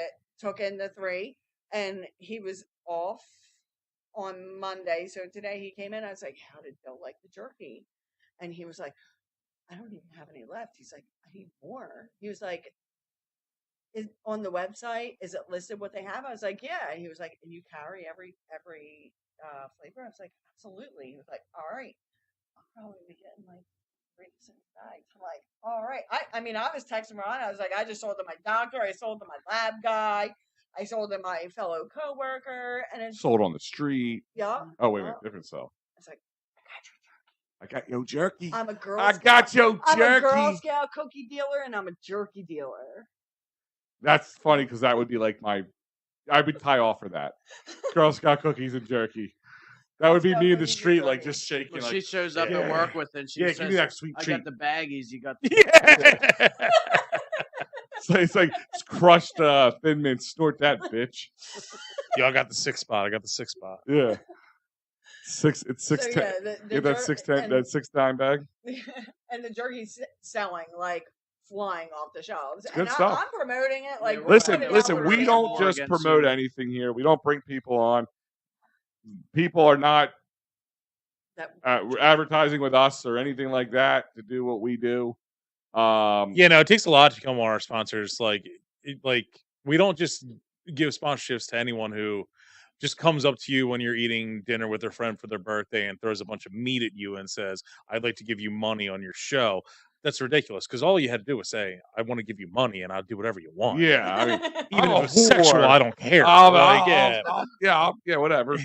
in the 3, and he was off on Monday. So today he came in. I was like, "How did Bill like the jerky?" And he was like, "I don't even have any left." He's like, "I need more." He was like, "Is on the website? Is it listed what they have?" I was like, "Yeah." And he was like, "And you carry every flavor?" I was like, "Absolutely." He was like, "All right, I'll probably be getting like 3 to 6 bags." I'm like, "All right." I mean, I was texting Ron. I was like, "I just sold to my doctor. I sold to my lab guy. I sold to my fellow coworker." And it's Sold on the street. yeah. Oh, wait a minute. yeah. Different sell. It's like, I got your jerky. I'm a girl. I got your I'm a Girl jerky. Scout cookie dealer, and I'm a jerky dealer. That's funny because that would be like I would tie off for that. Girl Scout cookies and jerky. That would be Girl Scout me in the cookies and street, like jerky. just shaking. Well, like, she shows up to yeah. work with it. And she Yeah, says, give me that sweet I treat. got the baggies. You got Yeah. So it's like it's crushed Thin Mint. Snort that, bitch. Yo, I got the 6 spot. I got the 6 spot. Yeah. It's 6 So, 10. yeah, the Get that jer- 6 10 and- that 6 9 bag. and the jerky's selling like flying off the shelves. good And stuff. I'm promoting it like Yeah, we're Listen, putting it out listen, where we it's don't more just against promote you. anything here. We don't bring people on. People are not that advertising with us or anything like that to do what we do. Yeah, no, it takes a lot to come on our sponsors. Like we don't just give sponsorships to anyone who just comes up to you when you're eating dinner with their friend for their birthday and throws a bunch of meat at you and says, "I'd like to give you money on your show." that's ridiculous because all you had to do was say, "I want to give you money, and I'll do whatever you want." Yeah, I mean, Even I'm if a it's sexual, whore. I don't care. Yeah, whatever.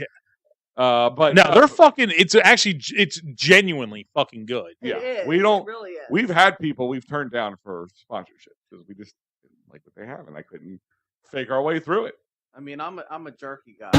But no, they're fucking. It's actually it's genuinely fucking good. Yeah, It is. we don't. It really is. We've had people we've turned down for sponsorship because we just didn't like what they have, and I couldn't fake our way through it. I mean, I'm a jerky guy.